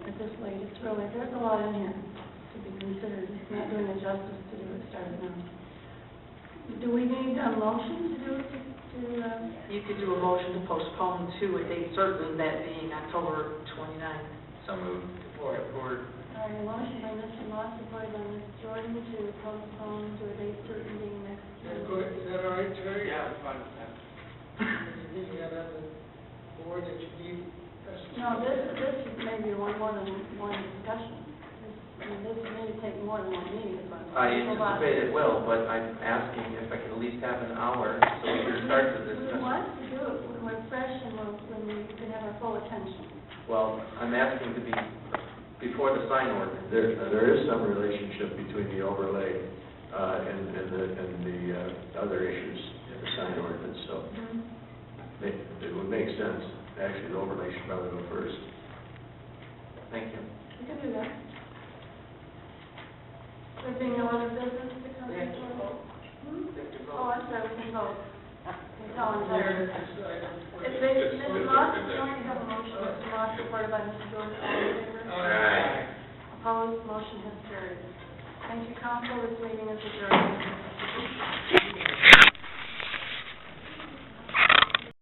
at this late. It's really, there's a lot in here to be considered. It's not doing it justice to do it started now. Do we need a motion to do it, You could do a motion to postpone to a date certain, that being October 29th. So moved. Support. All right, a motion by Mr. Moss, supported by Ms. Jordan to postpone to a date certain being next. Is that all right, Terry? Yeah, I'm fine with that. You got on the board that you need us to... No, this is maybe more than one discussion. This may take more than one meeting, but. I anticipate it will, but I'm asking if I can at least have an hour so we can start the We discussion. want to do it when we're fresh and when we can have our full attention. Well, I'm asking to be before the sign ordinance. There is some relationship between the overlay and the other issues in the sign ordinance, so it would make sense. Actually, the overlay should probably go first. Thank you. We can do that. There being no other business to come We have to before? vote. We have to vote. Oh, I'm sorry, we can vote. It's all in There favor. is this item. It's Mrs. Moss, going to have a motion, Mr. Moss, supported by Mr. Jordan, all in favor? Aye. Opposed, motion has carried. Thank you, council, this meeting is adjourned.